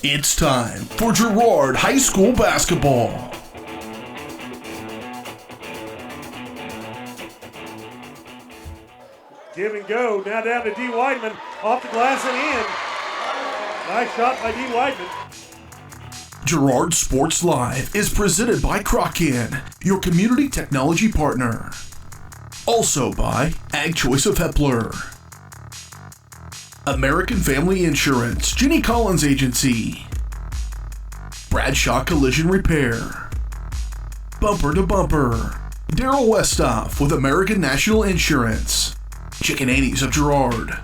It's time for Girard High School basketball. Give and go. Now down to D. Weidman. Off the glass and in. Nice shot by D. Weidman. Girard Sports Live is presented by Pregame, your community technology partner. Also by Ag Choice of Hepler, American Family Insurance, Jenny Collins Agency, Bradshaw Collision Repair, Bumper to Bumper, Daryl Westoff with American National Insurance, Chicken Annie's of Girard,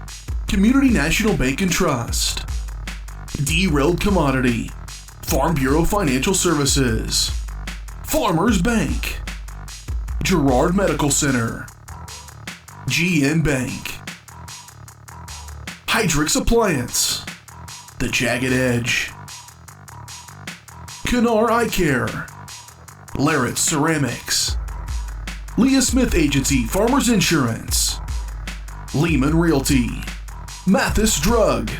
Community National Bank and Trust, Derailed Commodity, Farm Bureau Financial Services, Farmers Bank, Girard Medical Center, GN Bank, Hydrix Appliance, The Jagged Edge, Kennar Eye Care, Larrett Ceramics, Leah Smith Agency Farmers Insurance, Lehman Realty, Mathis Drug,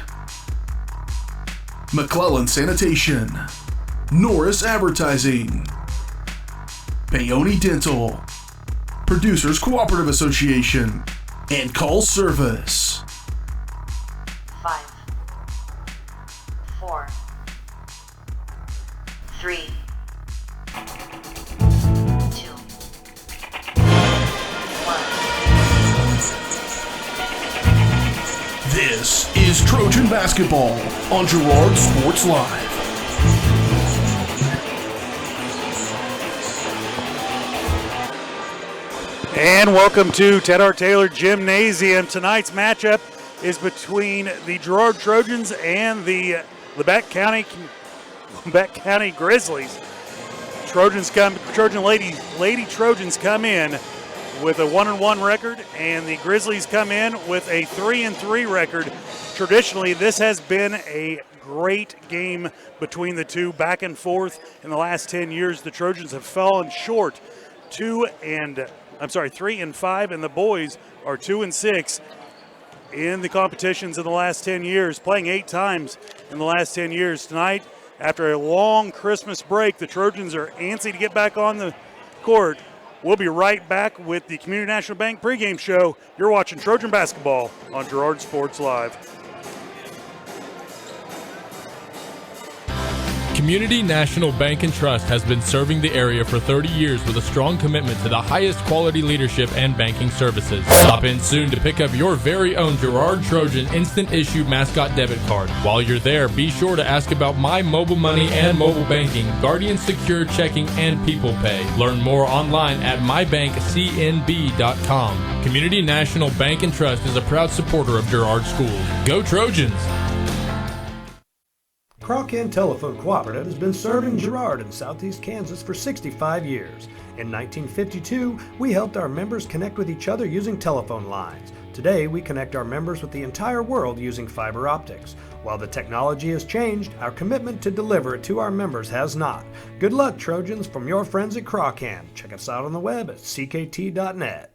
McClellan Sanitation, Norris Advertising, Paoni Dental, Producers Cooperative Association, and Call Service. 5, 4, 3, 2, 1. This is Trojan Basketball on Girard Sports Live. And welcome to Ted R. Taylor Gymnasium. Tonight's matchup is between the Girard Trojans and the Labette County Grizzlies. Lady Trojans come in with a 1-1 record, and the Grizzlies come in with a 3-3 record. Traditionally, this has been a great game between the two, back and forth. In the last 10 years, the Trojans have fallen short 3 and 5, and the boys are 2 and 6 in the competitions in the last 10 years, playing 8 times in the last 10 years. Tonight, after a long Christmas break, the Trojans are antsy to get back on the court. We'll be right back with the Community National Bank pregame show. You're watching Trojan Basketball on Girard Sports Live. Community National Bank and Trust has been serving the area for 30 years with a strong commitment to the highest quality leadership and banking services. Stop in soon to pick up your very own Girard Trojan Instant Issue Mascot Debit Card. While you're there, be sure to ask about My Mobile Money and Mobile Banking, Guardian Secure Checking, and People Pay. Learn more online at mybankcnb.com. Community National Bank and Trust is a proud supporter of Girard Schools. Go Trojans! Crawcan Telephone Cooperative has been serving Girard in southeast Kansas for 65 years. In 1952, we helped our members connect with each other using telephone lines. Today, we connect our members with the entire world using fiber optics. While the technology has changed, our commitment to deliver it to our members has not. Good luck, Trojans, from your friends at Crawcan. Check us out on the web at ckt.net.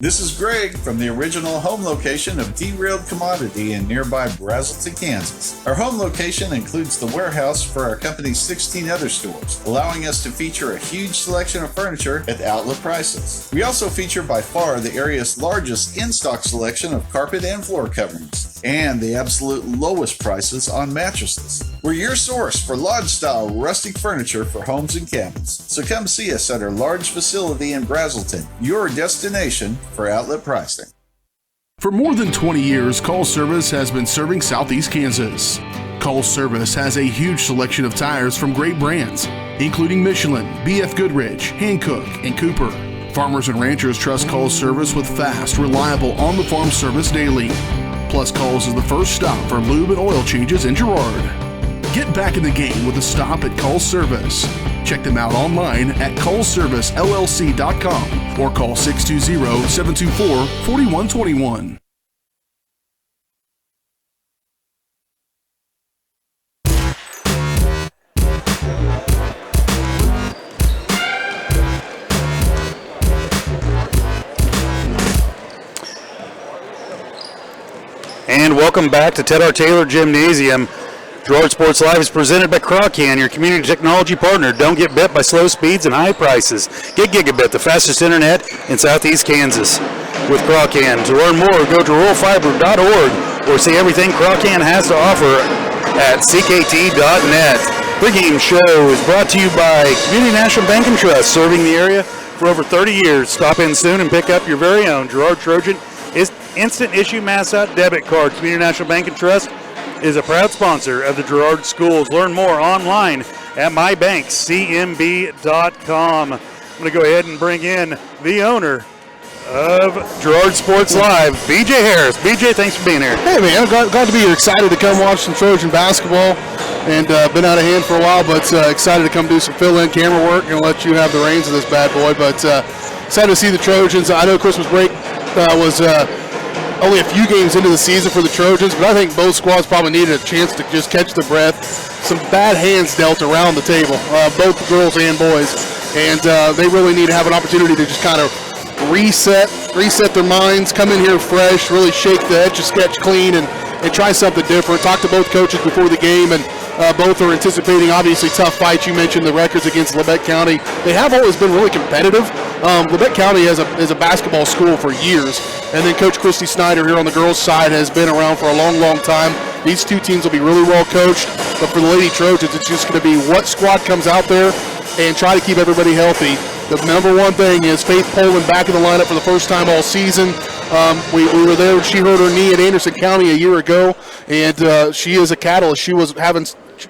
This is Greg from the original home location of Derailed Commodity in nearby Brazelton, Kansas. Our home location includes the warehouse for our company's 16 other stores, allowing us to feature a huge selection of furniture at outlet prices. We also feature by far the area's largest in-stock selection of carpet and floor coverings, and the absolute lowest prices on mattresses. We're your source for lodge-style rustic furniture for homes and cabins. So come see us at our large facility in Brazelton, your destination for outlet pricing. For more than 20 years, Call Service has been serving Southeast Kansas. Call Service has a huge selection of tires from great brands, including Michelin, BF Goodrich, Hankook, and Cooper. Farmers and ranchers trust Call Service with fast, reliable on-the-farm service daily. Plus, Calls is the first stop for lube and oil changes in Girard. Get back in the game with a stop at Call Service. Check them out online at callservicellc.com or call 620-724-4121. And welcome back to Ted R. Taylor Gymnasium. Girard Sports Live is presented by Croccan, your community technology partner. Don't get bit by slow speeds and high prices. Get Gigabit, the fastest internet in Southeast Kansas with Croccan. To learn more, go to ruralfiber.org or see everything Croccan has to offer at ckt.net. Pregame show is brought to you by Community National Bank and Trust, serving the area for over 30 years. Stop in soon and pick up your very own Girard Trojan instant issue mass out debit card. Community National Bank and Trust is a proud sponsor of the Girard Schools. Learn more online at mybankcmb.com. I'm going to go ahead and bring in the owner of Girard Sports Live, BJ Harris. BJ, thanks for being here. Hey, man, I'm glad to be here. Excited to come watch some Trojan basketball, and been out of hand for a while, but excited to come do some fill-in camera work and let you have the reins of this bad boy. But excited to see the Trojans. I know Christmas break was only a few games into the season for the Trojans, but I think both squads probably needed a chance to just catch the breath. Some bad hands dealt around the table, both girls and boys, and they really need to have an opportunity to just kind of reset their minds, come in here fresh, really shake the Etch-a-Sketch clean and try something different. Talk to both coaches before the game, and both are anticipating obviously tough fights. You mentioned the records against Labette County. They have always been really competitive. Labette County is a basketball school for years, and then Coach Christy Snyder here on the girls' side has been around for a long, long time. These two teams will be really well coached, but for the Lady Trojans, it's just going to be what squad comes out there and try to keep everybody healthy. The number one thing is Faith Poland back in the lineup for the first time all season. We were there when she hurt her knee at Anderson County a year ago, and she is a catalyst. She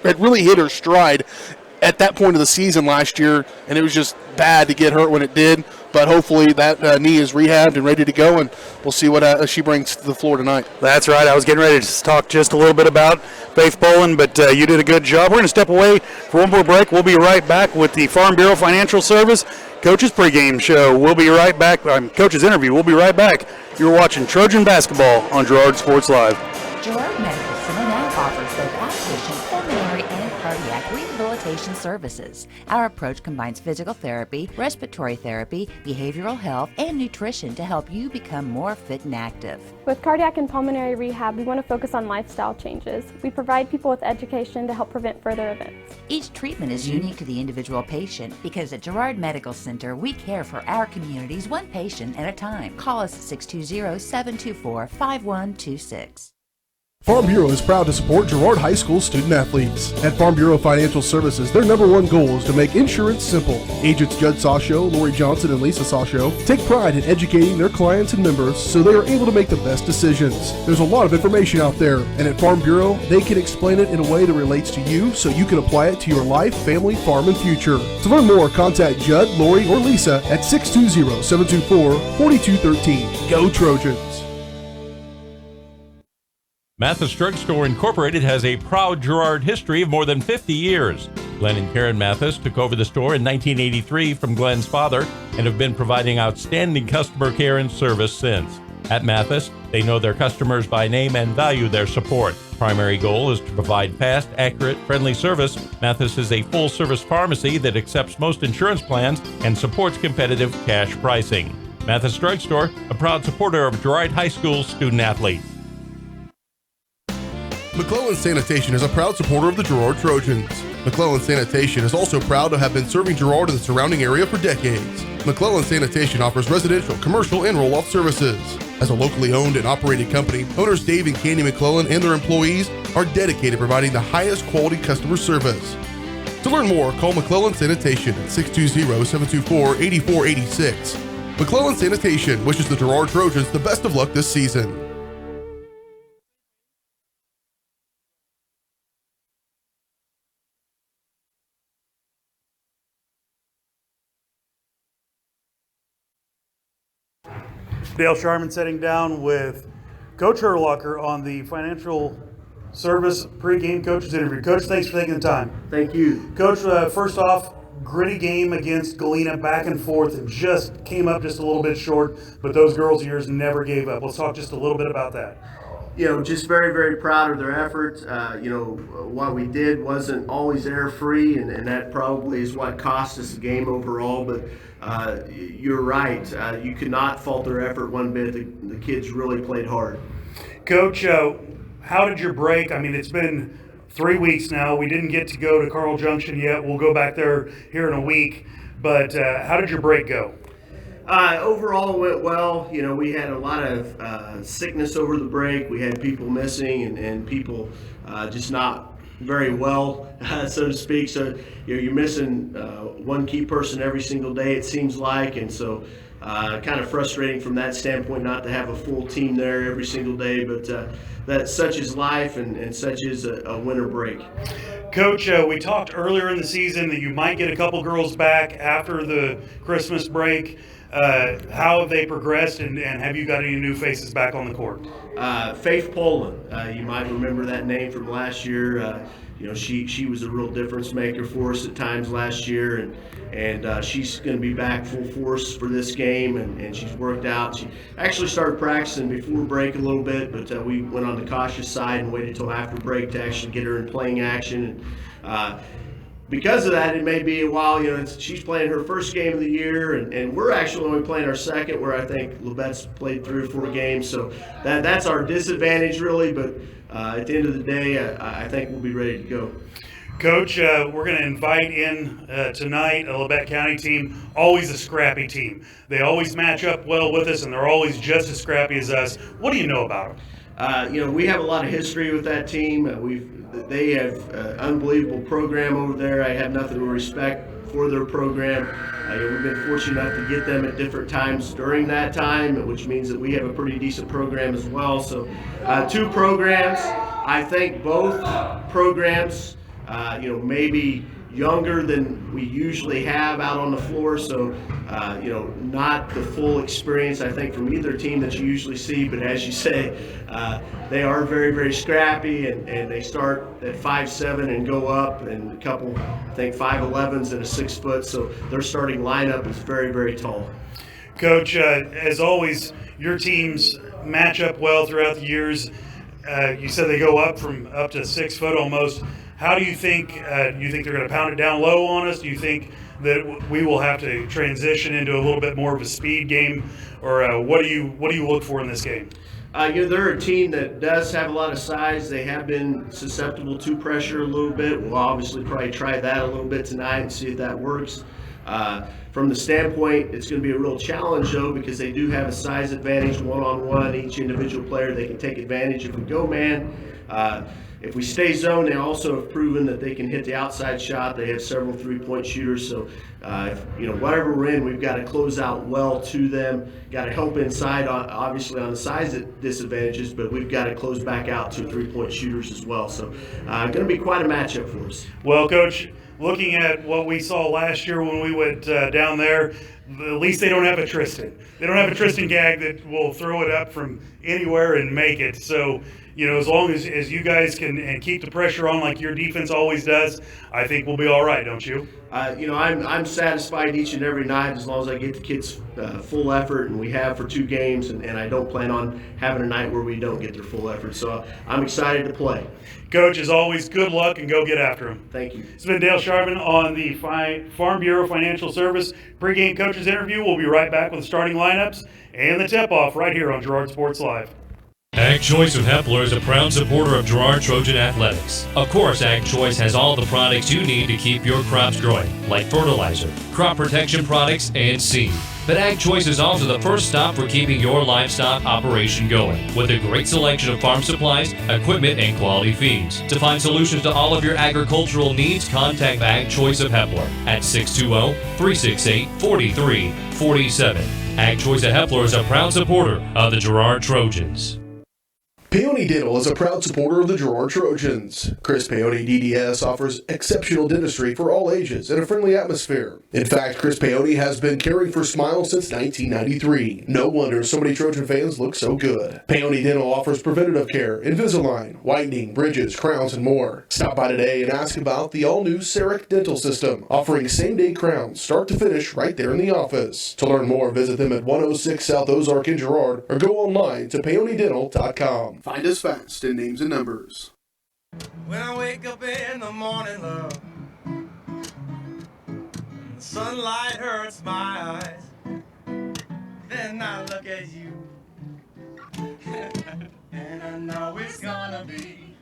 had really hit her stride at that point of the season last year, and it was just bad to get hurt when it did. But hopefully that knee is rehabbed and ready to go, and we'll see what she brings to the floor tonight. That's right. I was getting ready to talk just a little bit about Faith Poland, but you did a good job. We're going to step away for one more break. We'll be right back with the Farm Bureau Financial Service Coach's Pregame Show. We'll be right back. Coach's interview. We'll be right back. You're watching Trojan Basketball on Girard Sports Live. Girard Medical Center now offers both outpatient, pulmonary, and cardiac rehabilitation services. Our approach combines physical therapy, respiratory therapy, behavioral health, and nutrition to help you become more fit and active. With cardiac and pulmonary rehab, we want to focus on lifestyle changes. We provide people with education to help prevent further events. Each treatment is unique to the individual patient because at Girard Medical Center, we care for our communities one patient at a time. Call us at 620-724-5126. Farm Bureau is proud to support Girard High School student athletes. At Farm Bureau Financial Services, their number one goal is to make insurance simple. Agents Judd Sasho, Lori Johnson, and Lisa Sasho take pride in educating their clients and members so they are able to make the best decisions. There's a lot of information out there, and at Farm Bureau, they can explain it in a way that relates to you so you can apply it to your life, family, farm, and future. To learn more, contact Judd, Lori, or Lisa at 620-724-4213. Go Trojans! Mathis Drug Store Incorporated has a proud Girard history of more than 50 years. Glenn and Karen Mathis took over the store in 1983 from Glenn's father and have been providing outstanding customer care and service since. At Mathis, they know their customers by name and value their support. Primary goal is to provide fast, accurate, friendly service. Mathis is a full-service pharmacy that accepts most insurance plans and supports competitive cash pricing. Mathis Drug Store, a proud supporter of Girard High School student-athletes. McClellan Sanitation is a proud supporter of the Girard Trojans. McClellan Sanitation is also proud to have been serving Girard and the surrounding area for decades. McClellan Sanitation offers residential, commercial, and roll-off services. As a locally owned and operated company, owners Dave and Candy McClellan and their employees are dedicated to providing the highest quality customer service. To learn more, call McClellan Sanitation at 620-724-8486. McClellan Sanitation wishes the Girard Trojans the best of luck this season. Dale Sharman sitting down with Coach Herlocker on the Financial Service Pregame Coaches Interview. Coach, thanks for taking the time. Thank you. Coach, first off, gritty game against Galena, back and forth, and just came up just a little bit short, but those girls of yours never gave up. Let's talk just a little bit about that. Just very, very proud of their effort. What we did wasn't always error-free, and that probably is what cost us the game overall, but you're right. You could not fault their effort one bit. The kids really played hard. Coach, how did your break? I mean, it's been 3 weeks now. We didn't get to go to Carl Junction yet. We'll go back there here in a week. But how did your break go? Overall, it went well. You know, we had a lot of sickness over the break. We had people missing and people just not very well, so to speak. So you're missing one key person every single day, it seems like, and so kind of frustrating from that standpoint not to have a full team there every single day. But that such is life, and such is a winter break. Coach, we talked earlier in the season that you might get a couple girls back after the Christmas break. How have they progressed, and have you got any new faces back on the court? Faith Poland, you might remember that name from last year. You know, she was a real difference maker for us at times last year, and she's going to be back full force for this game, and she's worked out. She actually started practicing before break a little bit, but we went on the cautious side and waited until after break to actually get her in playing action. And because of that, it may be a while. You know, she's playing her first game of the year, and we're actually only playing our second, where I think Labette's played 3 or 4 games. So that's our disadvantage, really. But at the end of the day, I think we'll be ready to go. Coach, we're going to invite in tonight a Labette County team, always a scrappy team. They always match up well with us, and they're always just as scrappy as us. What do you know about them? You know, we have a lot of history with that team. They have an unbelievable program over there. I have nothing but respect for their program. We've been fortunate enough to get them at different times during that time, which means that we have a pretty decent program as well. So 2 programs. I think both programs, you know, maybe younger than we usually have out on the floor, so you know, not the full experience I think from either team that you usually see, but as you say, they are very, very scrappy, and they start at 5'7" and go up, and a couple, I think 5'11s and a 6 foot, so their starting lineup is very, very tall. Coach, as always, your teams match up well throughout the years. You said they go up to 6 foot almost. How do you think they're going to pound it down low on us? Do you think that we will have to transition into a little bit more of a speed game, or what do you look for in this game? You know, they're a team that does have a lot of size. They have been susceptible to pressure a little bit. We'll obviously probably try that a little bit tonight and see if that works. From the standpoint, it's going to be a real challenge, though, because they do have a size advantage one-on-one. Each individual player, they can take advantage if we go man. If we stay zone, they also have proven that they can hit the outside shot. They have several three-point shooters. So, you know, whatever we're in, we've got to close out well to them. Got to help inside, obviously, on the size disadvantages, but we've got to close back out to three-point shooters as well. So, going to be quite a matchup for us. Well, Coach, looking at what we saw last year when we went down there, at least they don't have a Tristan. They don't have a Tristan Gag that will throw it up from anywhere and make it. So, you know, as long as you guys can keep the pressure on like your defense always does, I think we'll be all right, don't you? You know, I'm satisfied each and every night as long as I get the kids full effort, and we have for 2 games, and I don't plan on having a night where we don't get their full effort. So I'm excited to play. Coach, as always, good luck and go get after them. Thank you. It's been Dale Sharman on the Farm Bureau Financial Service pregame coaches interview. We'll be right back with the starting lineups and the tip-off right here on Girard Sports Live. Ag Choice of Hepler is a proud supporter of Girard Trojan Athletics. Of course, Ag Choice has all the products you need to keep your crops growing, like fertilizer, crop protection products, and seed. But Ag Choice is also the first stop for keeping your livestock operation going, with a great selection of farm supplies, equipment, and quality feeds. To find solutions to all of your agricultural needs, contact Ag Choice of Hepler at 620-368-4347. Ag Choice of Hepler is a proud supporter of the Girard Trojans. Peony Dental is a proud supporter of the Girard Trojans. Chris Peony DDS offers exceptional dentistry for all ages in a friendly atmosphere. In fact, Chris Peony has been caring for smiles since 1993. No wonder so many Trojan fans look so good. Peony Dental offers preventative care, Invisalign, whitening, bridges, crowns, and more. Stop by today and ask about the all-new CEREC dental system, offering same-day crowns, start to finish, right there in the office. To learn more, visit them at 106 South Ozark in Girard, or go online to peonydental.com. Find us fast in names and numbers. When I wake up in the morning, love, the sunlight hurts my eyes. Then I look at you, and I know it's gonna be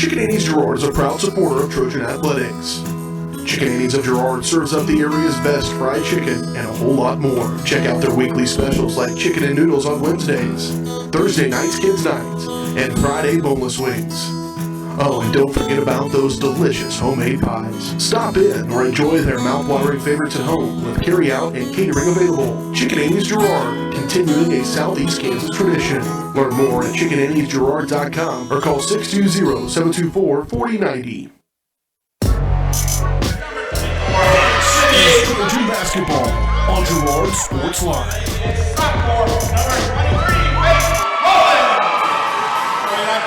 Chicken Annie's Girard is a proud supporter of Trojan Athletics. Chicken Annie's of Girard serves up the area's best fried chicken and a whole lot more. Check out their weekly specials like chicken and noodles on Wednesdays, Thursday nights kids nights, and Friday boneless wings. Oh, and don't forget about those delicious homemade pies. Stop in or enjoy their mouth-watering favorites at home with carry-out and catering available. Chicken Annie's Girard, continuing a Southeast Kansas tradition. Learn more at chickenanniesgirard.com or call 620-724-4090. Trojan basketball on Girard Sports Live.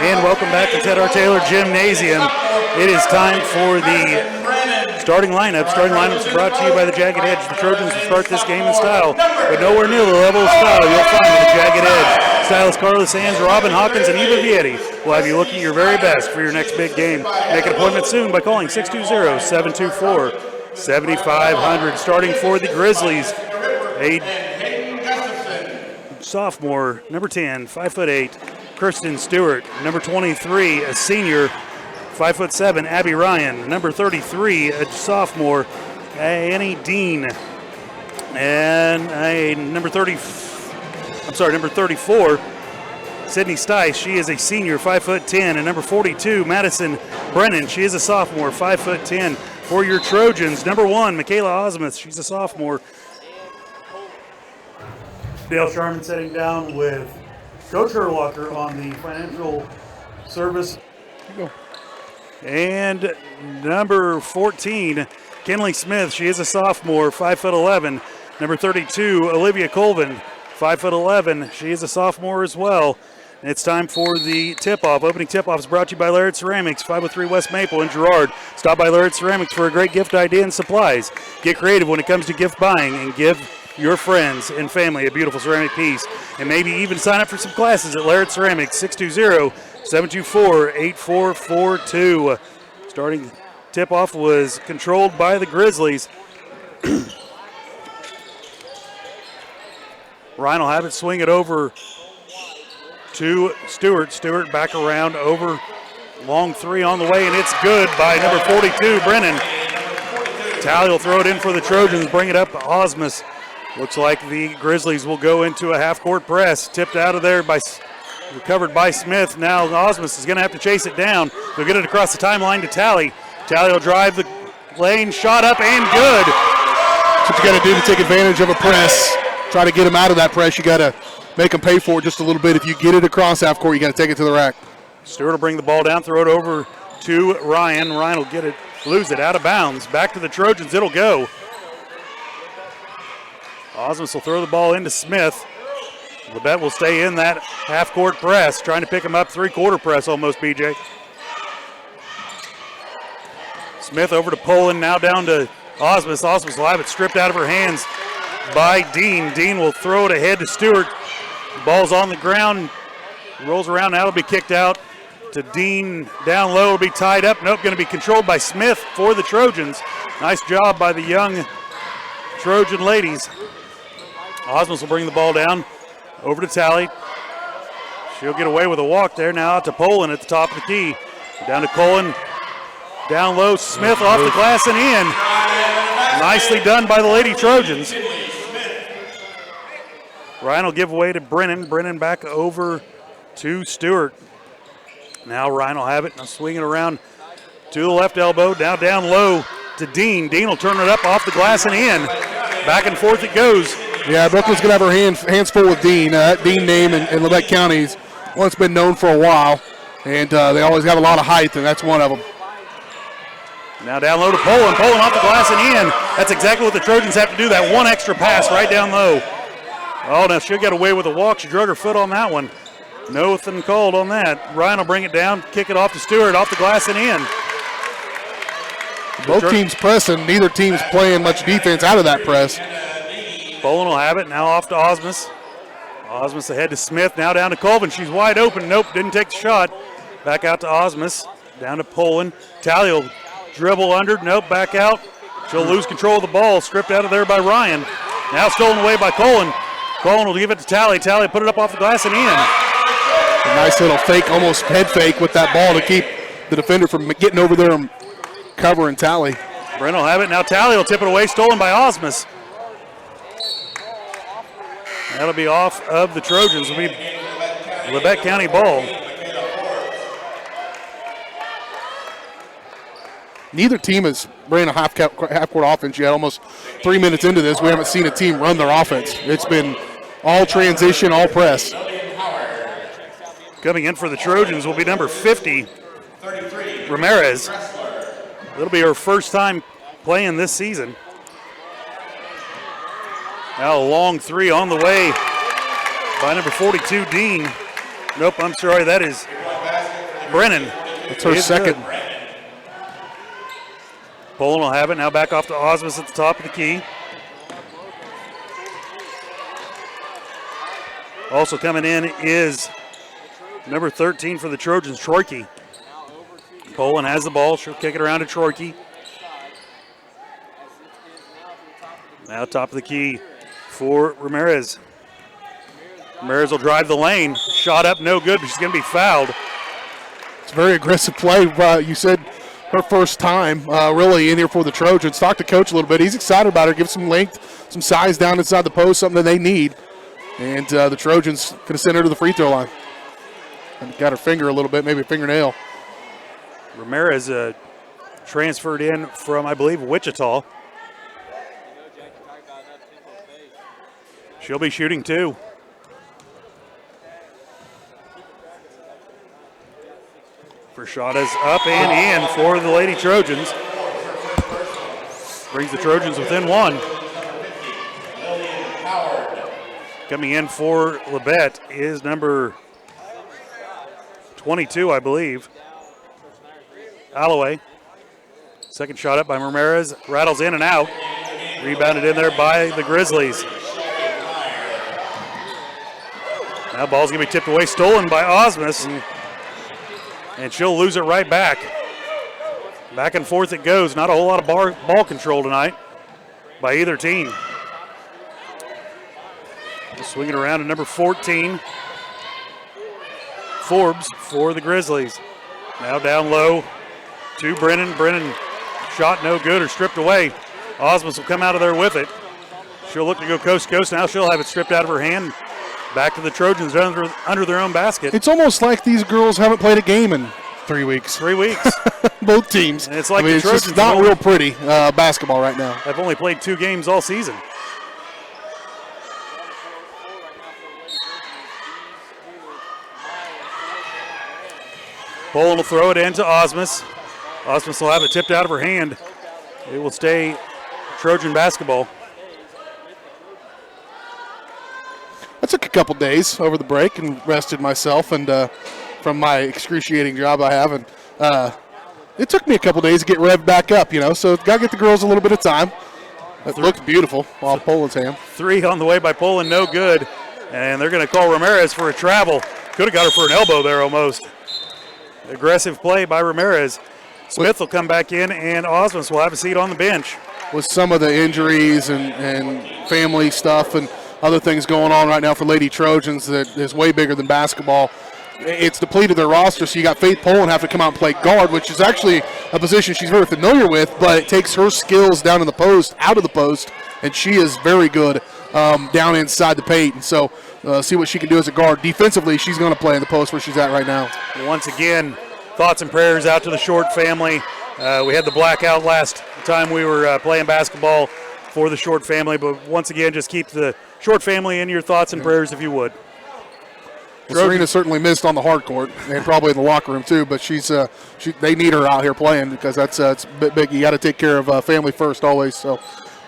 And welcome back to Ted R. Taylor Gymnasium. It is time for the starting lineup. Starting lineups are brought to you by the Jagged Edge. The Trojans will start this game in style, but nowhere near the level of style you'll find at the Jagged Edge. Stylist Carla Sands, Robin Hawkins, and Eva Vietti will have you looking your very best for your next big game. Make an appointment soon by calling 620-724-7500. Starting for the Grizzlies, a sophomore, number 10, 5'8", Kirsten Stewart. Number 23, a senior, 5'7", Abby Ryan. Number 33, a sophomore, Annie Dean. And number 34, Sydney Stice. She is a senior, 5'10", and number 42, Madison Brennan. She is a sophomore, 5'10". For your Trojans, number 1, Michaela Osmuth. She's a sophomore. Dale Sharman sitting down with Coach Herlocker on the financial service. And number 14, Kenley Smith. She is a sophomore, 5'11". Number 32, Olivia Colvin, 5'11". She is a sophomore as well. And it's time for the tip-off. Opening tip-off is brought to you by Laird Ceramics, 503 West Maple in Girard. Stop by Laird Ceramics for a great gift idea and supplies. Get creative when it comes to gift buying and give your friends and family a beautiful ceramic piece. And maybe even sign up for some classes at Laird Ceramics, 620-724-8442. Starting tip-off was controlled by the Grizzlies. Ryan will have it, swing it over to Stewart. Stewart back around, over, long three on the way, and it's good by number 42, Brennan. Tally will throw it in for the Trojans, bring it up to Osmus. Looks like the Grizzlies will go into a half-court press. Tipped out of there, recovered by Smith. Now Osmus is going to have to chase it down. They'll get it across the timeline to Tally. Tally will drive the lane, shot up, and good. That's what you got to do to take advantage of a press. Try to get them out of that press. You got to make them pay for it just a little bit. If you get it across half court, you got to take it to the rack. Stewart will bring the ball down, throw it over to Ryan. Ryan will get it, lose it, out of bounds. Back to the Trojans, it'll go. Osmus will throw the ball into Smith. Labette will stay in that half-court press, trying to pick him up, three-quarter press almost, BJ. Smith over to Poland, now down to Osmus. Osmus will have it stripped out of her hands by Dean. Dean will throw it ahead to Stewart. The ball's on the ground, rolls around, now it'll be kicked out to Dean. Down low, it'll be tied up. Nope, going to be controlled by Smith for the Trojans. Nice job by the young Trojan ladies. Osmus will bring the ball down, over to Tally. She'll get away with a walk there. Now out to Poland at the top of the key. Down to Colin. Down low, Smith off the glass and in. Nicely done by the Lady Trojans. Ryan will give away to Brennan. Brennan back over to Stewart. Now Ryan will have it. Now swing it around to the left elbow. Now down low to Dean. Dean will turn it up off the glass and in. Back and forth it goes. Yeah, Brooklyn's going to have her hands full with Dean. That Dean name in Labette County is one that's been known for a while, and they always have a lot of height, and that's one of them. Now down low to Poland. Poland off the glass and in. That's exactly what the Trojans have to do, that one extra pass right down low. Oh, now she'll get away with a walk. She drug her foot on that one. Nothing called on that. Ryan will bring it down, kick it off to Stewart, off the glass and in. Both teams pressing. Neither team's playing much defense out of that press. Poland will have it. Now off to Osmus. Osmus ahead to Smith. Now down to Colvin. She's wide open. Nope, didn't take the shot. Back out to Osmus. Down to Poland. Tally will dribble under. Nope, back out. She'll lose control of the ball. Stripped out of there by Ryan. Now stolen away by Colin. Colin will give it to Tally. Tally put it up off the glass and in. A nice little fake, almost head fake with that ball to keep the defender from getting over there and covering Tally. Brennan will have it. Now Tally will tip it away, stolen by Osmus. That'll be off of the Trojans. It'll be Labette County ball. Neither team has ran a half-court offense yet. Almost 3 minutes into this, we haven't seen a team run their offense. It's been all transition, all press. Coming in for the Trojans will be number 50, Ramirez. It'll be her first time playing this season. Now a long three on the way by number 42, Dean. Nope, I'm sorry, that is Brennan. That's her second. Good. Poland will have it. Now back off to Osmus at the top of the key. Also coming in is number 13 for the Trojans, Troike. Poland has the ball. She'll kick it around to Troike. Now top of the key for Ramirez. Ramirez will drive the lane. Shot up, no good, but she's going to be fouled. It's a very aggressive play. You said her first time really in here for the Trojans. Talk to Coach a little bit. He's excited about her. Give some length, some size down inside the post, something that they need. And the Trojans going to send her to the free throw line. And got her finger a little bit, maybe a fingernail. Ramirez transferred in from, I believe, Wichita. She'll be shooting too. First shot is up and in for the Lady Trojans. Brings the Trojans within one. Coming in for Labette is number 22, I believe. Alloway. Second shot up by Ramirez. Rattles in and out. Rebounded in there by the Grizzlies. Now ball's going to be tipped away, stolen by Osmus. And she'll lose it right back. Back and forth it goes. Not a whole lot of ball control tonight by either team. Just swinging around to number 14. Forbes for the Grizzlies. Now down low to Brennan. Brennan shot no good or stripped away. Osmus will come out of there with it. She'll look to go coast to coast. Now she'll have it stripped out of her hand. Back to the Trojans under their own basket. It's almost like these girls haven't played a game in 3 weeks. 3 weeks. Both teams. And it's like the Trojans it's not real pretty basketball right now. I've only played 2 games all season. Poland will throw it into Osmus. Osmus will have it tipped out of her hand. It will stay Trojan basketball. I took a couple days over the break and rested myself and from my excruciating job I have. And it took me a couple days to get revved back up, so got to get the girls a little bit of time. It looked beautiful off Poland's hand. 3 on the way by Poland, no good. And they're going to call Ramirez for a travel. Could have got her for an elbow there almost. Aggressive play by Ramirez. Smith will come back in, and Osmus will have a seat on the bench. With some of the injuries and family stuff and other things going on right now for Lady Trojans that is way bigger than basketball, it's depleted their roster, so you got Faith Poland have to come out and play guard, which is actually a position she's very familiar with, but it takes her skills down in the post, out of the post, and she is very good down inside the paint. And so see what she can do as a guard. Defensively, she's going to play in the post where she's at right now. Once again, thoughts and prayers out to the Short family. We had the blackout last time we were playing basketball for the Short family, but once again, just keep the Short family in your thoughts and prayers if you would. Well, Serena certainly missed on the hard court and probably in the locker room too, but they need her out here playing because it's a bit big. You got to take care of family first always. So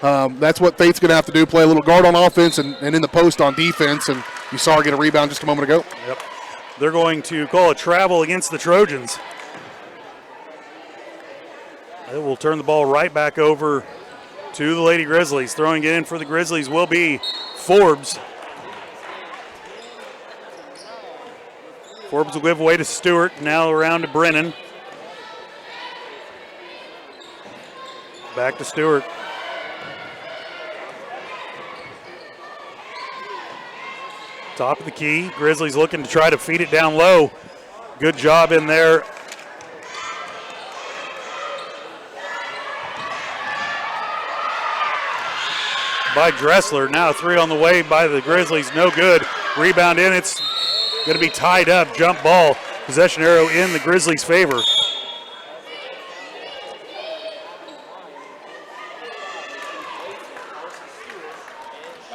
that's what Faith's going to have to do, play a little guard on offense and in the post on defense, and you saw her get a rebound just a moment ago. Yep. They're going to call a travel against the Trojans. They will turn the ball right back over to the Lady Grizzlies. Throwing it in for the Grizzlies will be Forbes. Forbes will give away to Stewart. Now around to Brennan. Back to Stewart. Top of the key. Grizzlies looking to try to feed it down low. Good job in there by Dressler. Now a three on the way by the Grizzlies. No good. Rebound in. It's going to be tied up. Jump ball. Possession arrow in the Grizzlies' favor.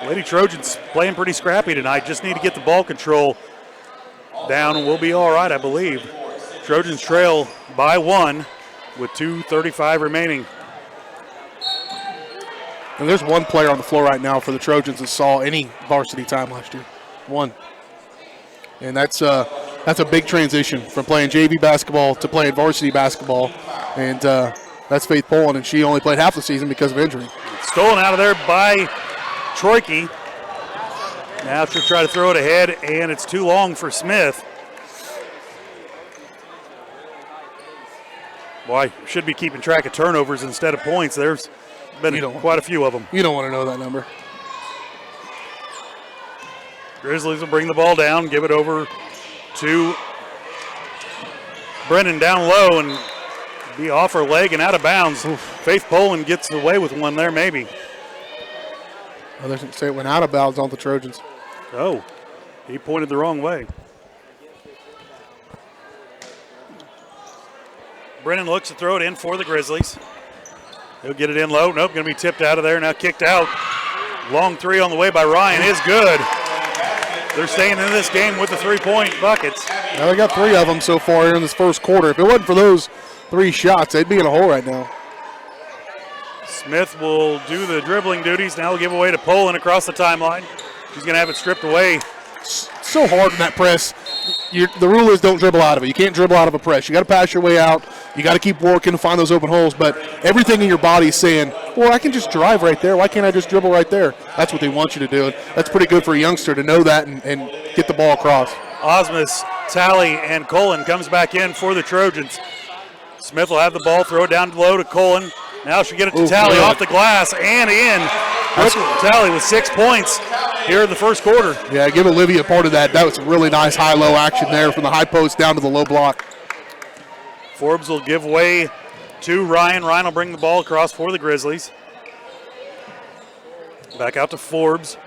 Lady Trojans playing pretty scrappy tonight. Just need to get the ball control down and we'll be all right, I believe. Trojans trail by 1 with 2:35 remaining. And there's one player on the floor right now for the Trojans that saw any varsity time last year. One. And that's a big transition from playing JV basketball to playing varsity basketball. And that's Faith Poland, and she only played half the season because of injury. Stolen out of there by Troike. Now she'll try to throw it ahead, and it's too long for Smith. Boy, should be keeping track of turnovers instead of points. There's been quite a few of them. You don't want to know that number. Grizzlies will bring the ball down, give it over to Brennan down low, and be off her leg and out of bounds. Oof. Faith Poland gets away with one there, maybe. Well, they say it went out of bounds on the Trojans. Oh, he pointed the wrong way. Brennan looks to throw it in for the Grizzlies. He'll get it in low. Nope, going to be tipped out of there. Now kicked out. Long three on the way by Ryan is good. They're staying in this game with the three-point buckets. Now they got 3 of them so far in this first quarter. If it wasn't for those 3 shots, they'd be in a hole right now. Smith will do the dribbling duties. Now he'll give away to Poland across the timeline. She's going to have it stripped away. So hard in that press. The rule is don't dribble out of it. You can't dribble out of a press. You got to pass your way out. You got to keep working to find those open holes. But everything in your body is saying, well, I can just drive right there. Why can't I just dribble right there? That's what they want you to do. And that's pretty good for a youngster to know that and get the ball across. Osmus, Talley, and Colin comes back in for the Trojans. Smith will have the ball, throw it down low to Colin. Now she'll get it to Talley off the glass and in. Talley with 6 points here in the first quarter. Yeah, give Olivia part of that. That was really nice high-low action there from the high post down to the low block. Forbes will give way to Ryan. Ryan will bring the ball across for the Grizzlies. Back out to Forbes.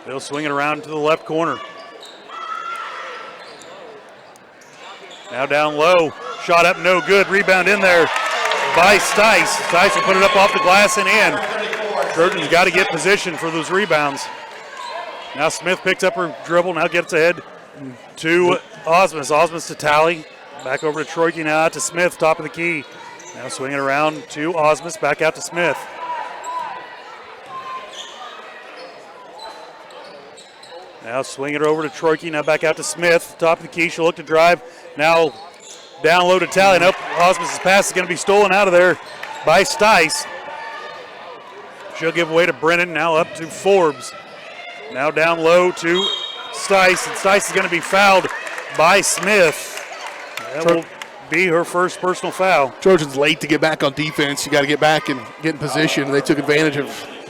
They'll swing it around to the left corner. Now down low. Shot up, no good. Rebound in there by Stice. Stice will put it up off the glass and in. Trojans got to get position for those rebounds. Now Smith picks up her dribble. Now gets ahead to Osmus. Osmus to Talley. Back over to Troike now out to Smith, top of the key. Now swinging around to Osmus, back out to Smith. Now swing it over to Troike, now back out to Smith, top of the key. She'll look to drive. Now down low to Talley. Nope, Osmus' pass is going to be stolen out of there by Stice. She'll give away to Brennan, now up to Forbes. Now down low to Stice, and Stice is going to be fouled by Smith. That will be her first personal foul. Trojans late to get back on defense. You got to get back and get in position. They took advantage of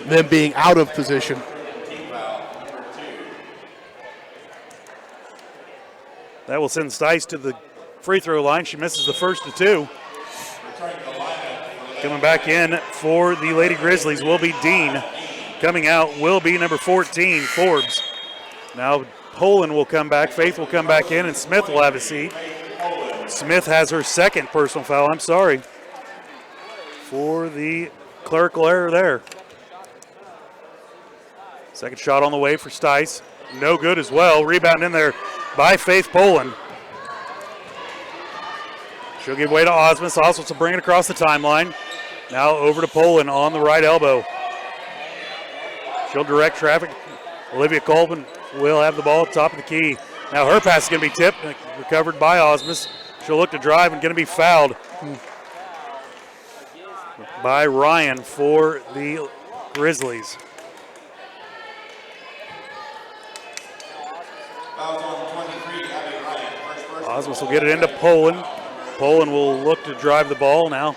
them being out of position. That will send Stice to the free throw line. She misses the first of 2. Coming back in for the Lady Grizzlies will be Dean. Coming out will be number 14, Forbes. Now Poland will come back, Faith will come back in, and Smith will have a seat. Smith has her second personal foul, I'm sorry, for the clerical error there. Second shot on the way for Stice. No good as well. Rebound in there by Faith Poland. She'll give way to Osmus. Osmus will bring it across the timeline. Now over to Poland on the right elbow. She'll direct traffic. Olivia Colvin will have the ball at the top of the key. Now her pass is going to be tipped, recovered by Osmus. She'll look to drive and going to be fouled by Ryan for the Grizzlies. Osmus will get it into Poland. Poland will look to drive the ball now,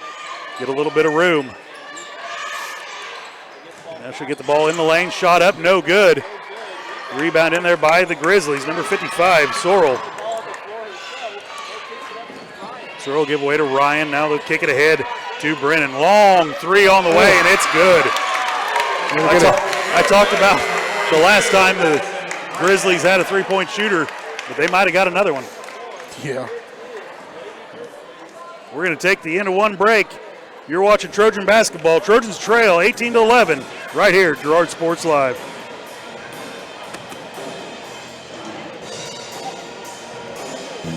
get a little bit of room. Now she'll get the ball in the lane, shot up, no good. Rebound in there by the Grizzlies, number 55, Sorrell. Sorrell give away to Ryan, now they'll kick it ahead to Brennan. Long three on the way, and it's good. I talked about the last time the Grizzlies had a three-point shooter, but they might have got another one. Yeah. We're going to take the end of one break. You're watching Trojan basketball. Trojans trail 18-11 right here at Girard Sports Live.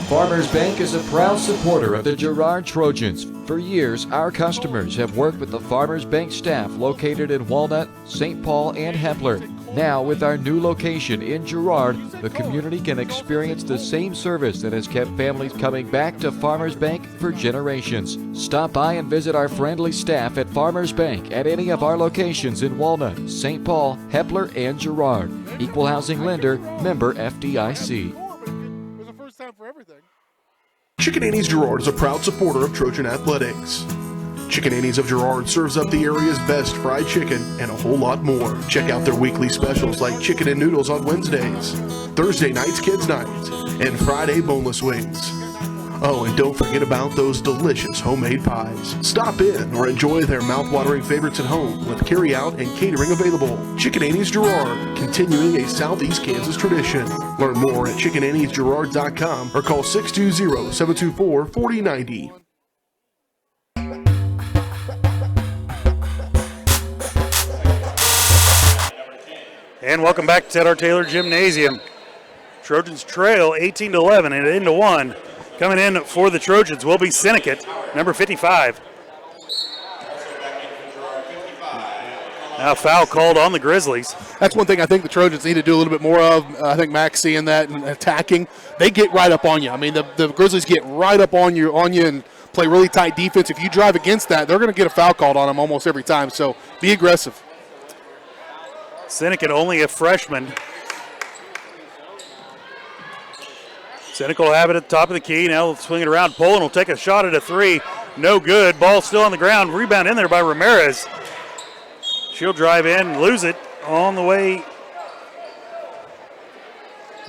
Farmers Bank is a proud supporter of the Girard Trojans. For years, our customers have worked with the Farmers Bank staff located in Walnut, St. Paul, and Hepler. Now, with our new location in Girard, the community can experience the same service that has kept families coming back to Farmers Bank for generations. Stop by and visit our friendly staff at Farmers Bank at any of our locations in Walnut, St. Paul, Hepler, and Girard. Equal housing lender, member FDIC. Chicken Annie's Girard is a proud supporter of Trojan Athletics. Chicken Annie's of Girard serves up the area's best fried chicken and a whole lot more. Check out their weekly specials like chicken and noodles on Wednesdays, Thursday nights kids night, and Friday boneless wings. Oh, and don't forget about those delicious homemade pies. Stop in or enjoy their mouth-watering favorites at home with carry-out and catering available. Chicken Annie's Girard, continuing a Southeast Kansas tradition. Learn more at chickenanniesgirard.com or call 620-724-4090. And welcome back to Ted R. Taylor Gymnasium. Trojans trail 18-11 and into one. Coming in for the Trojans will be Sinnekit, number 55. Now foul called on the Grizzlies. That's one thing I think the Trojans need to do a little bit more of. I think Max seeing that and attacking. They get right up on you. I mean, the Grizzlies get right up on you and play really tight defense. If you drive against that, they're going to get a foul called on them almost every time. So be aggressive. Sinnekit, only a freshman. Sinnekit will have it at the top of the key. Now swing it around. Poland will take a shot at a three. No good. Ball still on the ground. Rebound in there by Ramirez. She'll drive in, lose it on the way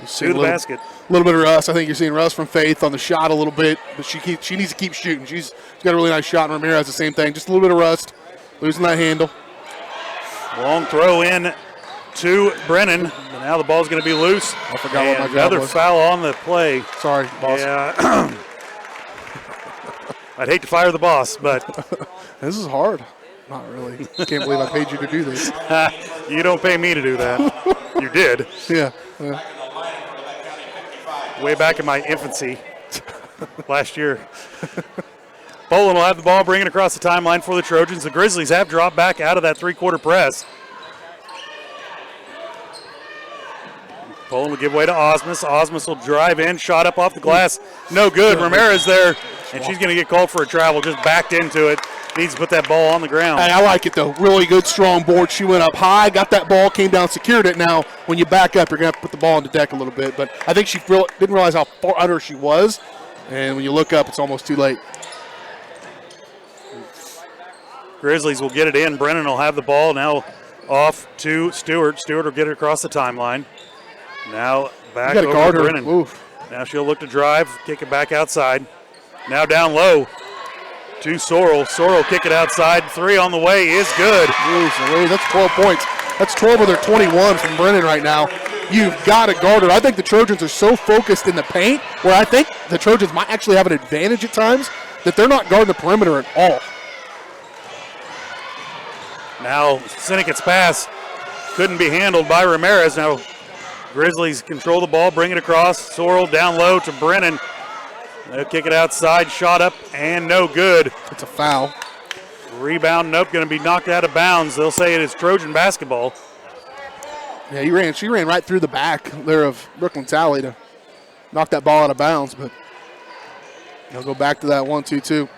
to the basket. A little bit of rust. I think you're seeing rust from Faith on the shot a little bit, but she needs to keep shooting. She's got a really nice shot, and Ramirez the same thing. Just a little bit of rust, losing that handle. Long throw in to Brennan. Now the ball's going to be loose. I forgot what my job another was. foul on the play. Sorry, boss. Yeah. I'd hate to fire the boss, but this is hard. Not really. Can't believe I paid you to do this. You don't pay me to do that. You did. Yeah. Way back in my infancy last year. Poland will have the ball, bring it across the timeline for the Trojans. The Grizzlies have dropped back out of that three-quarter press. Poland will give way to Osmus. Osmus will drive in, shot up off the glass. No good. Ramirez there, and she's going to get called for a travel. Just backed into it. Needs to put that ball on the ground. Hey, I like it, though. Really good, strong board. She went up high, got that ball, came down, secured it. Now, when you back up, you're going to have to put the ball on the deck a little bit. But I think she didn't realize how far under she was. And when you look up, it's almost too late. Grizzlies will get it in. Brennan will have the ball. Now off to Stewart. Stewart will get it across the timeline. Now back over to Brennan. Oof. Now she'll look to drive, kick it back outside. Now down low to Sorrell. Sorrell kick it outside. Three on the way is good. Jeez, that's 12 points. That's 12 of their 21 from Brennan right now. You've got to guard her. I think the Trojans are so focused in the paint where I think the Trojans might actually have an advantage at times that they're not guarding the perimeter at all. Now Sinnekit's pass couldn't be handled by Ramirez. Now Grizzlies control the ball, bring it across. Sorrell down low to Brennan. They'll kick it outside, shot up, and no good. It's a foul. Rebound, nope, going to be knocked out of bounds. They'll say it is Trojan basketball. Yeah, she ran right through the back there of Brooklyn Talley to knock that ball out of bounds, but they'll go back to that 1-2-2.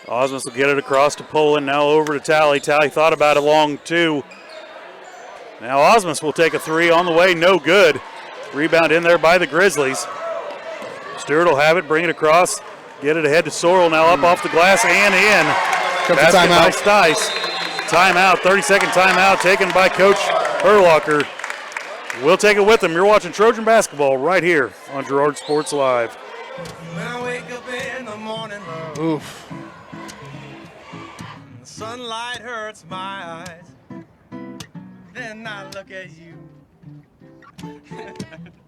Osmus will get it across to Poland, now over to Talley. Talley thought about it long two. Now Osmus will take a three on the way, no good. Rebound in there by the Grizzlies. Stewart will have it, bring it across, get it ahead to Sorrell, now up off the glass and in. Basket by Stice. Timeout, 30-second timeout taken by Coach Herlocker. We'll take it with him. You're watching Trojan basketball right here on Girard Sports Live. When I wake up in the morning, oof. sunlight hurts my eyes. Then I look at you.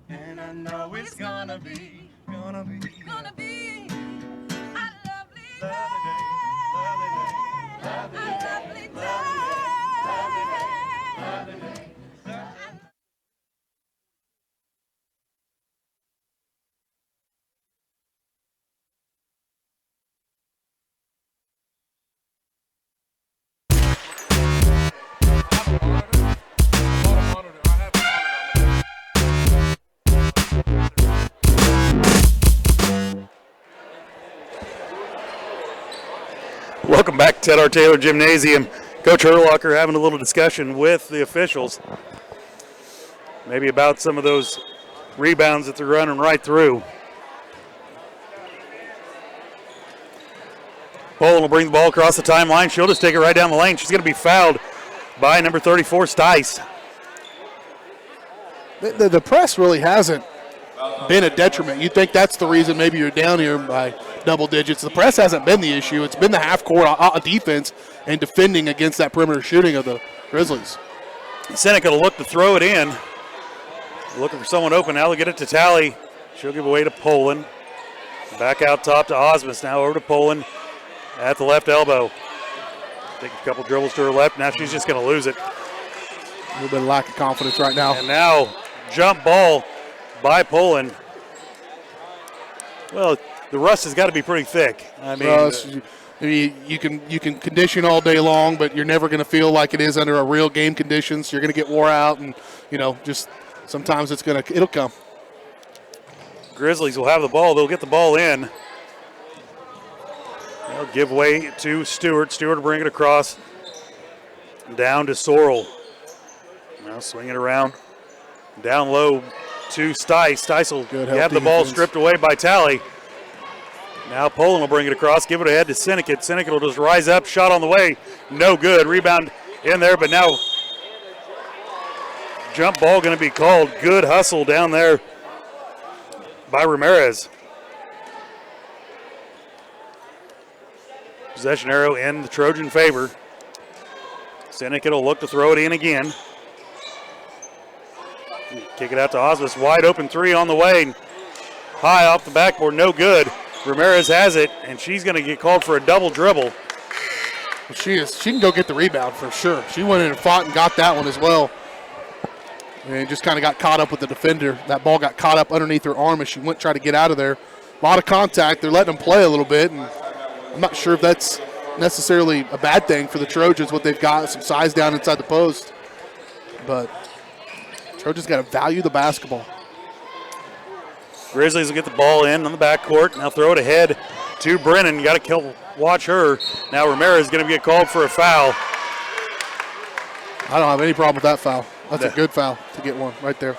And I know it's gonna be a lovely day, lovely day. Welcome back to Ted R. Taylor Gymnasium. Coach Herlocker having a little discussion with the officials, maybe about some of those rebounds that they're running right through. Poland will bring the ball across the timeline. She'll just take it right down the lane. She's going to be fouled by number 34, Stice. The press really hasn't been a detriment. You'd think that's the reason maybe you're down here by double digits. The press hasn't been the issue. It's been the half-court defense and defending against that perimeter shooting of the Grizzlies. Seneca will look to throw it in. Looking for someone open. Now they'll get it to Talley. She'll give away to Poland. Back out top to Osmus. Now over to Poland at the left elbow. Take a couple dribbles to her left. Now she's just going to lose it. A little bit of lack of confidence right now. And now jump ball by Poland. Well, the rust has got to be pretty thick. I mean, you can condition all day long, but you're never going to feel like it is under a real game conditions. You're going to get wore out, and just sometimes it'll come. Grizzlies will have the ball. They'll get the ball in. They'll give way to Stewart. Stewart will bring it across. Down to Sorrell. Now swing it around. Down low to Stice. Stice will have the ball stripped away by Talley. Now Poland will bring it across, give it ahead to Sinnekit. Sinnekit will just rise up, shot on the way, no good. Rebound in there, but now jump ball going to be called. Good hustle down there by Ramirez. Possession arrow in the Trojan favor. Sinnekit will look to throw it in again. Kick it out to Osmus. Wide open three on the way. High off the backboard, no good. Ramirez has it, and she's going to get called for a double dribble. Well, she can go get the rebound for sure. She went in and fought and got that one as well. And just kind of got caught up with the defender. That ball got caught up underneath her arm as she went try to get out of there. A lot of contact. They're letting them play a little bit, and I'm not sure if that's necessarily a bad thing for the Trojans, what they've got, some size down inside the post. But Trojans got to value the basketball. Grizzlies will get the ball in on the backcourt. Now throw it ahead to Brennan. Got to watch her. Now Ramirez is going to get called for a foul. I don't have any problem with that foul. That's a good foul to get one right there.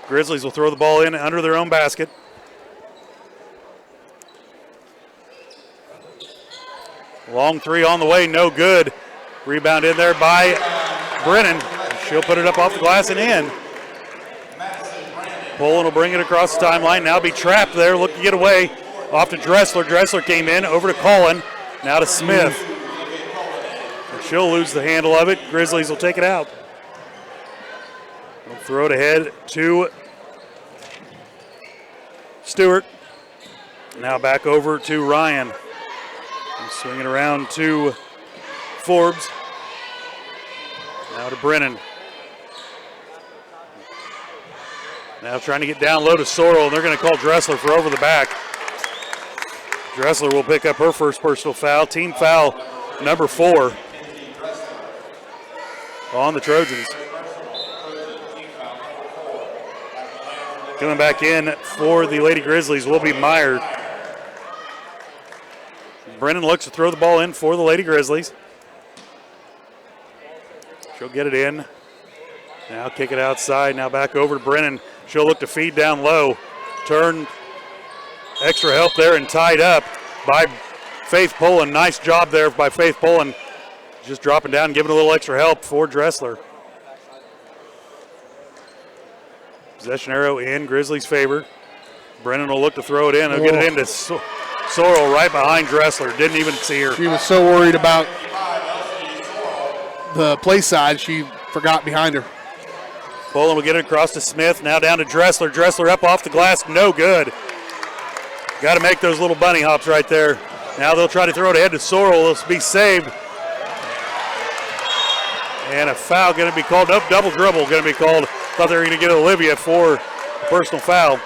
Grizzlies will throw the ball in under their own basket. Long three on the way, no good. Rebound in there by Brennan. She'll put it up off the glass and in. Poland will bring it across the timeline. Now be trapped there, look to get away. Off to Dressler. Dressler came in, over to Cullen. Now to Smith. And she'll lose the handle of it. Grizzlies will take it out. They'll throw it ahead to Stewart. Now back over to Ryan. Swing it around to Forbes. Now to Brennan. Now trying to get down low to Sorrell, and they're going to call Dressler for over the back. Dressler will pick up her first personal foul. Team foul number 4 on the Trojans. Coming back in for the Lady Grizzlies will be Meyer. Brennan looks to throw the ball in for the Lady Grizzlies. She'll get it in. Now kick it outside. Now back over to Brennan. She'll look to feed down low. Turn. Extra help there and tied up by Faith Pullen. Nice job there by Faith Pullen. Just dropping down and giving a little extra help for Dressler. Possession arrow in Grizzlies' favor. Brennan will look to throw it in. He'll get it into Sorrell right behind Dressler. Didn't even see her. She was so worried about the play side, she forgot behind her. Poland will get it across to Smith. Now down to Dressler. Dressler up off the glass. No good. Got to make those little bunny hops right there. Now they'll try to throw it ahead to Sorrell. It'll be saved. And a foul going to be called. Nope, double dribble going to be called. Thought they were going to get Olivia for a personal foul.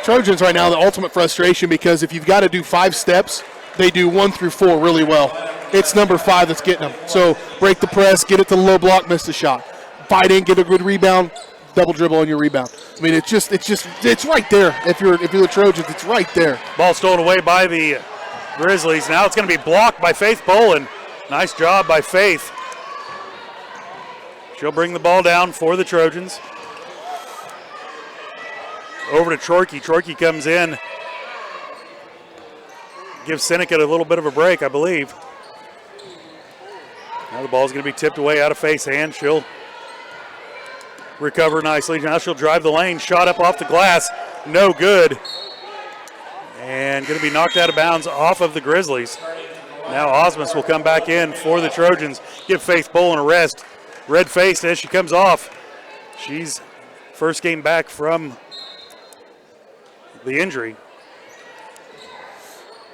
Trojans right now, the ultimate frustration, because if you've got to do 5 steps, they do 1 through 4 really well. It's number 5 that's getting them. So break the press, get it to the low block, miss the shot. Fight in, get a good rebound, double dribble on your rebound. I mean, it's right there. If you're the Trojans, it's right there. Ball stolen away by the Grizzlies. Now it's going to be blocked by Faith Poland. Nice job by Faith. She'll bring the ball down for the Trojans. Over to Chorkey. Chorkey comes in. Gives Seneca a little bit of a break, I believe. Now the ball's going to be tipped away out of Faith's hand. She'll recover nicely. Now she'll drive the lane. Shot up off the glass. No good. And going to be knocked out of bounds off of the Grizzlies. Now Osmus will come back in for the Trojans. Give Faith Poland a rest. Red-faced as she comes off. She's first game back from the injury.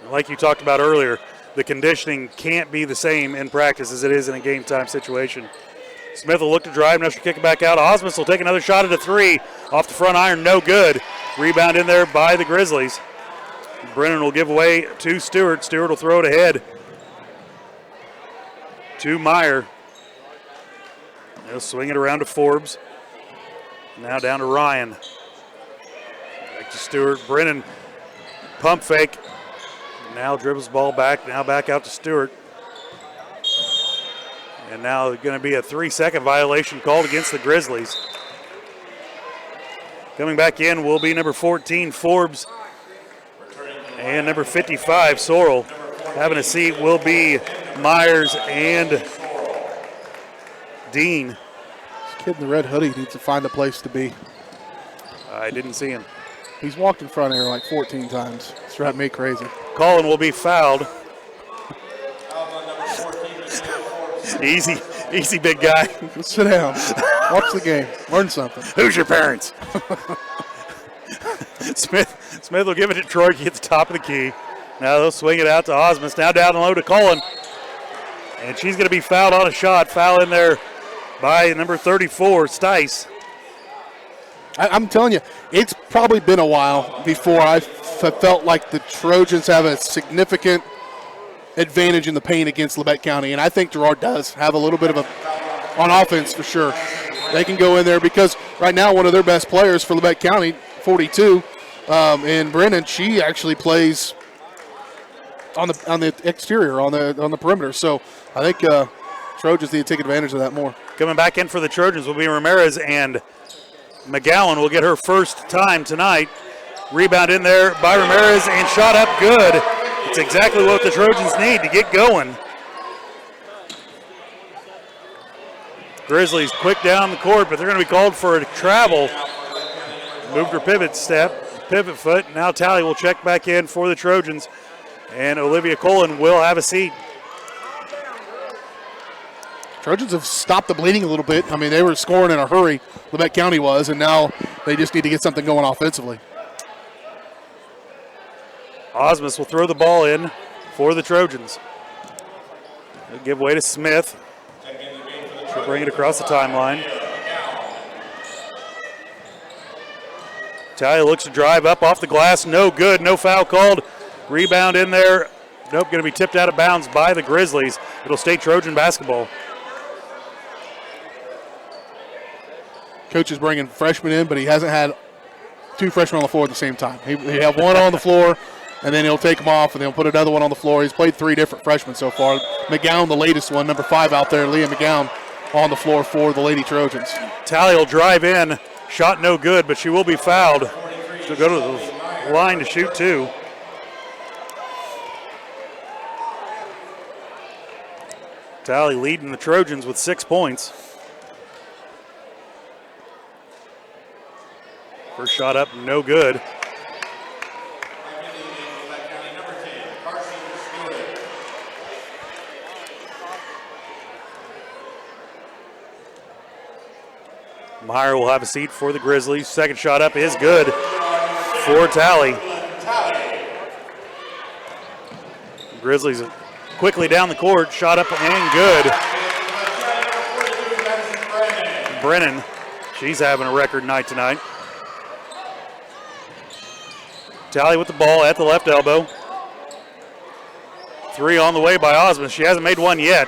Like you talked about earlier, the conditioning can't be the same in practice as it is in a game time situation. Smith will look to drive. Now she'll kick it back out. Osmus will take another shot at a 3. Off the front iron, no good. Rebound in there by the Grizzlies. Brennan will give away to Stewart. Stewart will throw it ahead to Meyer. They'll swing it around to Forbes. Now down to Ryan. Back to Stewart. Brennan, pump fake. Now dribbles the ball back. Now back out to Stewart. And now going to be a 3-second violation called against the Grizzlies. Coming back in will be number 14, Forbes. And number 55, Sorrell. Having a seat will be Myers and Dean. This kid in the red hoodie needs to find a place to be. I didn't see him. He's walked in front of her like 14 times. It's driving me crazy. Collin will be fouled. Easy, big guy. Sit down. Watch the game. Learn something. Who's your parents? Smith will give it to Troy at the top of the key. Now they'll swing it out to Osmus. Now down low to Collin. And she's going to be fouled on a shot. Foul in there by number 34, Stice. I'm telling you, it's probably been a while before I felt like the Trojans have a significant advantage in the paint against Labette County, and I think Girard does have a little bit of on offense for sure. They can go in there because right now one of their best players for Labette County, 42, and Brennan, she actually plays on the exterior, on the perimeter. So I think Trojans need to take advantage of that more. Coming back in for the Trojans will be Ramirez, and McGowan will get her first time tonight. Rebound in there by Ramirez and shot up good. It's exactly what the Trojans need to get going. Grizzlies quick down the court, but they're going to be called for a travel. Moved her pivot foot. Now Talley will check back in for the Trojans, and Olivia Colin will have a seat. Trojans have stopped the bleeding a little bit. I mean, they were scoring in a hurry, Labette County was, and now they just need to get something going offensively. Osmus will throw the ball in for the Trojans. They'll give way to Smith. She'll bring it across the timeline. Talia looks to drive up off the glass. No good. No foul called. Rebound in there. Nope, going to be tipped out of bounds by the Grizzlies. It'll stay Trojan basketball. Coach is bringing freshmen in, but he hasn't had 2 freshmen on the floor at the same time. He have one on the floor, and then he'll take them off, and then he'll put another one on the floor. He's played 3 different freshmen so far. McGowan, the latest one, number 5 out there, Leah McGowan, on the floor for the Lady Trojans. Tally will drive in. Shot no good, but she will be fouled. She'll go to the line to shoot 2. Tally leading the Trojans with 6 points. First shot up, no good. Meyer will have a seat for the Grizzlies. Second shot up is good for Tally. Grizzlies quickly down the court, shot up and good. Brennan, she's having a record night tonight. Tally with the ball at the left elbow. Three on the way by Osmond. She hasn't made one yet,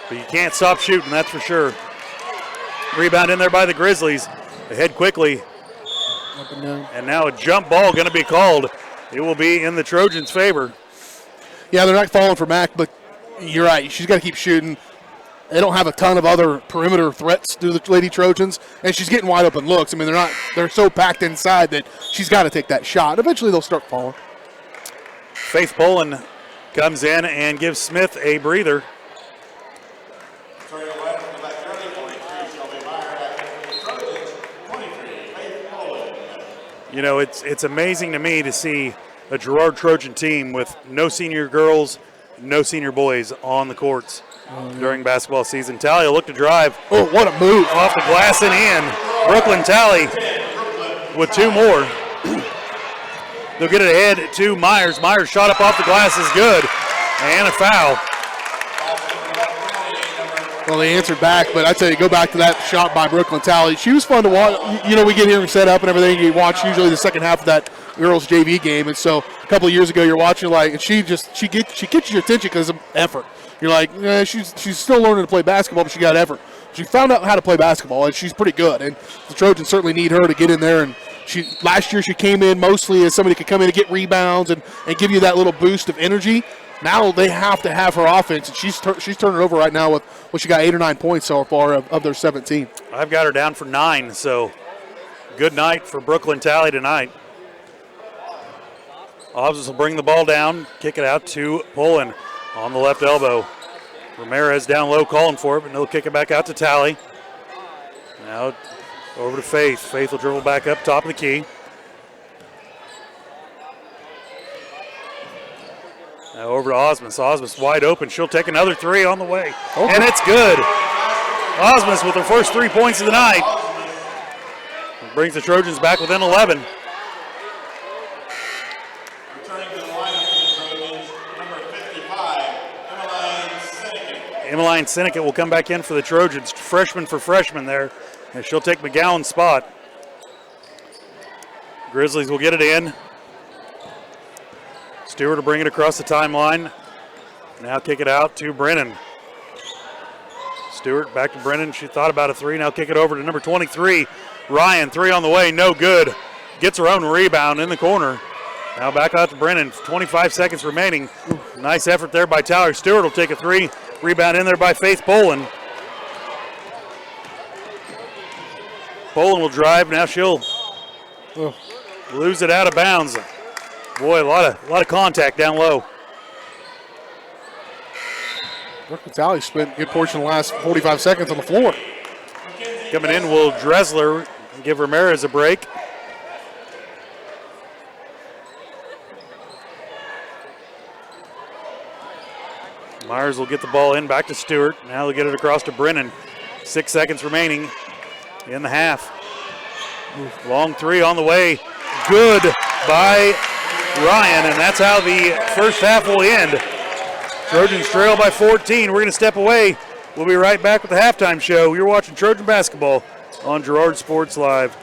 but you can't stop shooting, that's for sure. Rebound in there by the Grizzlies. Ahead quickly. And now a jump ball going to be called. It will be in the Trojans' favor. Yeah, they're not falling for Mac, but you're right. She's got to keep shooting. They don't have a ton of other perimeter threats to the Lady Trojans, and she's getting wide open looks. I mean, they're so packed inside that she's got to take that shot. Eventually, they'll start falling. Faith Poland comes in and gives Smith a breather. You know, it's amazing to me to see a Girard Trojan team with no senior girls, no senior boys on the courts during basketball season. Tally will look to drive. Oh, what a move. Off the glass and in. Brooklyn Tally with two more. They'll get it ahead to Myers. Myers shot up off the glass is good. And a foul. Well, they answered back, but I tell you, go back to that shot by Brooklyn Tally. She was fun to watch. You know, we get here and set up and everything. You watch usually the second half of that girls JV game, and so a couple of years ago, you're watching like, and she gets your attention because of effort. You're like, she's still learning to play basketball, but she got effort. She found out how to play basketball, and she's pretty good. And the Trojans certainly need her to get in there. And last year she came in mostly as somebody who could come in and get rebounds and give you that little boost of energy. Now they have to have her offense, and she's turning it over right now with she got 8 or 9 points so far of their 17. I've got her down for 9, so good night for Brooklyn Tally tonight. Hobbs will bring the ball down, kick it out to Poland on the left elbow. Ramirez down low calling for it, but they'll kick it back out to Tally. Now over to Faith. Faith will dribble back up top of the key. Now over to Osmus. Osmus wide open. She'll take another three on the way. And it's good. Osmus with her first 3 points of the night. Brings the Trojans back within 11. Returning to the lineup for the Trojans, number 55, Emmeline Sinnott will come back in for the Trojans. Freshman for freshman there. And she'll take McGowan's spot. Grizzlies will get it in. Stewart will bring it across the timeline. Now kick it out to Brennan. Stewart back to Brennan. She thought about a three. Now kick it over to number 23. Ryan, three on the way, no good. Gets her own rebound in the corner. Now back out to Brennan. 25 seconds remaining. Nice effort there by Tyler. Stewart will take a three. Rebound in there by Faith Poland. Poland will drive. Now she'll lose it out of bounds. Boy, a lot of contact down low. Brooklyn Tally spent a good portion of the last 45 seconds on the floor. Coming in will Dressler give Ramirez a break. Myers will get the ball in, back to Stewart. Now they'll get it across to Brennan. 6 seconds remaining in the half. Long three on the way. Good by Ryan, and that's how the first half will end. Trojans trail by 14. We're going to step away. We'll be right back with the halftime show. You're watching Trojan basketball on Girard Sports Live.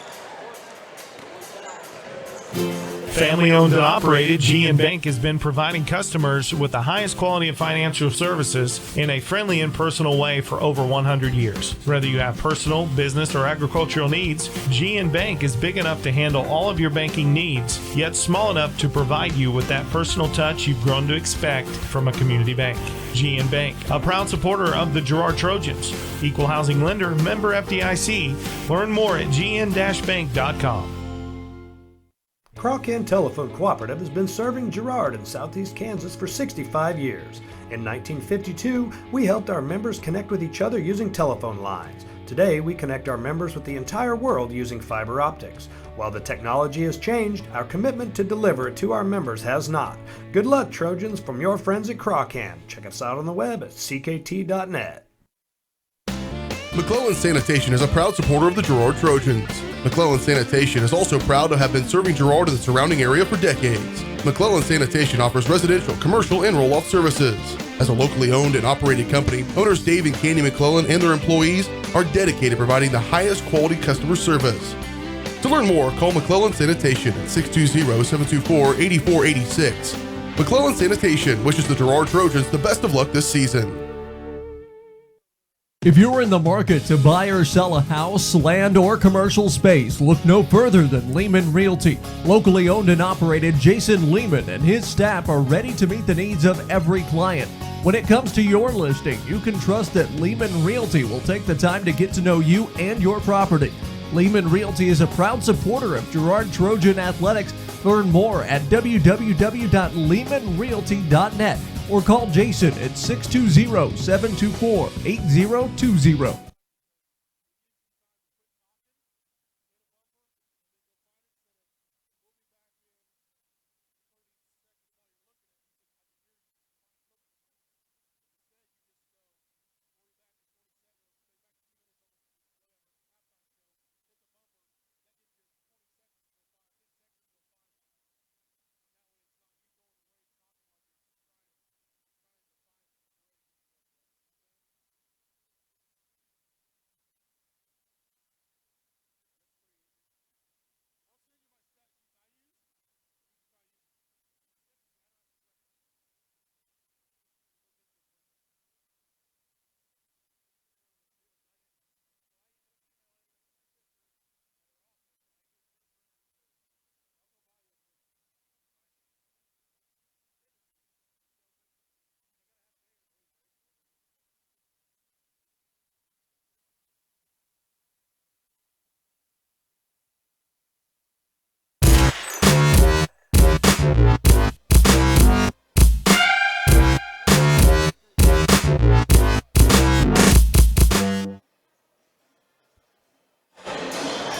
Family owned and operated, GM Bank has been providing customers with the highest quality of financial services in a friendly and personal way for over 100 years. Whether you have personal, business, or agricultural needs, GM Bank is big enough to handle all of your banking needs, yet small enough to provide you with that personal touch you've grown to expect from a community bank. GM Bank, a proud supporter of the Girard Trojans. Equal housing lender, member FDIC. Learn more at gn-bank.com. Crawcan Telephone Cooperative has been serving Girard in southeast Kansas for 65 years. In 1952, we helped our members connect with each other using telephone lines. Today, we connect our members with the entire world using fiber optics. While the technology has changed, our commitment to deliver it to our members has not. Good luck, Trojans, from your friends at Crawcan. Check us out on the web at ckt.net. McClellan Sanitation is a proud supporter of the Girard Trojans. McClellan Sanitation is also proud to have been serving Girard and the surrounding area for decades. McClellan Sanitation offers residential, commercial, and roll-off services. As a locally owned and operated company, owners Dave and Candy McClellan and their employees are dedicated to providing the highest quality customer service. To learn more, call McClellan Sanitation at 620-724-8486. McClellan Sanitation wishes the Girard Trojans the best of luck this season. If you're in the market to buy or sell a house, land, or commercial space, look no further than Lehman Realty. Locally owned and operated, Jason Lehman and his staff are ready to meet the needs of every client. When it comes to your listing, you can trust that Lehman Realty will take the time to get to know you and your property. Lehman Realty is a proud supporter of Girard Trojan Athletics. Learn more at www.lehmanrealty.net or call Jason at 620-724-8020.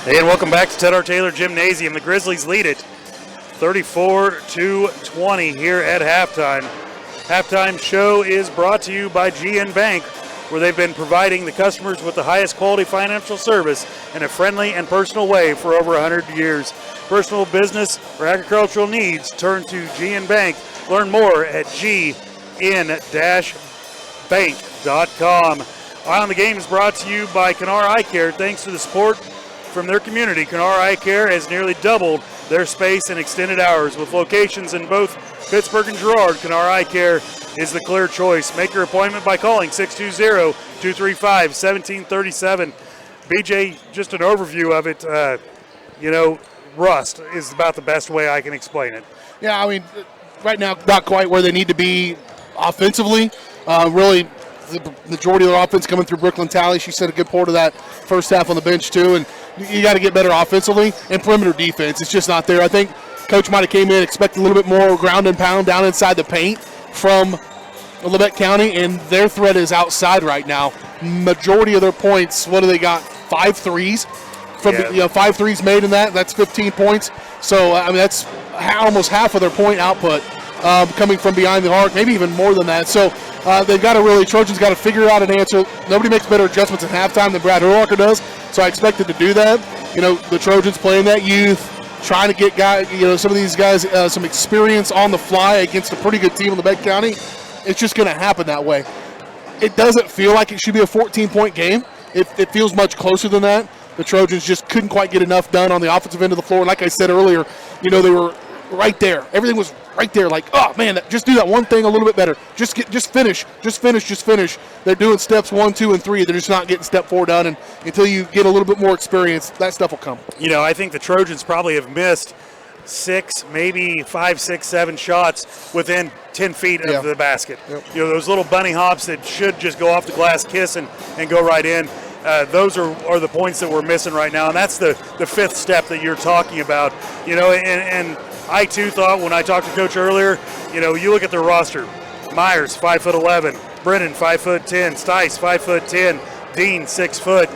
And welcome back to Ted R. Taylor Gymnasium. The Grizzlies lead it 34-20 here at halftime. Halftime show is brought to you by GN Bank, where they've been providing the customers with the highest quality financial service in a friendly and personal way for over 100 years. Personal, business, or agricultural needs, turn to GN Bank. Learn more at gn-bank.com. Eye on the Game is brought to you by Kennar Eye Care. Thanks to the support from their community, Kennar Eye Care has nearly doubled their space and extended hours. With locations in both Pittsburgh and Girard, Kennar Eye Care is the clear choice. Make your appointment by calling 620-235-1737. BJ, just an overview of it. Rust is about the best way I can explain it. Yeah, I mean, right now, not quite where they need to be offensively. Really, the majority of their offense coming through Brooklyn Talley. She said a good part of that first half on the bench, too. And you got to get better offensively and perimeter defense. It's just not there. I think Coach might have came in expecting a little bit more ground and pound down inside the paint from Labette County, and their threat is outside right now. Majority of their points, what do they got? 5 threes. From 5 threes made in that. That's 15 points. So, I mean, that's almost half of their point output coming from behind the arc, maybe even more than that. So, they've got to really, Trojans got to figure out an answer. Nobody makes better adjustments at halftime than Brad Urlacher does, so I expected to do that. The Trojans playing that youth, trying to get guys, some of these guys some experience on the fly against a pretty good team in Labette County. It's just going to happen that way. It doesn't feel like it should be a 14-point game. It feels much closer than that. The Trojans just couldn't quite get enough done on the offensive end of the floor. Like I said earlier, they were right there. Everything was right there. Like, oh man, just do that one thing a little bit better. Just finish. They're doing steps 1, 2, and 3. They're just not getting step 4 done. And until you get a little bit more experience, that stuff will come. I think the Trojans probably have missed 6, maybe 5, 6, 7 shots within 10 feet of the basket. Yep. Those little bunny hops that should just go off the glass, kiss, and go right in. Those are the points that we're missing right now, and that's the fifth step that you're talking about. And I too thought when I talked to Coach earlier, you look at their roster: Myers 5'11", Brennan 5'10", Stice 5'10", Dean 6 foot.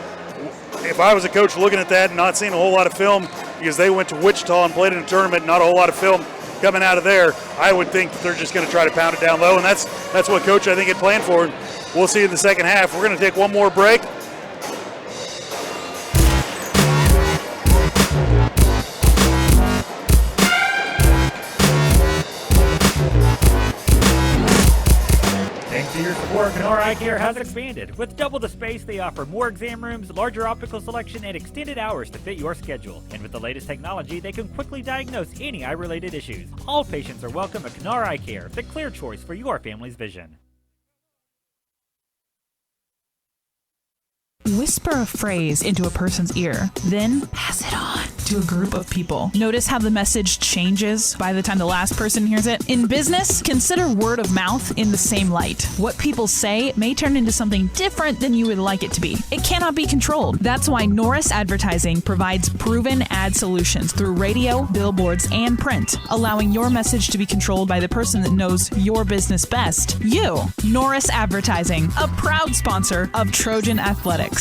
If I was a coach looking at that and not seeing a whole lot of film, because they went to Wichita and played in a tournament, not a whole lot of film coming out of there. I would think that they're just going to try to pound it down low, and that's what Coach, I think, had planned for. We'll see in the second half. We're going to take one more break. Thanks to your support, Kenora Eye Care has expanded. With double the space, they offer more exam rooms, larger optical selection, and extended hours to fit your schedule. And with the latest technology, they can quickly diagnose any eye-related issues. All patients are welcome at Kenora Eye Care, the clear choice for your family's vision. Whisper a phrase into a person's ear, then pass it on to a group of people. Notice how the message changes by the time the last person hears it? In business, consider word of mouth in the same light. What people say may turn into something different than you would like it to be. It cannot be controlled. That's why Norris Advertising provides proven ad solutions through radio, billboards, and print, allowing your message to be controlled by the person that knows your business best. You. Norris Advertising, a proud sponsor of Trojan Athletics.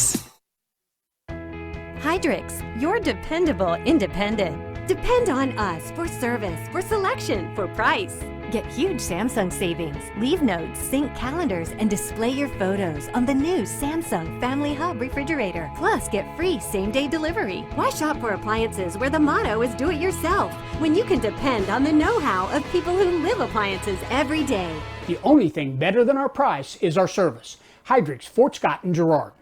Hydrix, your dependable independent. Depend on us for service, for selection, for price. Get huge Samsung savings. Leave notes, sync calendars, and display your photos on the new Samsung Family Hub refrigerator. Plus, get free same-day delivery. Why shop for appliances where the motto is do it yourself when you can depend on the know-how of people who live appliances every day? The only thing better than our price is our service. Hydrix, Fort Scott, and Girard.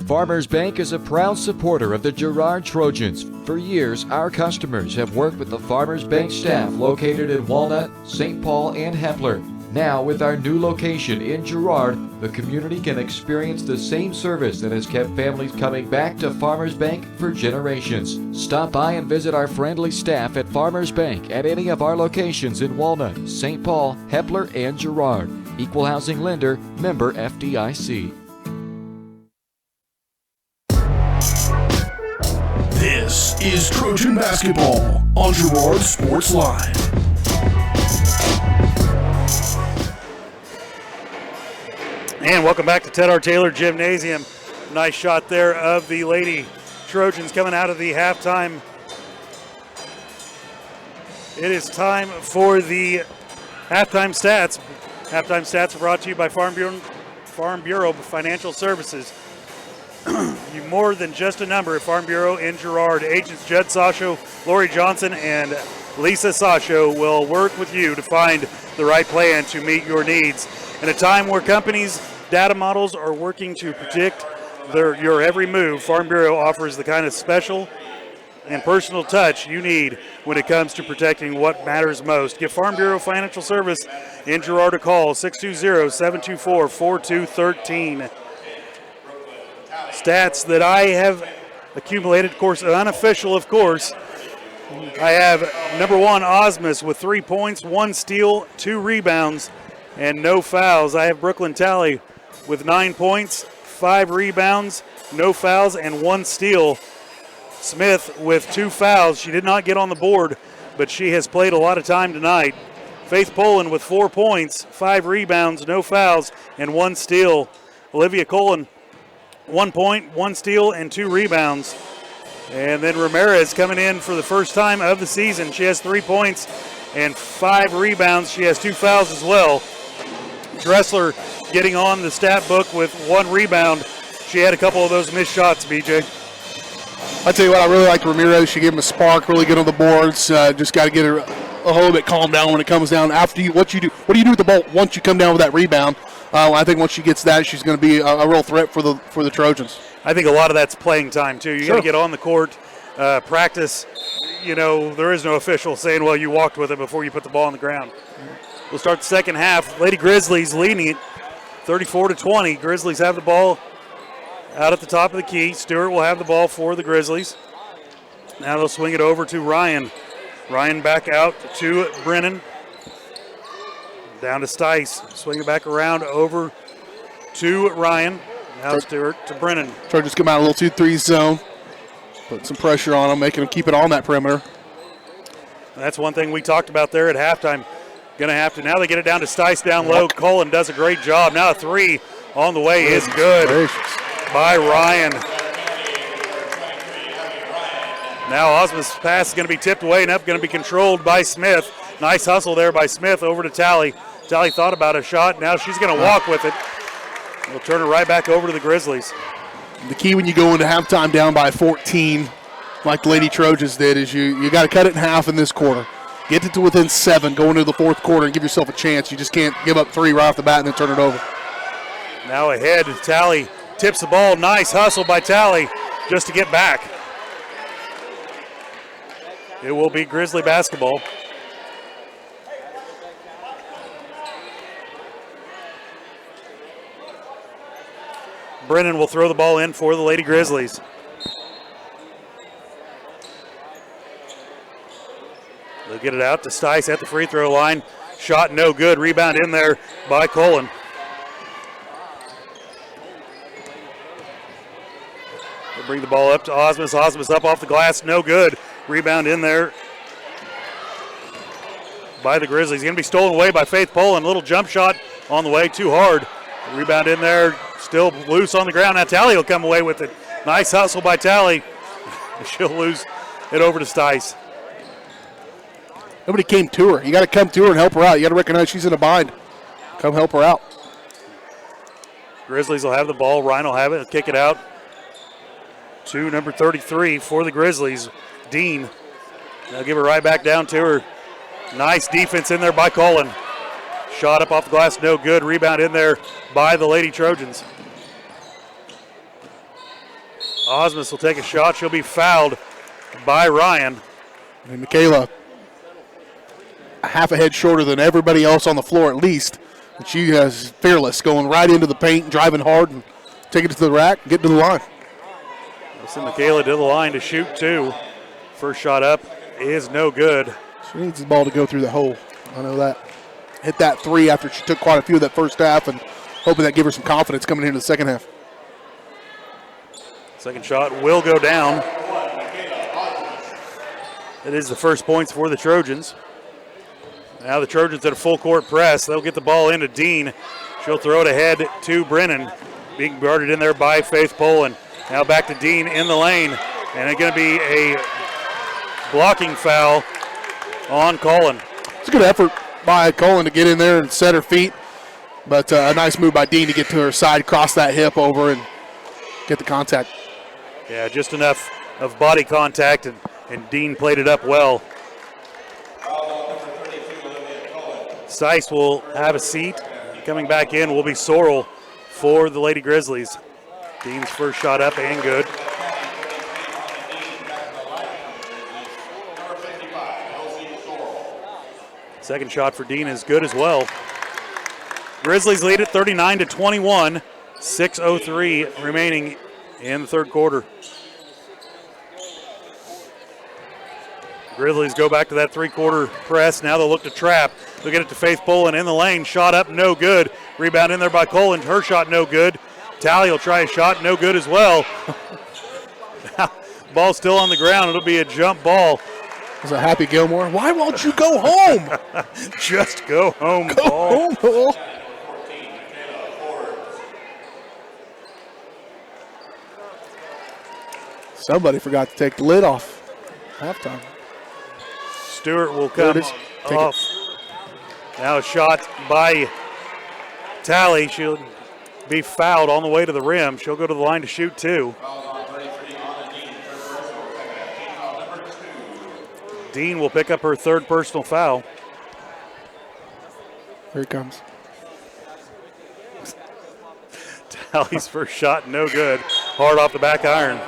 Farmers Bank is a proud supporter of the Girard Trojans. For years, our customers have worked with the Farmers Bank staff located in Walnut, St. Paul, and Hepler. Now, with our new location in Girard, the community can experience the same service that has kept families coming back to Farmers Bank for generations. Stop by and visit our friendly staff at Farmers Bank at any of our locations in Walnut, St. Paul, Hepler, and Girard. Equal housing lender, member FDIC. This is Trojan Basketball on Girard Sports Live. And welcome back to Ted R. Taylor Gymnasium. Nice shot there of the Lady Trojans coming out of the halftime. It is time for the halftime stats. Halftime stats are brought to you by Farm Bureau Financial Services. You more than just a number at Farm Bureau in Girard. Agents Judd Sasho, Lori Johnson, and Lisa Sasho will work with you to find the right plan to meet your needs. In a time where companies' data models are working to predict your every move, Farm Bureau offers the kind of special and personal touch you need when it comes to protecting what matters most. Give Farm Bureau Financial Service in Girard a call, 620-724-4213. Stats that I have accumulated, of course, unofficial, of course. I have number one, Osmus with 3 points, 1 steal, 2 rebounds, and no fouls. I have Brooklyn Talley with 9 points, 5 rebounds, no fouls, and 1 steal. Smith with 2 fouls. She did not get on the board, but she has played a lot of time tonight. Faith Poland with 4 points, 5 rebounds, no fouls, and 1 steal. Olivia Colin, 1 point, 1 steal, and 2 rebounds. And then Ramirez coming in for the first time of the season. She has 3 points and 5 rebounds. She has 2 fouls as well. Dressler getting on the stat book with 1 rebound. She had a couple of those missed shots, BJ. I tell you what, I really like Ramirez. She gave him a spark, really good on the boards. Just got to get her a little bit calmed down when it comes down. After you, what do you do with the ball once you come down with that rebound? I think once she gets that, she's going to be a real threat for the Trojans. I think a lot of that's playing time, too. You got to get on the court, practice. You know, there is no official saying, well, you walked with it before you put the ball on the ground. We'll start the second half. Lady Grizzlies leading it 34-20. Grizzlies have the ball out at the top of the key. Stewart will have the ball for the Grizzlies. Now they'll swing it over to Ryan. Ryan back out to Brennan. Down to Stice. Swing it back around over to Ryan. Now Stewart to Brennan. Trojans come out a little 2-3 zone. Put some pressure on them, making them keep it on that perimeter. That's one thing we talked about there at halftime. Going to have to, now they get it down to Stice down low. Cullen does a great job. Now a 3 on the way is good by Ryan. Now Osmus' pass is going to be tipped away and up, going to be controlled by Smith. Nice hustle there by Smith over to Tally. Tally thought about a shot. Now she's going to walk with it. We'll turn it right back over to the Grizzlies. The key when you go into halftime down by 14, like the Lady Trojans did, is you got to cut it in half in this quarter. Get it to within 7 going into the fourth quarter and give yourself a chance. You just can't give up 3 right off the bat and then turn it over. Now ahead, Tally tips the ball. Nice hustle by Tally just to get back. It will be Grizzly basketball. Brennan will throw the ball in for the Lady Grizzlies. They'll get it out to Stice at the free throw line. Shot no good. Rebound in there by Cullen. They'll bring the ball up to Osmus. Osmus up off the glass. No good. Rebound in there by the Grizzlies. Going to be stolen away by Faith Poland. Little jump shot on the way. Too hard. Rebound in there. Still loose on the ground. Now Tally will come away with it. Nice hustle by Tally. She'll lose it over to Stice. Nobody came to her. You got to come to her and help her out. You got to recognize she's in a bind. Come help her out. Grizzlies will have the ball. Ryan will have it. He'll kick it out to number 33 for the Grizzlies, Dean. They'll give it right back down to her. Nice defense in there by Cullen. Shot up off the glass, no good. Rebound in there by the Lady Trojans. Osmus will take a shot. She'll be fouled by Ryan. And Michaela, a half a head shorter than everybody else on the floor at least. And she has fearless, going right into the paint, driving hard, and taking it to the rack, getting to the line. We'll send Michaela to the line to shoot 2. First shot up is no good. She needs the ball to go through the hole. I know that. Hit that 3 after she took quite a few of that first half, and hoping that give her some confidence coming into the second half. Second shot will go down. It is the first points for the Trojans. Now the Trojans at a full court press. They'll get the ball into Dean. She'll throw it ahead to Brennan. Being guarded in there by Faith Poland. Now back to Dean in the lane. And it's going to be a blocking foul on Cullen. It's a good effort by Cullen to get in there and set her feet. But a nice move by Dean to get to her side, cross that hip over, and get the contact. Yeah, just enough of body contact, and Dean played it up well. Stice will have a seat. Coming back in will be Sorrell for the Lady Grizzlies. Dean's first shot up and good. Second shot for Dean is good as well. Grizzlies lead at 39-21. 6:03 remaining in the third quarter. Grizzlies go back to that 3-quarter press. Now they'll look to trap. They'll get it to Faith Poland in the lane. Shot up, no good. Rebound in there by Colin. Her shot, no good. Tally will try a shot, no good as well. Ball still on the ground. It'll be a jump ball. Is it Happy Gilmore? Why won't you go home? Just go home, go ball. home, ball. Somebody forgot to take the lid off. Halftime. Stewart will come off. Now a shot by Tally. She'll be fouled on the way to the rim. She'll go to the line to shoot 2. Dean will pick up her third personal foul. Here it comes. Tally's first shot, no good. Hard off the back iron.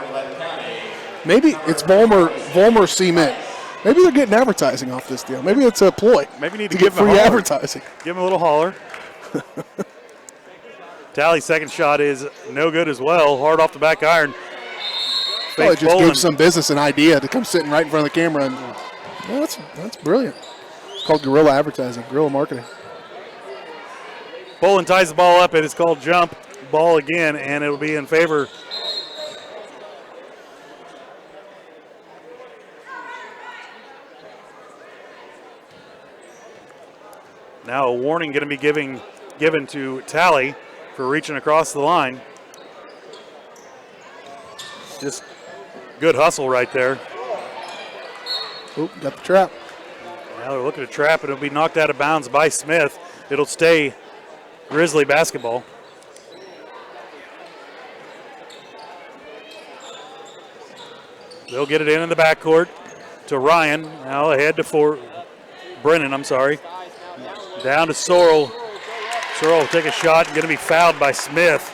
Maybe it's Volmer Cement. Maybe they're getting advertising off this deal. Maybe it's a ploy. Maybe need to get give him free a holler. advertising. Give him a little holler. Tally's second shot is no good as well. Hard off the back iron. Well, it just gave some business an idea to come sitting right in front of the camera. And well, that's brilliant. It's called guerrilla advertising, guerrilla marketing. Poland ties the ball up. It is called jump ball again, and it will be in favor. Now a warning going to be given to Tally for reaching across the line. Just good hustle right there. Oop, got the trap. Now they're looking to trap, and it'll be knocked out of bounds by Smith. It'll stay Grizzly basketball. They'll get it in the backcourt to Ryan. Now ahead to Brennan, I'm sorry. Down to Sorrell. Sorrell will take a shot and going to be fouled by Smith.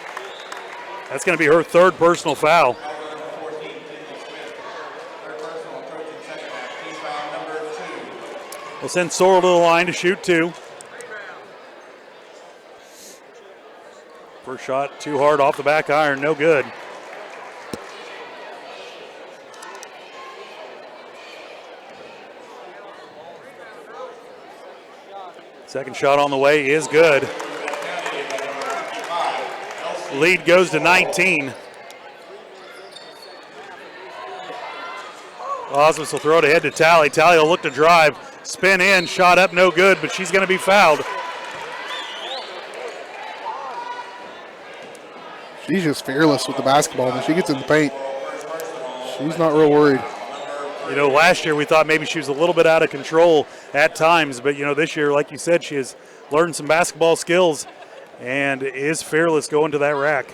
That's going to be her third personal foul. We'll send Sorrell to the line to shoot 2. First shot too hard off the back iron, no good. Second shot on the way is good. Lead goes to 19. Osmus will throw it ahead to Tally. Tally will look to drive. Spin in, shot up, no good, but she's going to be fouled. She's just fearless with the basketball. When she gets in the paint, she's not real worried. You know, last year we thought maybe she was a little bit out of control at times, but, you know, this year, like you said, she has learned some basketball skills and is fearless going to that rack.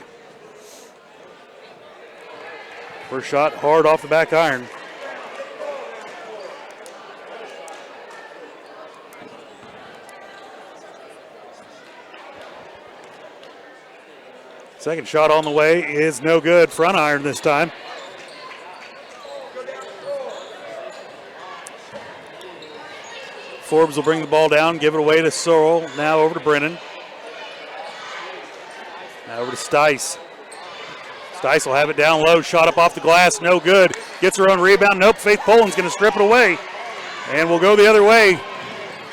First shot hard off the back iron. Second shot on the way is no good. Front iron this time. Forbes will bring the ball down, give it away to Sorrell. Now over to Brennan. Now over to Stice. Stice will have it down low. Shot up off the glass, no good. Gets her own rebound. Nope, Faith Poland's going to strip it away. And we'll go the other way.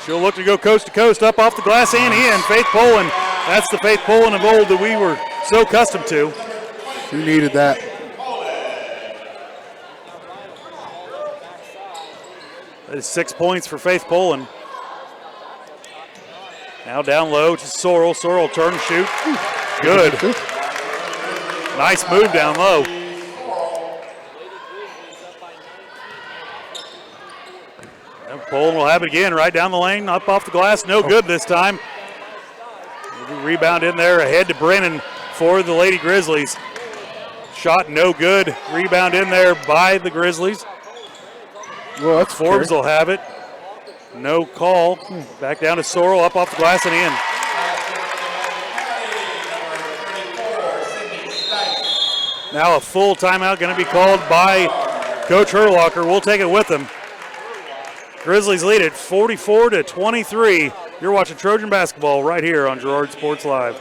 She'll look to go coast to coast, up off the glass and in. Faith Poland. That's the Faith Poland of old that we were so accustomed to. She needed that. That is 6 points for Faith Poland. Now down low to Sorrell. Sorrell turn and shoot. Good. Nice move down low. And Poland will have it again right down the lane, up off the glass. No good this time. Rebound in there ahead to Brennan for the Lady Grizzlies. Shot no good. Rebound in there by the Grizzlies. Well, that's Forbes will have it. No call. Back down to Sorrell, up off the glass and in. Now a full timeout going to be called by Coach Herlocker. We'll take it with them. Grizzlies lead it 44-23. You're watching Trojan basketball right here on Girard Sports Live.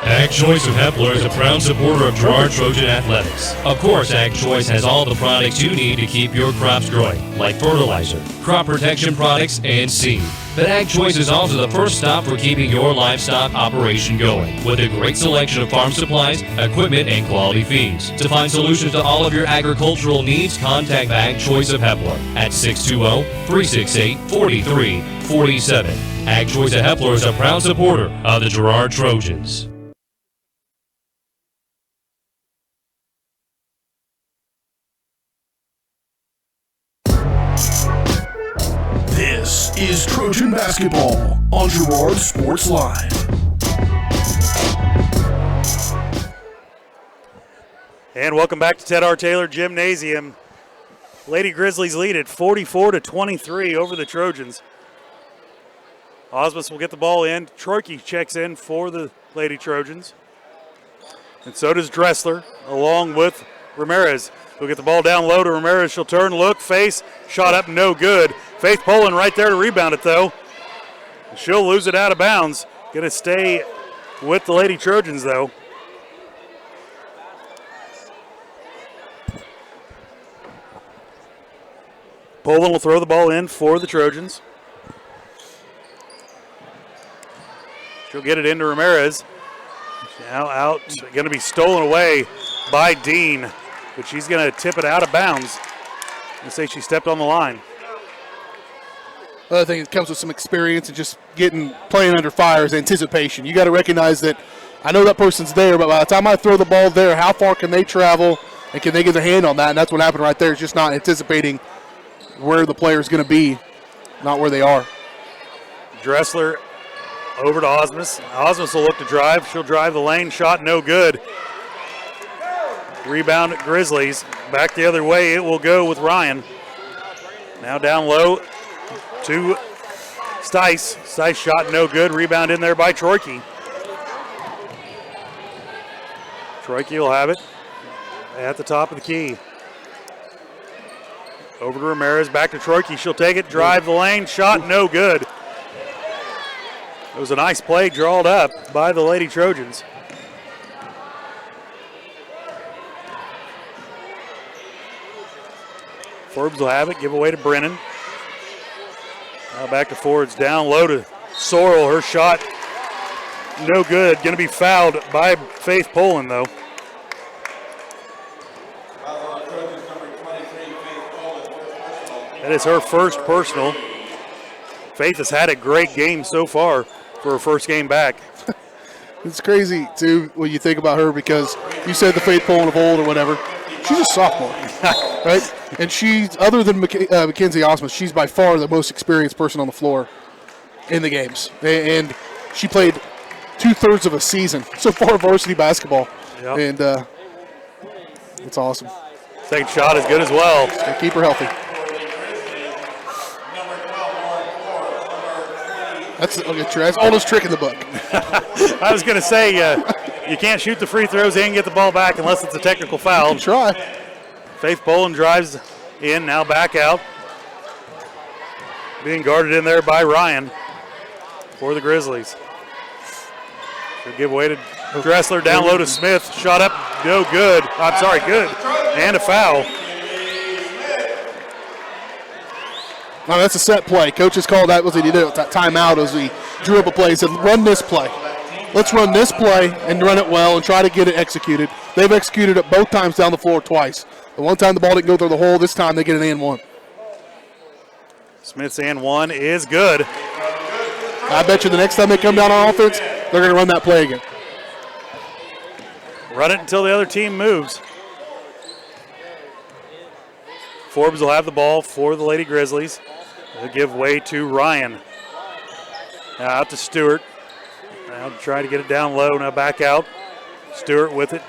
Ag Choice of Hepler is a proud supporter of Girard Trojan Athletics. Of course, Ag Choice has all the products you need to keep your crops growing, like fertilizer, crop protection products, and seed. But Ag Choice is also the first stop for keeping your livestock operation going, with a great selection of farm supplies, equipment, and quality feeds. To find solutions to all of your agricultural needs, contact Ag Choice of Hepler at 620-368-4347. Ag Choice of Hepler is a proud supporter of the Girard Trojans. This is Trojan basketball on Girard Sports Live. And welcome back to Ted R. Taylor Gymnasium. Lady Grizzlies lead it 44-23 over the Trojans. Osmus will get the ball in. Troike checks in for the Lady Trojans. And so does Dressler, along with Ramirez. We'll get the ball down low to Ramirez. She'll turn, look, face, shot up, no good. Faith Poland right there to rebound it, though. She'll lose it out of bounds. Going to stay with the Lady Trojans, though. Poland will throw the ball in for the Trojans. She'll get it into Ramirez. Now out, going to be stolen away by Dean, but she's going to tip it out of bounds and say she stepped on the line. Other thing that comes with some experience and just playing under fire is anticipation. You got to recognize that I know that person's there, but by the time I throw the ball there, how far can they travel and can they get their hand on that? And that's what happened right there. It's just not anticipating where the player's going to be, not where they are. Dressler over to Osmus. Osmus will look to drive. She'll drive the lane. Shot no good. Rebound at Grizzlies. Back the other way. It will go with Ryan. Now down low to Stice. Stice shot no good. Rebound in there by Troike. Troike will have it at the top of the key. Over to Ramirez. Back to Troike. She'll take it. Drive the lane. Shot no good. It was a nice play drawed up by the Lady Trojans. Forbes will have it, give away to Brennan. Now back to forwards, down low to Sorrell. Her shot, no good. Going to be fouled by Faith Poland, though. That is her first personal. Faith has had a great game so far for her first game back. It's crazy, too, when you think about her, because you said the Faith Poland of old or whatever. She's a sophomore, right? And she's, other than Mackenzie Osmus, she's by far the most experienced person on the floor in the games. And she played 2/3 of a season so far varsity basketball. Yep. And it's awesome. Second shot is good as well. Just keep her healthy. That's the oldest trick in the book. I was going to say, you can't shoot the free throws and get the ball back unless it's a technical foul. You can try. Faith Poland drives in, now back out. Being guarded in there by Ryan for the Grizzlies. She'll give away to Dressler, down low to Smith. Shot up, no good. I'm sorry, good. And a foul. No, that's a set play. Coach has called that, that timeout as he drew up a play. He said, run this play. Let's run this play and run it well and try to get it executed. They've executed it both times down the floor twice. The one time the ball didn't go through the hole, this time they get an and one. Smith's and one is good. I bet you the next time they come down on offense, they're going to run that play again. Run it until the other team moves. Forbes will have the ball for the Lady Grizzlies. They'll give way to Ryan. Now out to Stewart. Now trying to get it down low. Now back out. Stewart with it.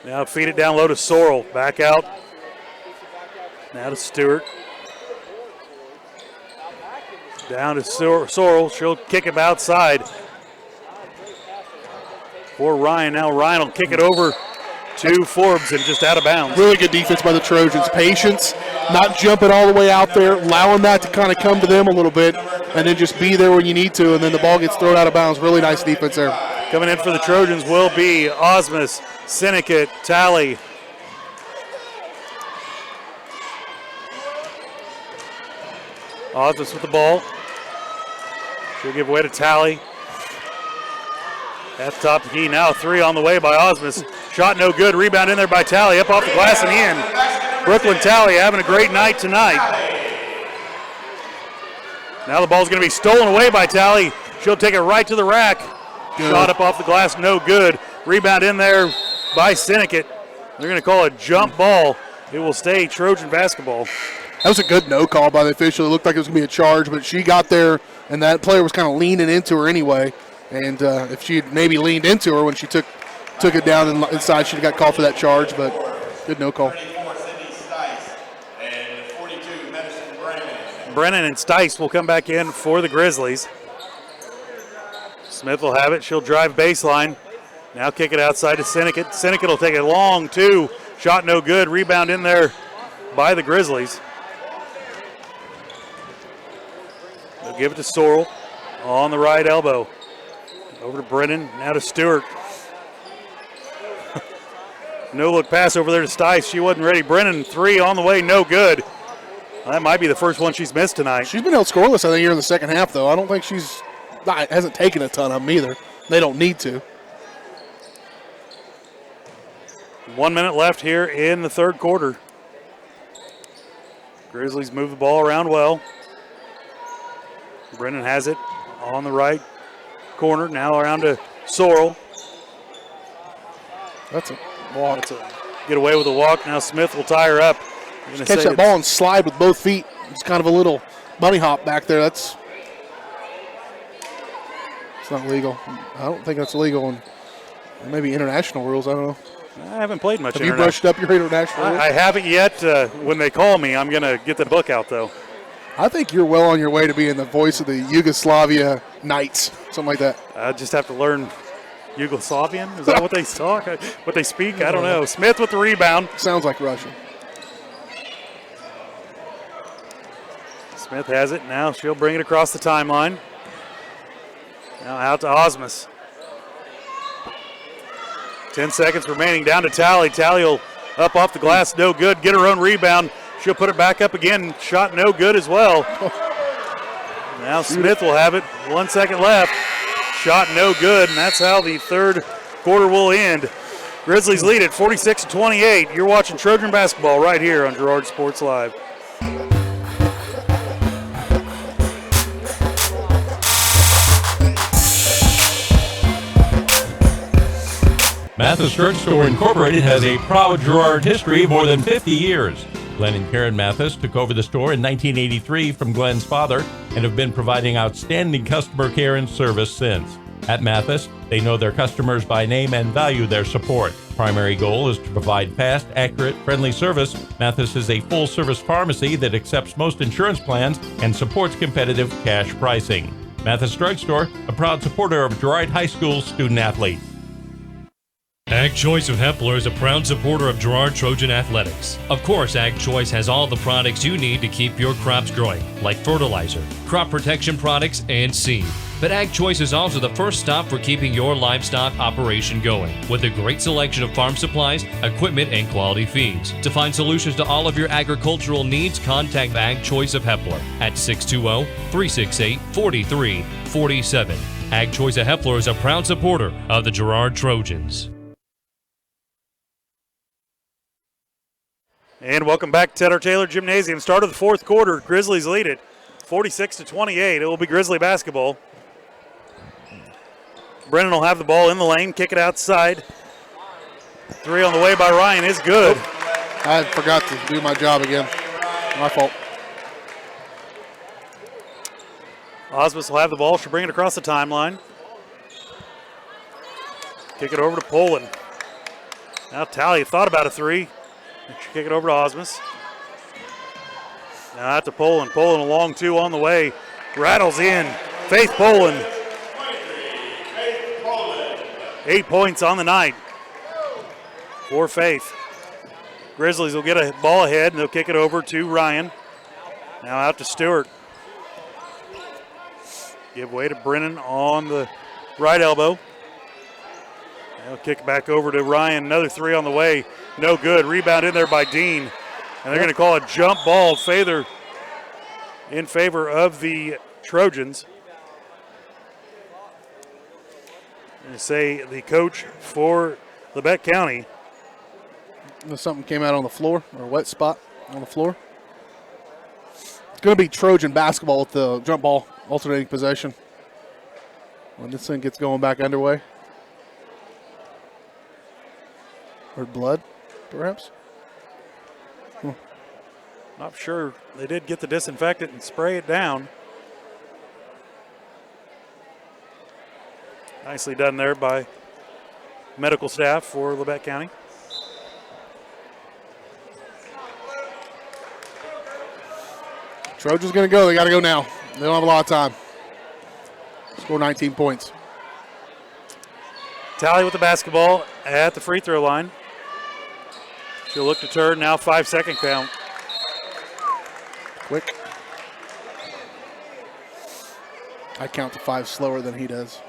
Now feed it down low to Sorrell. Back out. Now to Stewart. Down to Sorrell. She'll kick it outside for Ryan. Now Ryan will kick it over to Forbes and just out of bounds. Really good defense by the Trojans. Patience, not jumping all the way out there, allowing that to kind of come to them a little bit, and then just be there when you need to, and then the ball gets thrown out of bounds. Really nice defense there. Coming in for the Trojans will be Osmus, Sinnott, Talley. Osmus with the ball. She'll give way to Talley. At the top of the key, now a three on the way by Osmus. Shot no good, rebound in there by Talley, up off the glass and in. Brooklyn Talley having a great night tonight. Now the ball's going to be stolen away by Talley. She'll take it right to the rack. Good. Shot up off the glass, no good. Rebound in there by Sinnott. They're going to call it a jump ball. It will stay Trojan basketball. That was a good no call by the official. It looked like it was going to be a charge, but she got there, and that player was kind of leaning into her anyway. And if she had maybe leaned into her when she took it down inside, she'd have got called for that charge, but good no call. Brennan and Stice will come back in for the Grizzlies. Smith will have it. She'll drive baseline. Now kick it outside to Sinnott. Sinnott will take it long, two. Shot no good. Rebound in there by the Grizzlies. They'll give it to Sorrell on the right elbow. Over to Brennan, now to Stewart. No look pass over there to Stice. She wasn't ready. Brennan, three on the way, no good. That might be the first one she's missed tonight. She's been held scoreless, I think, here in the second half, though. I don't think hasn't taken a ton of them either. They don't need to. 1 minute left here in the third quarter. Grizzlies move the ball around well. Brennan has it on the right corner. Now around to Sorrell. That's a walk. Get away with a walk. Now Smith will tie her up. Just catch that ball and slide with both feet. It's kind of a little bunny hop back there. It's not legal. I don't think that's legal in maybe international rules. I don't know. I haven't played much. Have you brushed up your international rules? I haven't yet. When they call me, I'm going to get the book out, though. I think you're well on your way to being the voice of the Yugoslavia Knights, something like that. I just have to learn Yugoslavian. Is that what they talk? What they speak? I don't know. Smith with the rebound. Sounds like Russian. Smith has it. Now she'll bring it across the timeline. Now out to Osmus. 10 seconds remaining. Down to Talley. Talley will up off the glass. No good. Get her own rebound. She'll put it back up again. Shot no good as well. Now Smith will have it. 1 second left. Shot no good, and that's how the third quarter will end. Grizzlies lead it 46-28. You're watching Trojan basketball right here on Girard Sports Live. Mathis Drugstore Incorporated has a proud Girard history of more than 50 years. Glenn and Karen Mathis took over the store in 1983 from Glenn's father and have been providing outstanding customer care and service since. At Mathis, they know their customers by name and value their support. Primary goal is to provide fast, accurate, friendly service. Mathis is a full-service pharmacy that accepts most insurance plans and supports competitive cash pricing. Mathis Drugstore, a proud supporter of Girard High School student-athletes. Ag Choice of Hepler is a proud supporter of Girard Trojan Athletics. Of course, Ag Choice has all the products you need to keep your crops growing, like fertilizer, crop protection products, and seed. But Ag Choice is also the first stop for keeping your livestock operation going, with a great selection of farm supplies, equipment, and quality feeds. To find solutions to all of your agricultural needs, contact Ag Choice of Hepler at 620-368-4347. Ag Choice of Hepler is a proud supporter of the Girard Trojans. And welcome back to Tedder Taylor Gymnasium. Start of the fourth quarter. Grizzlies lead it 46-28. It will be Grizzly basketball. Brennan will have the ball in the lane, kick it outside. Three on the way by Ryan is good. I forgot to do my job again. My fault. Osmus will have the ball. She'll bring it across the timeline. Kick it over to Poland. Now Talley thought about a three. She'll kick it over to Osmus. Now out to Poland. Poland a long two on the way. Rattles in. Faith Poland. 8 points on the night for Faith. Grizzlies will get a ball ahead, and they'll kick it over to Ryan. Now out to Stewart. Give way to Brennan on the right elbow. They'll kick back over to Ryan. Another three on the way. No good. Rebound in there by Dean. And they're going to call a jump ball in favor of the Trojans. And say the coach for Labette County. Something came out on the floor, or a wet spot on the floor. It's going to be Trojan basketball with the jump ball alternating possession when this thing gets going back underway. Or blood, perhaps? Not sure. They did get the disinfectant and spray it down. Nicely done there by medical staff for Labette County. Trojans going to go. They got to go now. They don't have a lot of time. Score 19 points. Talley with the basketball at the free throw line. She'll look to turn. Now 5-second count. Quick. I count to 5 slower than he does.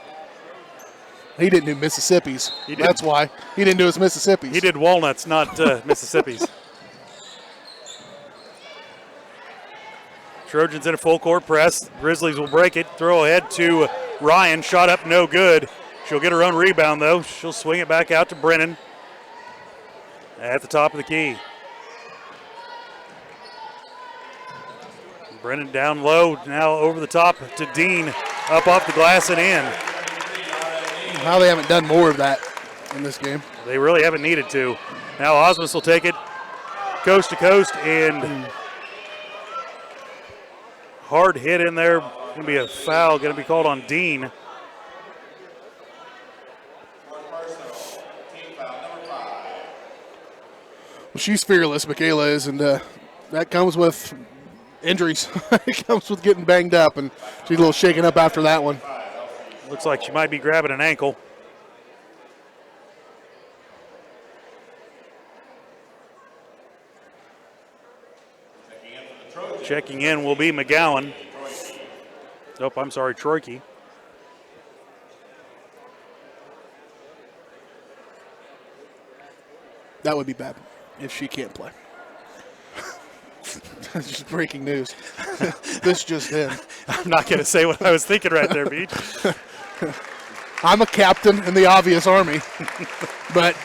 He didn't do Mississippi's. That's why. He didn't do his Mississippi's. He did Walnuts, not Mississippi's. Trojans in a full court press. Grizzlies will break it. Throw ahead to Ryan. Shot up, no good. She'll get her own rebound, though. She'll swing it back out to Brennan at the top of the key. Brennan down low, now over the top to Dean, up off the glass and in. How they haven't done more of that in this game. They really haven't needed to. Now Osmus will take it coast to coast, and hard hit in there. Going to be a foul, going to be called on Dean. Well, she's fearless, Michaela is, and that comes with injuries. It comes with getting banged up, and she's a little shaken up after that one. Looks like she might be grabbing an ankle. Checking in will be McGowan. Oh, I'm sorry, Troike. That would be bad if she can't play. That's just breaking news. This just in. I'm not going to say what I was thinking right there, Beach. I'm a captain in the obvious army, but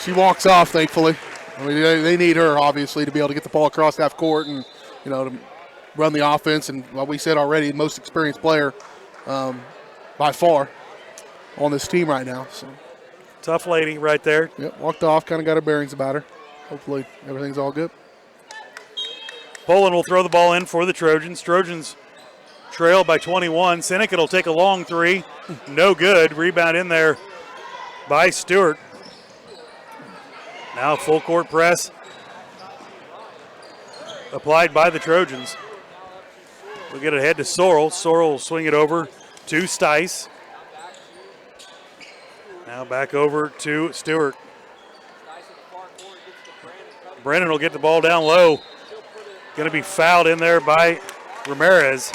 she walks off, thankfully. I mean, they need her, obviously, to be able to get the ball across half court and, to run the offense. And like we said already, most experienced player by far on this team right now. So tough lady right there. Yep, walked off, kind of got her bearings about her. Hopefully everything's all good. Poland will throw the ball in for the Trojans. Trojans trail by 21. Seneca will take a long three. No good. Rebound in there by Stewart. Now full court press applied by the Trojans. We'll get it ahead to Sorrell. Sorrell will swing it over to Stice. Now back over to Stewart. Brennan will get the ball down low. Going to be fouled in there by Ramirez.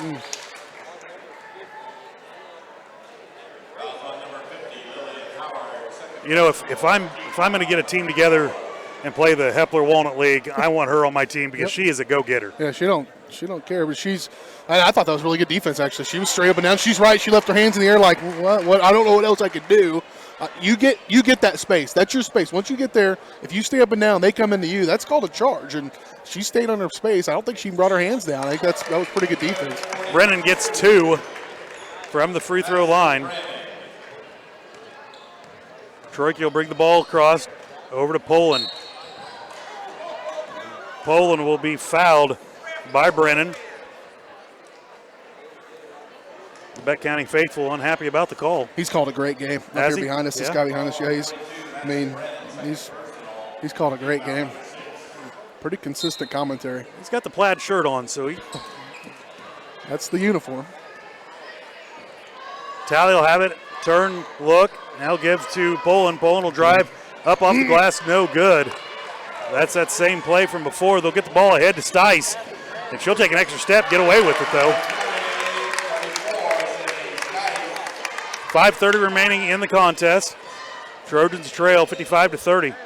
If I'm going to get a team together and play the Hepler Walnut League, I want her on my team because she is a go-getter. Yeah, she don't care, but I thought that was really good defense, actually. She was straight up and down. She's right. She left her hands in the air like, what? I don't know what else I could do. You get that space. That's your space. Once you get there, if you stay up and down, they come into you. That's called a charge, and she stayed on her space. I don't think she brought her hands down. I think that was pretty good defense. Brennan gets 2 from the free throw line. Troike will bring the ball across over to Poland. Poland will be fouled by Brennan. The Beck County faithful unhappy about the call. He's called a great game. Up here behind us, this guy behind us. Yeah, he's called a great game. Pretty consistent commentary. He's got the plaid shirt on, so that's the uniform. Talley will have it. Turn, look. Now give to Poland. Poland will drive up off the glass. No good. That's that same play from before. They'll get the ball ahead to Stice. And she'll take an extra step, get away with it, though. 5:30 remaining in the contest. Trojans trail 55-30.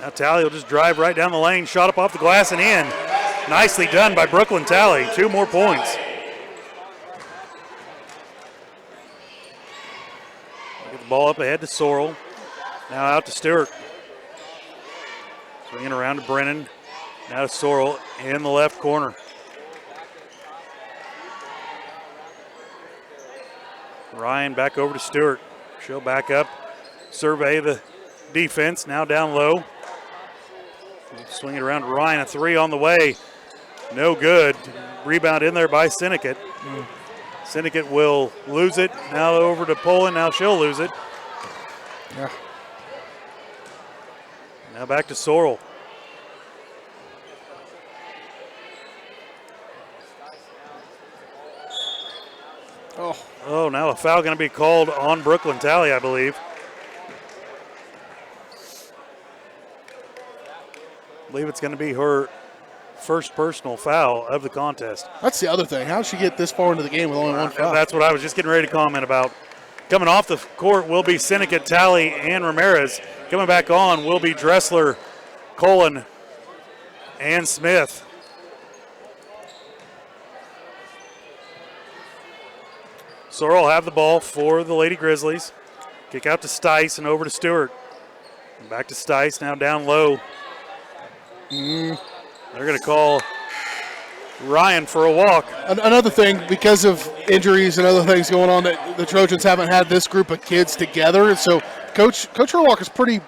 Now Talley will just drive right down the lane, shot up off the glass and in. Nicely done by Brooklyn Talley. 2 more points. Get the ball up ahead to Sorrell. Now out to Stewart. Swinging around to Brennan. Now to Sorrell in the left corner. Ryan back over to Stewart. She'll back up, survey the defense. Now down low. Swing it around to Ryan. A 3 on the way. No good. Rebound in there by Sinnott. Sinnott will lose it. Now over to Poland. Now she'll lose it. Yeah. Now back to Sorrell. Oh, now a foul going to be called on Brooklyn Talley, I believe. I believe it's going to be her first personal foul of the contest. That's the other thing. How did she get this far into the game with only 1 foul? That's what I was just getting ready to comment about. Coming off the court will be Sinnott, Talley, and Ramirez. Coming back on will be Dressler, Colin, and Smith. Sorrell will have the ball for the Lady Grizzlies. Kick out to Stice and over to Stewart. And back to Stice, now down low. They're going to call Ryan for a walk. Another thing, because of injuries and other things going on, that the Trojans haven't had this group of kids together, and so Coach Herlock is pretty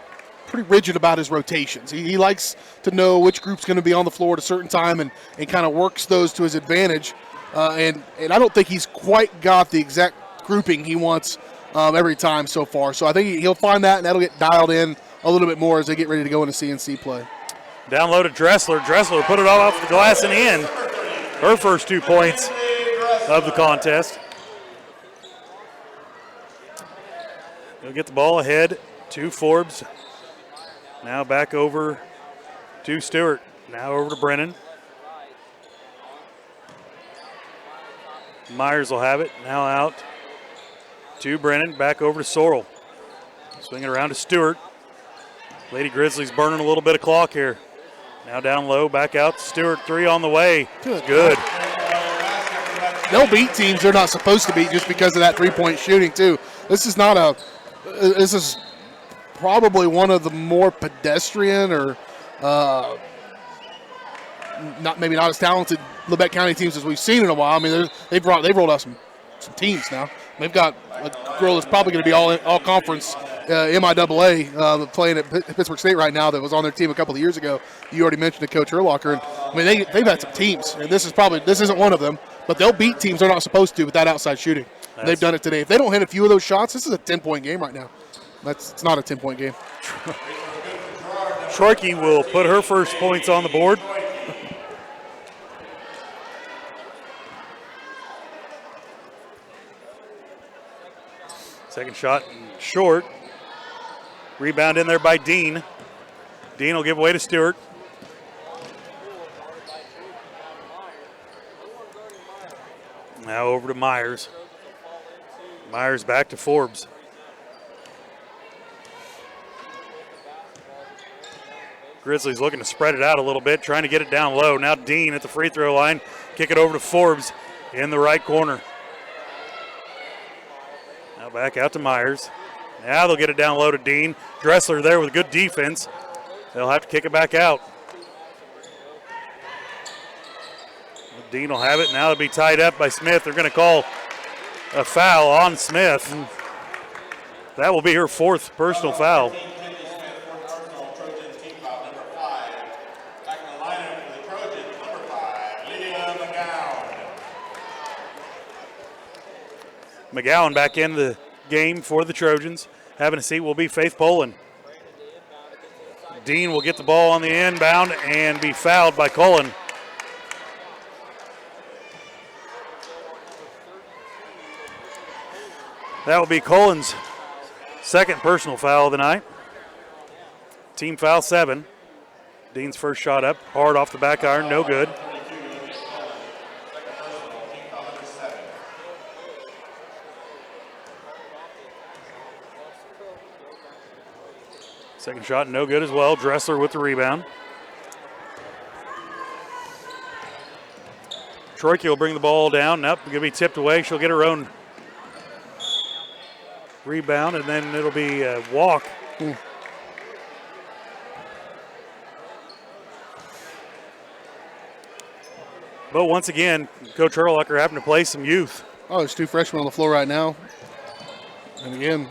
rigid about his rotations. He likes to know which group's going to be on the floor at a certain time and kind of works those to his advantage. And I don't think he's quite got the exact grouping he wants every time so far. So I think he'll find that, and that'll get dialed in a little bit more as they get ready to go into CNC play. Down low to Dressler. Dressler put it all off the glass and in. Her first 2 points of the contest. He'll get the ball ahead to Forbes. Now back over to Stewart. Now over to Brennan. Myers will have it. Now out to Brennan. Back over to Sorrell. Swinging around to Stewart. Lady Grizzlies burning a little bit of clock here. Now down low, back out to Stewart. 3 on the way. Good. They'll beat teams they're not supposed to beat just because of that 3-point shooting, too. This is probably one of the more pedestrian or maybe not as talented Labette County teams as we've seen in a while. I mean, they've rolled out some teams now. They've got a girl that's probably going to be all conference MIAA playing at Pittsburgh State right now that was on their team a couple of years ago. You already mentioned it, Coach Herlocker. And I mean, they've had some teams, and this isn't one of them. But they'll beat teams they're not supposed to with that outside shooting. They've done it today. If they don't hit a few of those shots, this is a 10-point game right now. It's not a 10-point game. Troike will put her first points on the board. Second shot short. Rebound in there by Dean. Dean will give away to Stewart. Now over to Myers. Myers back to Forbes. Grizzlies looking to spread it out a little bit, trying to get it down low. Now Dean at the free throw line. Kick it over to Forbes in the right corner. Now back out to Myers. Now they'll get it down low to Dean. Dressler there with good defense. They'll have to kick it back out. Dean will have it. Now it'll be tied up by Smith. They're going to call a foul on Smith. That will be her 4th personal foul. McGowan back in the game for the Trojans. Having a seat will be Faith Poland. Dean will get the ball on the inbound and be fouled by Cullen. That will be Cullen's 2nd personal foul of the night. Team foul 7. Dean's first shot up, hard off the back iron, no good. Second shot, no good as well. Dressler with the rebound. Troike will bring the ball down. Nope, going to be tipped away. She'll get her own rebound, and then it'll be a walk. But once again, Coach Herlocker having to play some youth. Oh, there's 2 freshmen on the floor right now. And again,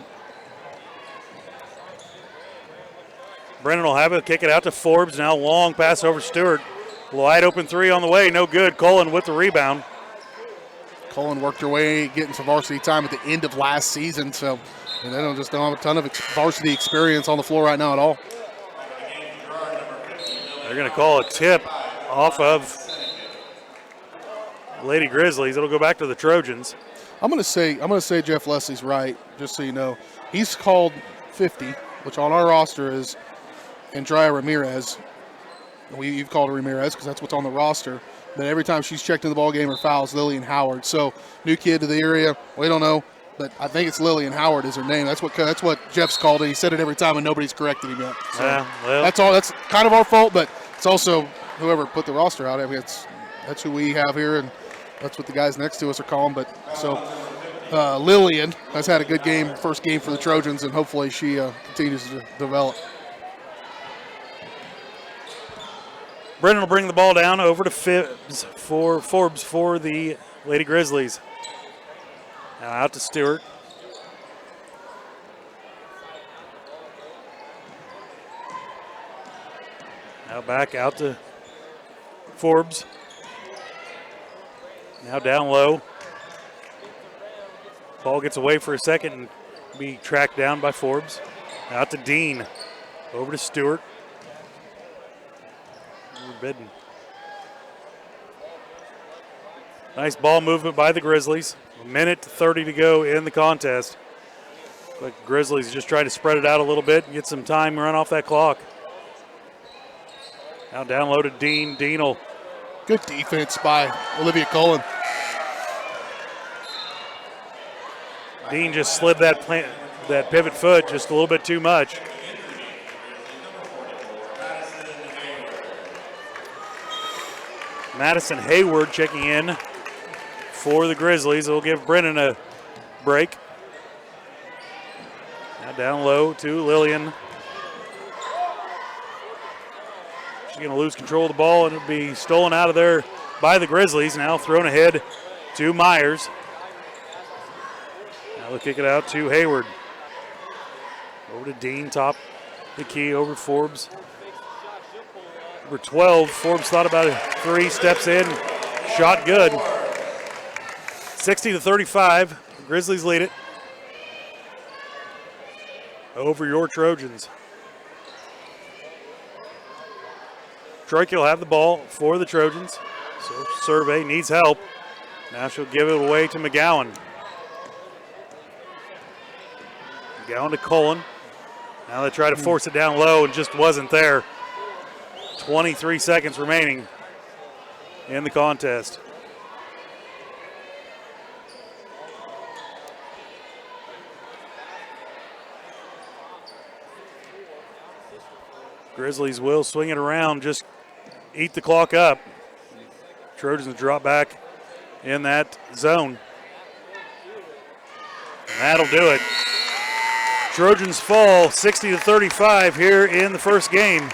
Brennan will have it, kick it out to Forbes. Now long pass over Stewart. Wide open 3 on the way, no good. Cullen with the rebound. Cullen worked her way, getting some varsity time at the end of last season, so they don't have a ton of varsity experience on the floor right now at all. They're going to call a tip off of Lady Grizzlies. It'll go back to the Trojans. I'm going to say Jeff Leslie's right, just so you know. He's called 50, which on our roster is Andrea Ramirez. You've called her Ramirez because that's what's on the roster. But every time she's checked in the ball game, her foul's Lillian Howard. So new kid to the area. We don't know, but I think it's Lillian Howard is her name. That's what Jeff's called it. He said it every time, and nobody's corrected him yet. So that's all. That's kind of our fault, but it's also whoever put the roster out. I mean, that's who we have here, and that's what the guys next to us are calling. But so Lillian has had a good game, first game for the Trojans, and hopefully she continues to develop. Brennan will bring the ball down over to Forbes for the Lady Grizzlies. Now out to Stewart. Now back out to Forbes. Now down low. Ball gets away for a second and be tracked down by Forbes. Out to Dean. Over to Stewart. Forbidden. Nice ball movement by the Grizzlies. 1:30 to go in the contest. But Grizzlies just try to spread it out a little bit and get some time run off that clock. Now down low to Dean. Dean will. Good defense by Olivia Cullen. Dean just slid that pivot foot just a little bit too much. Madison Hayward checking in for the Grizzlies. They'll give Brennan a break. Now down low to Lillian. She's going to lose control of the ball and it'll be stolen out of there by the Grizzlies. Now thrown ahead to Myers. Now they'll kick it out to Hayward. Over to Dean, top the key over Forbes. Number 12, Forbes thought about it. 3 steps in, shot good. 60-35, the Grizzlies lead it over your Trojans. Troike will have the ball for the Trojans. So Survey needs help. Now she'll give it away to McGowan. McGowan to Cullen. Now they try to force it down low and just wasn't there. 23 seconds remaining in the contest. Grizzlies will swing it around, just eat the clock up. Trojans drop back in that zone. And that'll do it. Trojans fall 60-35 here in the first game.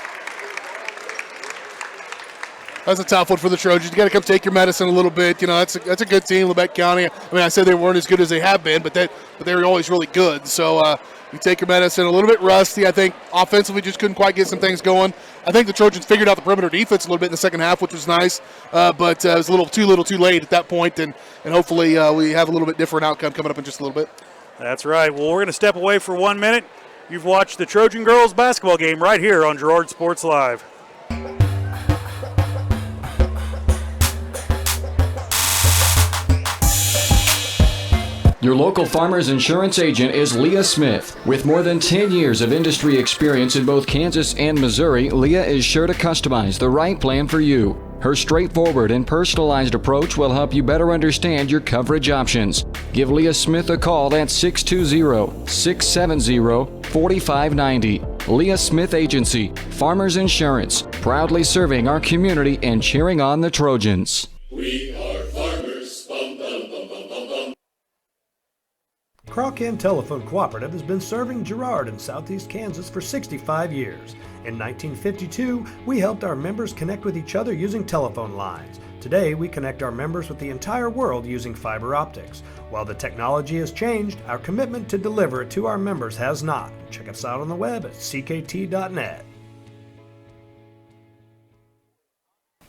That's a tough one for the Trojans. You got to come take your medicine a little bit. You know, that's a good team, Labette County. I mean, I said they weren't as good as they have been, but they were always really good. So you take your medicine. A little bit rusty, I think. Offensively, just couldn't quite get some things going. I think the Trojans figured out the perimeter defense a little bit in the second half, which was nice. But it was a little too late at that point, and hopefully we have a little bit different outcome coming up in just a little bit. That's right. Well, we're going to step away for 1 minute. You've watched the Trojan girls basketball game right here on Girard Sports Live. Your local Farmers Insurance agent is Leah Smith. With more than 10 years of industry experience in both Kansas and Missouri, Leah is sure to customize the right plan for you. Her straightforward and personalized approach will help you better understand your coverage options. Give Leah Smith a call at 620-670-4590. Leah Smith Agency, Farmers Insurance, proudly serving our community and cheering on the Trojans. We are farmers. Bum, bum, bum, bum, bum, bum. Crawcan Telephone Cooperative has been serving Girard in southeast Kansas for 65 years. In 1952, we helped our members connect with each other using telephone lines. Today, we connect our members with the entire world using fiber optics. While the technology has changed, our commitment to deliver it to our members has not. Check us out on the web at ckt.net.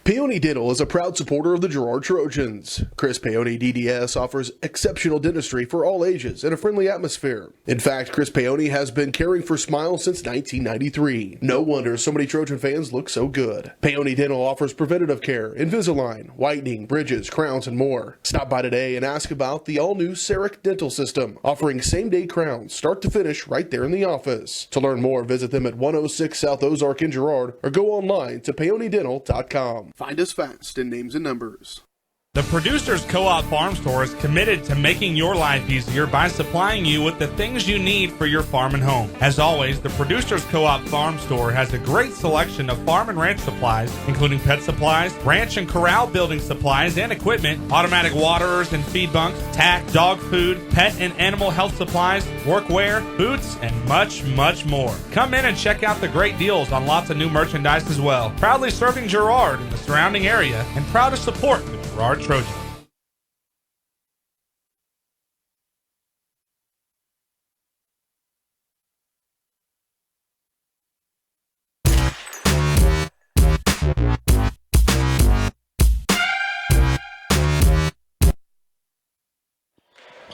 Peony Dental is a proud supporter of the Girard Trojans. Chris Peony DDS offers exceptional dentistry for all ages in a friendly atmosphere. In fact, Chris Peony has been caring for smiles since 1993. No wonder so many Trojan fans look so good. Peony Dental offers preventative care, Invisalign, whitening, bridges, crowns, and more. Stop by today and ask about the all-new CEREC dental system, offering same-day crowns, start to finish, right there in the office. To learn more, visit them at 106 South Ozark in Girard or go online to peonydental.com. Find us fast in names and numbers. The Producers Co-op Farm Store is committed to making your life easier by supplying you with the things you need for your farm and home. As always, the Producers Co-op Farm Store has a great selection of farm and ranch supplies, including pet supplies, ranch and corral building supplies and equipment, automatic waterers and feed bunks, tack, dog food, pet and animal health supplies, workwear, boots, and much, much more. Come in and check out the great deals on lots of new merchandise as well. Proudly serving Girard and the surrounding area, and proud to support the Girard Trojans.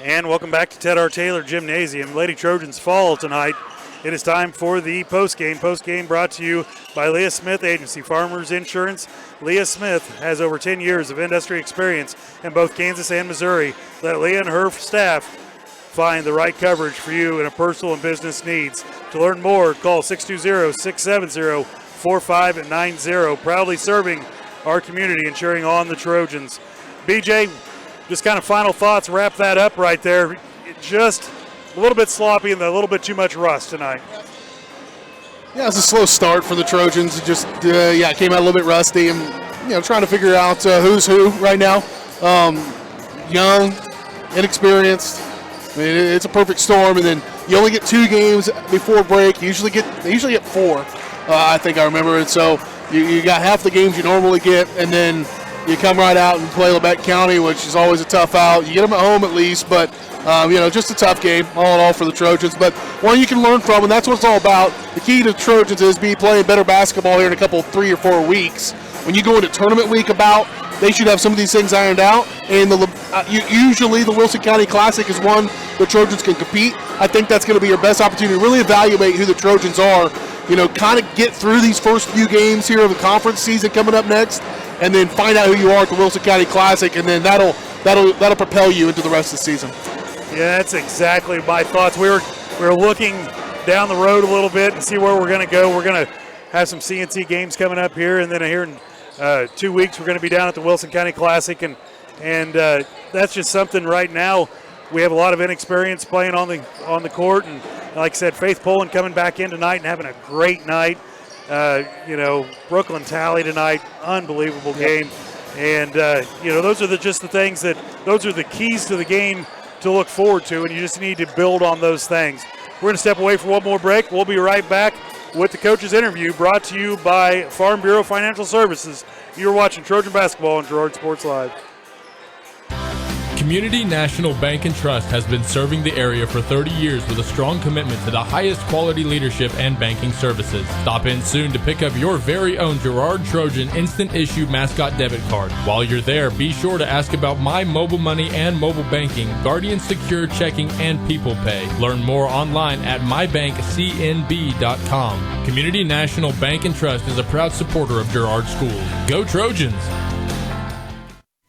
And welcome back to Ted R. Taylor Gymnasium. Lady Trojans fall tonight. It is time for the postgame. Postgame brought to you by Leah Smith Agency, Farmers Insurance. Leah Smith has over 10 years of industry experience in both Kansas and Missouri. Let Leah and her staff find the right coverage for you in a personal and business needs. To learn more, call 620-670-4590. Proudly serving our community and cheering on the Trojans. BJ, just kind of final thoughts, wrap that up right there. Just a little bit sloppy and a little bit too much rust tonight. Yeah, it's a slow start for the Trojans. It just, came out a little bit rusty and, trying to figure out who's who right now. Young, inexperienced. I mean, it's a perfect storm, and then you only get 2 games before break. They usually get 4, I think I remember. And so you got half the games you normally get, and then you come right out and play Labette County, which is always a tough out. You get them at home at least, but just a tough game all in all for the Trojans. But one you can learn from, and that's what it's all about. The key to the Trojans is be playing better basketball here in a couple, 3 or 4 weeks. When you go into tournament week they should have some of these things ironed out. And usually the Wilson County Classic is one the Trojans can compete. I think that's going to be your best opportunity to really evaluate who the Trojans are. Kind of get through these first few games here of the conference season coming up next, and then find out who you are at the Wilson County Classic, and then that'll propel you into the rest of the season. Yeah, that's exactly my thoughts. We were looking down the road a little bit and see where we're going to go. We're going to have some CNC games coming up here, and then here in 2 weeks we're going to be down at the Wilson County Classic, and that's just something right now. We have a lot of inexperience playing on the court, and like I said, Faith Poland coming back in tonight and having a great night. Brooklyn Tally tonight, unbelievable game. And, those are just the things those are the keys to the game to look forward to, and you just need to build on those things. We're going to step away for one more break. We'll be right back with the coach's interview brought to you by Farm Bureau Financial Services. You're watching Trojan Basketball on Girard Sports Live. Community National Bank and Trust has been serving the area for 30 years with a strong commitment to the highest quality leadership and banking services. Stop in soon to pick up your very own Girard Trojan Instant Issue Mascot Debit Card. While you're there, be sure to ask about My Mobile Money and Mobile Banking, Guardian Secure Checking, and People Pay. Learn more online at mybankcnb.com. Community National Bank and Trust is a proud supporter of Girard Schools. Go Trojans!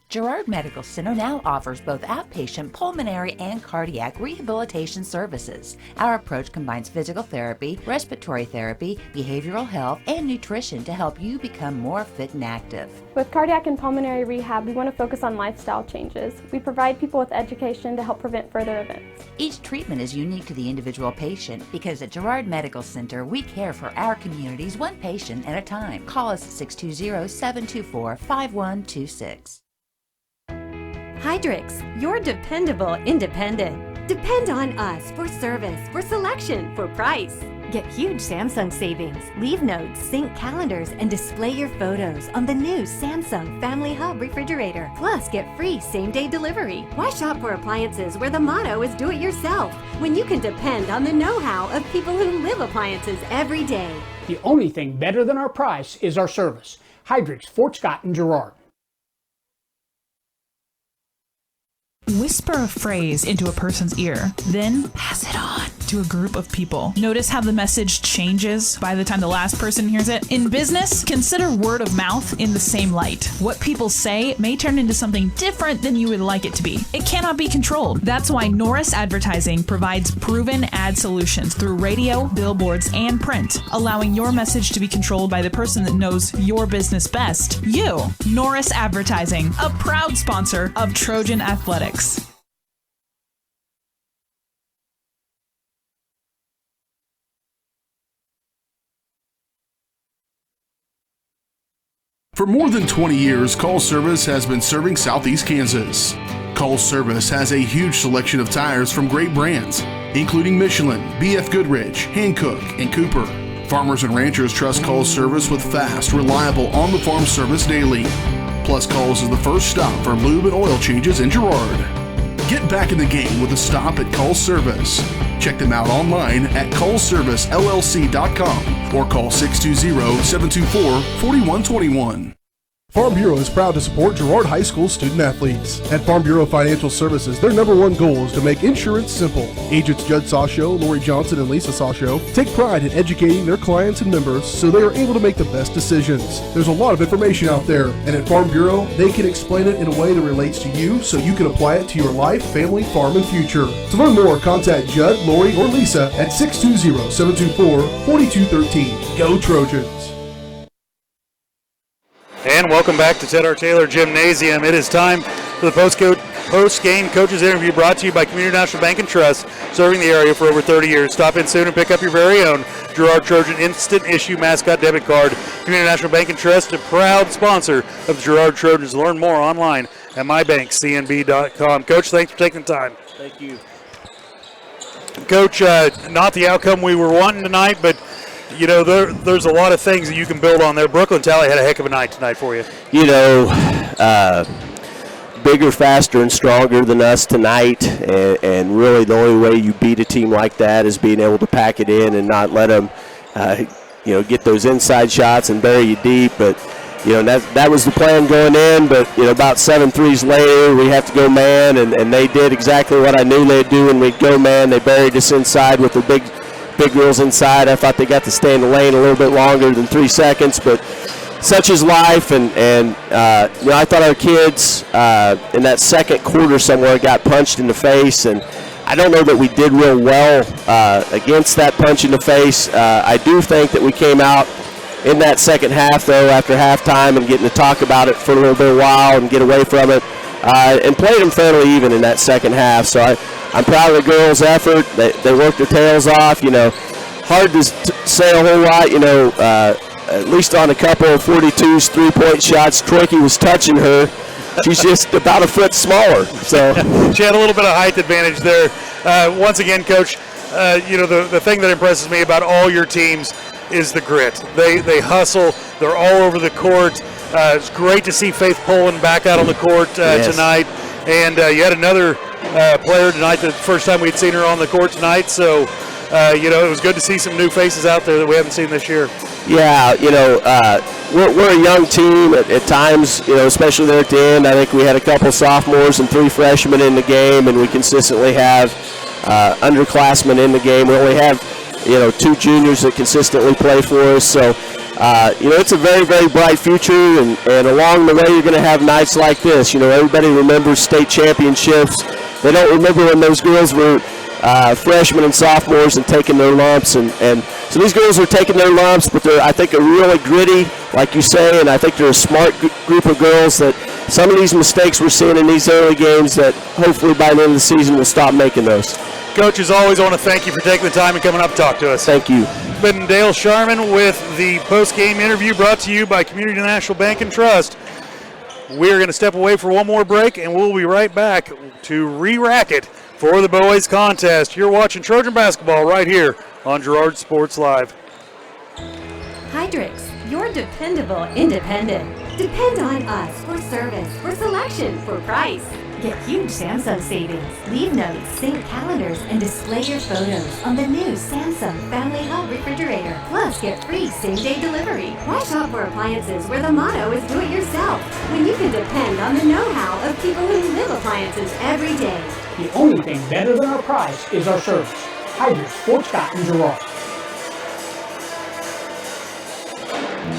Girard Medical Center now offers both outpatient pulmonary and cardiac rehabilitation services. Our approach combines physical therapy, respiratory therapy, behavioral health, and nutrition to help you become more fit and active. With cardiac and pulmonary rehab, we want to focus on lifestyle changes. We provide people with education to help prevent further events. Each treatment is unique to the individual patient because at Girard Medical Center, we care for our communities one patient at a time. Call us at 620-724-5126. Hydrix, your dependable independent. Depend on us for service, for selection, for price. Get huge Samsung savings. Leave notes, sync calendars, and display your photos on the new Samsung Family Hub refrigerator. Plus, get free same-day delivery. Why shop for appliances where the motto is do it yourself when you can depend on the know-how of people who live appliances every day? The only thing better than our price is our service. Hydrix, Fort Scott, and Girard. Whisper a phrase into a person's ear, then pass it on to a group of people. Notice how the message changes by the time the last person hears it? In business, consider word of mouth in the same light. What people say may turn into something different than you would like it to be. It cannot be controlled. That's why Norris Advertising provides proven ad solutions through radio, billboards, and print, allowing your message to be controlled by the person that knows your business best. You. Norris Advertising, a proud sponsor of Trojan Athletics. For more than 20 years, Call Service has been serving Southeast Kansas. Call Service has a huge selection of tires from great brands, including Michelin, BF Goodrich, Hankook, and Cooper. Farmers and ranchers trust Call Service with fast, reliable, on-the-farm service daily. Plus, Calls is the first stop for lube and oil changes in Girard. Get back in the game with a stop at Call Service. Check them out online at callservicellc.com or call 620-724-4121. Farm Bureau is proud to support Girard High School student athletes. At Farm Bureau Financial Services, their #1 goal is to make insurance simple. Agents Judd Sasho, Lori Johnson, and Lisa Sasho take pride in educating their clients and members so they are able to make the best decisions. There's a lot of information out there, and at Farm Bureau, they can explain it in a way that relates to you so you can apply it to your life, family, farm, and future. To learn more, contact Judd, Lori, or Lisa at 620-724-4213. Go Trojans! And welcome back to Ted R. Taylor Gymnasium. It is time for the post-game coaches interview brought to you by Community National Bank and Trust, serving the area for over 30 years. Stop in soon and pick up your very own Girard Trojan Instant Issue Mascot Debit Card. Community National Bank and Trust, a proud sponsor of the Girard Trojans. Learn more online at mybankcnb.com. Coach, thanks for taking the time. Thank you. Coach, not the outcome we were wanting tonight, but you know, there's a lot of things that you can build on there. Brooklyn Talley had a heck of a night tonight for you. You know, bigger, faster, and stronger than us tonight, and really the only way you beat a team like that is being able to pack it in and not let them, get those inside shots and bury you deep. But, that was the plan going in, but, about 7 threes later, we have to go man, and they did exactly what I knew they'd do when we'd go man. They buried us inside with the big girls inside. I thought they got to stay in the lane a little bit longer than 3 seconds, but such is life. And I thought our kids in that second quarter somewhere got punched in the face, and I don't know that we did real well against that punch in the face. I do think that we came out in that second half, though, after halftime and getting to talk about it for a little bit of a while and get away from it, and played them fairly even in that second half. So I'm proud of the girls' effort. They worked their tails off. Hard to say a whole lot. At least on a couple of 42s, 3-point shots, Troyke was touching her. She's just about a foot smaller. So she had a little bit of height advantage there. Once again, Coach, the thing that impresses me about all your teams is the grit. They hustle. They're all over the court. It's great to see Faith Poland back out on the court tonight. And you had another player tonight, the first time we'd seen her on the court tonight. So, it was good to see some new faces out there that we haven't seen this year. Yeah, we're a young team at times, especially there at the end. I think we had a couple sophomores and 3 freshmen in the game, and we consistently have underclassmen in the game. We only have, 2 juniors that consistently play for us. So, it's a very, very bright future, and along the way you're going to have nights like this. Everybody remembers state championships. They don't remember when those girls were freshmen and sophomores and taking their lumps. And so these girls are taking their lumps, but they're, I think, are really gritty, like you say, and I think they're a smart group of girls that some of these mistakes we're seeing in these early games that hopefully by the end of the season we'll stop making those. Coach, as always, I want to thank you for taking the time and coming up to talk to us. Thank you. Been Dale Sharman with the post-game interview brought to you by Community National Bank and Trust. We're going to step away for one more break, and we'll be right back to re-rack it for the boys contest. You're watching Trojan basketball right here on Girard Sports Live. Hydrix, your dependable independent. Depend on us for service, for selection, for price. Get huge Samsung savings. Leave notes, sync calendars, and display your photos on the new Samsung Family Hub refrigerator. Plus, get free same-day delivery. Why shop for appliances where the motto is do it yourself when you can depend on the know-how of people who live appliances every day? The only thing better than our price is our service. Hydrix, Fort Scott, and Girard.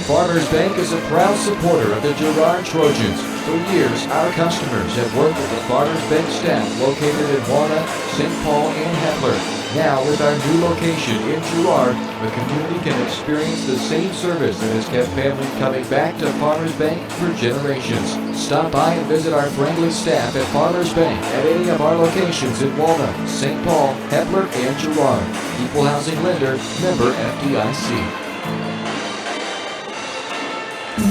Farmers Bank is a proud supporter of the Girard Trojans. For years, our customers have worked with the Farmers Bank staff located in Walnut, St. Paul, and Hepler. Now, with our new location in Girard, the community can experience the same service that has kept families coming back to Farmers Bank for generations. Stop by and visit our friendly staff at Farmers Bank at any of our locations in Walnut, St. Paul, Hepler, and Girard. Equal housing lender, member FDIC.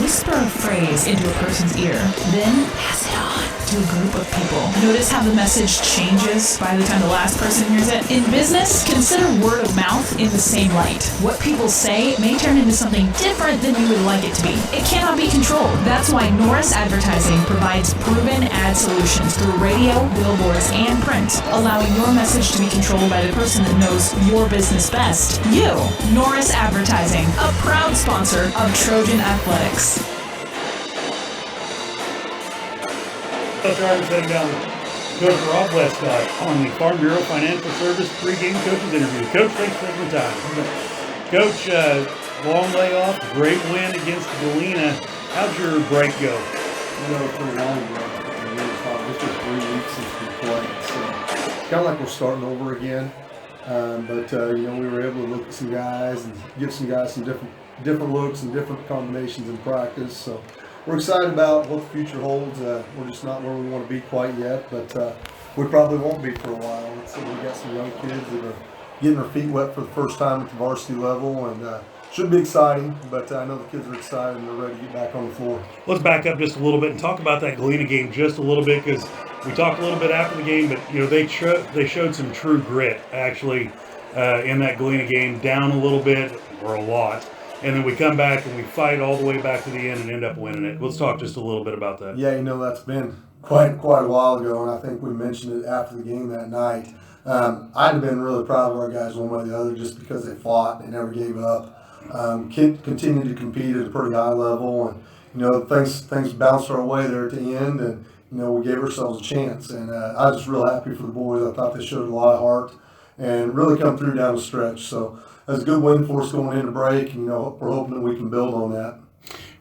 Whisper a phrase into a person's ear, then pass it on to a group of people. Notice how the message changes by the time the last person hears it? In business, consider word of mouth in the same light. What people say may turn into something different than you would like it to be. It cannot be controlled. That's why Norris Advertising provides proven ad solutions through radio, billboards, and print, allowing your message to be controlled by the person that knows your business best. You, Norris Advertising, a proud sponsor of Trojan Athletics. Coach Ryder's heading down Coach Rob Westcott on the Farm Bureau Financial Service pregame coaches interview. Coach, thanks for taking the time. Coach, long layoff, great win against Galena. How'd your break go? It's been a long break. This was 3 weeks since we played, so it's kind of like we're starting over again. But we were able to look at some guys and give some guys some different looks and different combinations in practice. So we're excited about what the future holds. We're just not where we want to be quite yet, but we probably won't be for a while. We got some young kids that are getting their feet wet for the first time at the varsity level, and should be exciting, but I know the kids are excited and they're ready to get back on the floor. Let's back up just a little bit and talk about that Galena game just a little bit, because we talked a little bit after the game, but they showed some true grit actually in that Galena game, down a little bit or a lot. And then we come back and we fight all the way back to the end and end up winning it. Let's talk just a little bit about that. Yeah, that's been quite a while ago, and I think we mentioned it after the game that night. I'd have been really proud of our guys one way or the other just because they fought, they never gave up. Continued to compete at a pretty high level, and things bounced our way there at the end, and we gave ourselves a chance. And I was just real happy for the boys. I thought they showed a lot of heart and really come through down the stretch. So that's a good win for us going into break. We're hoping that we can build on that.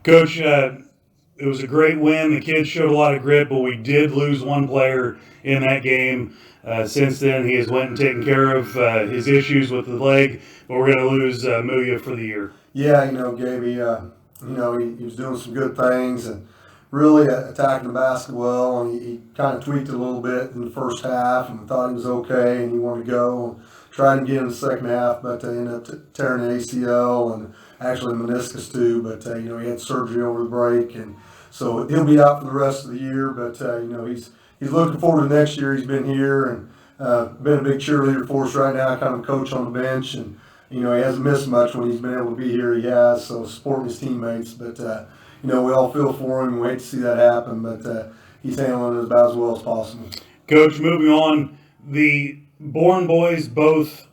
Coach, it was a great win. The kids showed a lot of grit, but we did lose one player in that game. Since then, he has went and taken care of his issues with the leg, but we're going to lose Muya for the year. Yeah, Gaby, he was doing some good things and really attacking the basket well, and he kind of tweaked it a little bit in the first half and thought he was okay and he wanted to go and tried to get in the second half, but ended up tearing the ACL and actually meniscus too, but he had surgery over the break, and so he'll be out for the rest of the year, but he's looking forward to next year. He's been here and been a big cheerleader for us right now, kind of a coach on the bench, and he hasn't missed much when he's been able to be here. He has, so supporting his teammates, but we all feel for him. We hate to see that happen, but he's handling it about as well as possible. Coach, moving on, the Bourne boys, both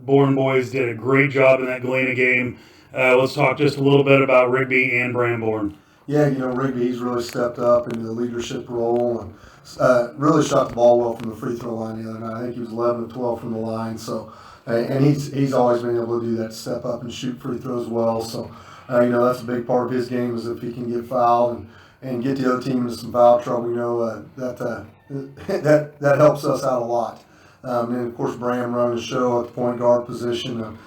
Bourne boys did a great job in that Galena game. Let's talk just a little bit about Rigby and Bramborn. Yeah, Rigby, he's really stepped up into the leadership role and really shot the ball well from the free throw line the other night. I think he was 11 of 12 from the line. So, and he's always been able to do that, step up and shoot free throws well. So, that's a big part of his game is if he can get fouled and get the other team into some foul trouble. That helps us out a lot. And of course, Bram running the show at the point guard position.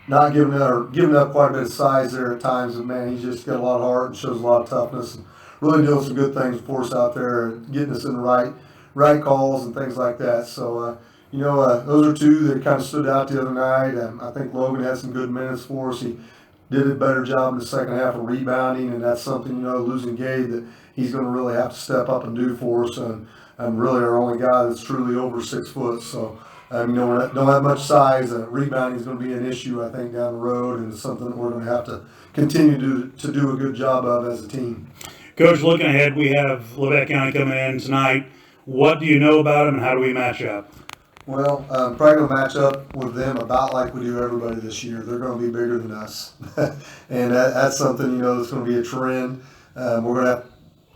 Not giving up quite a bit of size there at times, but man, he's just got a lot of heart and shows a lot of toughness. And really doing some good things for us out there, getting us in the right calls and things like that. So, those are two that kind of stood out the other night. I think Logan had some good minutes for us. He did a better job in the second half of rebounding, and that's something, losing Gabe, that he's going to really have to step up and do for us. And really our only guy that's truly over 6 foot. So, we don't have much size. Rebounding is going to be an issue, I think, down the road, and it's something that we're going to have to continue to do a good job of as a team. Coach, looking ahead, we have Labette County coming in tonight. What do you know about them, and how do we match up? Well, probably going to match up with them about like we do everybody this year. They're going to be bigger than us, and that's something that's going to be a trend. We're going to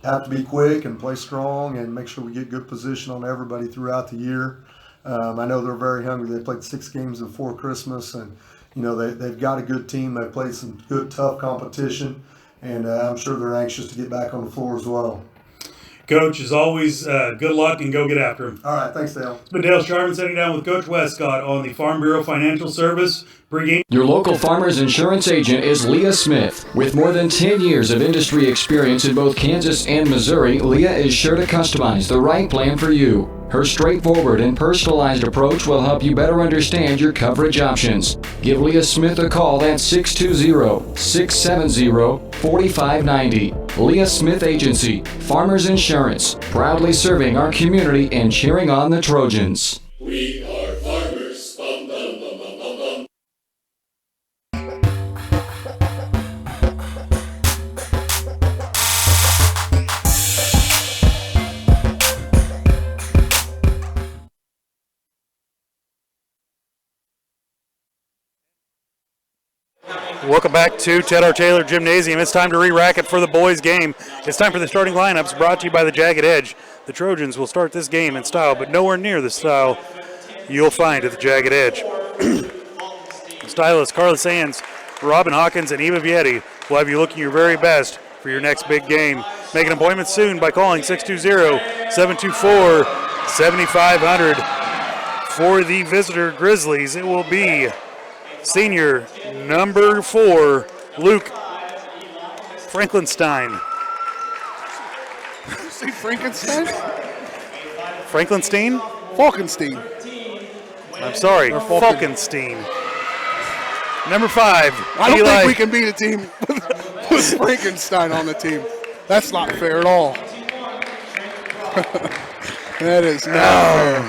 have to be quick and play strong and make sure we get good position on everybody throughout the year. I know they're very hungry. They played 6 games before Christmas, and they've got a good team. They've played some good, tough competition, and I'm sure they're anxious to get back on the floor as well. Coach, as always, good luck and go get after him. All right, thanks, Dale. It's been Dale Sharman sitting down with Coach Westcott on the Farm Bureau Financial Service Pregame. Your local Farmers Insurance agent is Leah Smith. With more than 10 years of industry experience in both Kansas and Missouri, Leah is sure to customize the right plan for you. Her straightforward and personalized approach will help you better understand your coverage options. Give Leah Smith a call at 620-670-4590. Leah Smith Agency, Farmers Insurance, proudly serving our community and cheering on the Trojans. We are farmers. Bum, bum, bum, bum, bum, bum. Welcome back to Ted R. Taylor Gymnasium. It's time to re-rack it for the boys' game. It's time for the starting lineups brought to you by the Jagged Edge. The Trojans will start this game in style, but nowhere near the style you'll find at the Jagged Edge. Stylists Carla Sands, Robin Hawkins, and Eva Vietti will have you looking your very best for your next big game. Make an appointment soon by calling 620-724-7500. For the visitor Grizzlies, it will be senior number 4, Luke Franklinstein. Did you say Frankenstein? Franklinstein? Falkenstein. I'm sorry, Falkenstein. Number 5, I don't Eli. think we can beat a team with Frankenstein on the team. That's not fair at all. That is not fair.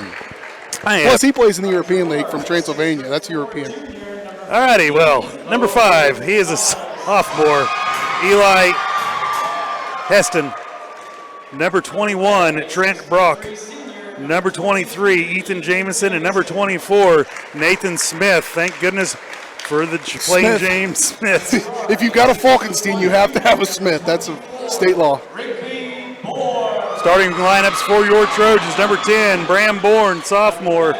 Plus, he plays in the European League from Transylvania. That's European. Alrighty, well, number 5, he is a sophomore, Eli Heston. Number 21, Trent Brock. Number 23, Ethan Jamison. And number 24, Nathan Smith. Thank goodness for the plain James Smith. If you've got a Falkenstein, you have to have a Smith. That's a state law. Starting lineups for your Trojans. Number 10, Bram Bourne, sophomore.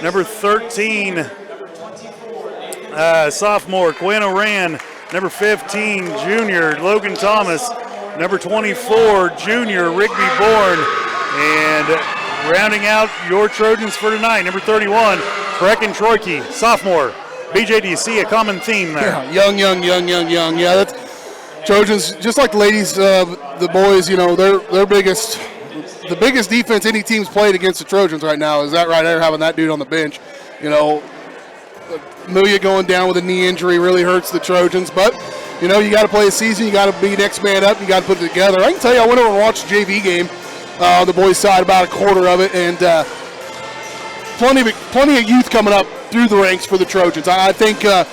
Number 13, sophomore, Quinn Oran. Number 15, junior, Logan Thomas. Number 24, junior, Rigby Bourne. And rounding out your Trojans for tonight, number 31, Brecken Troike, sophomore. BJ, do you see a common theme there? Yeah, young. Yeah, that's Trojans, just like the ladies, the boys, the biggest defense any team's played against the Trojans right now is that right there, having that dude on the bench. Amelia going down with a knee injury really hurts the Trojans, but you got to play a season, you got to be next man up, you got to put it together. I can tell you, I went over and watched the JV game on the boys' side, about a quarter of it, and plenty of youth coming up through the ranks for the Trojans. I think they're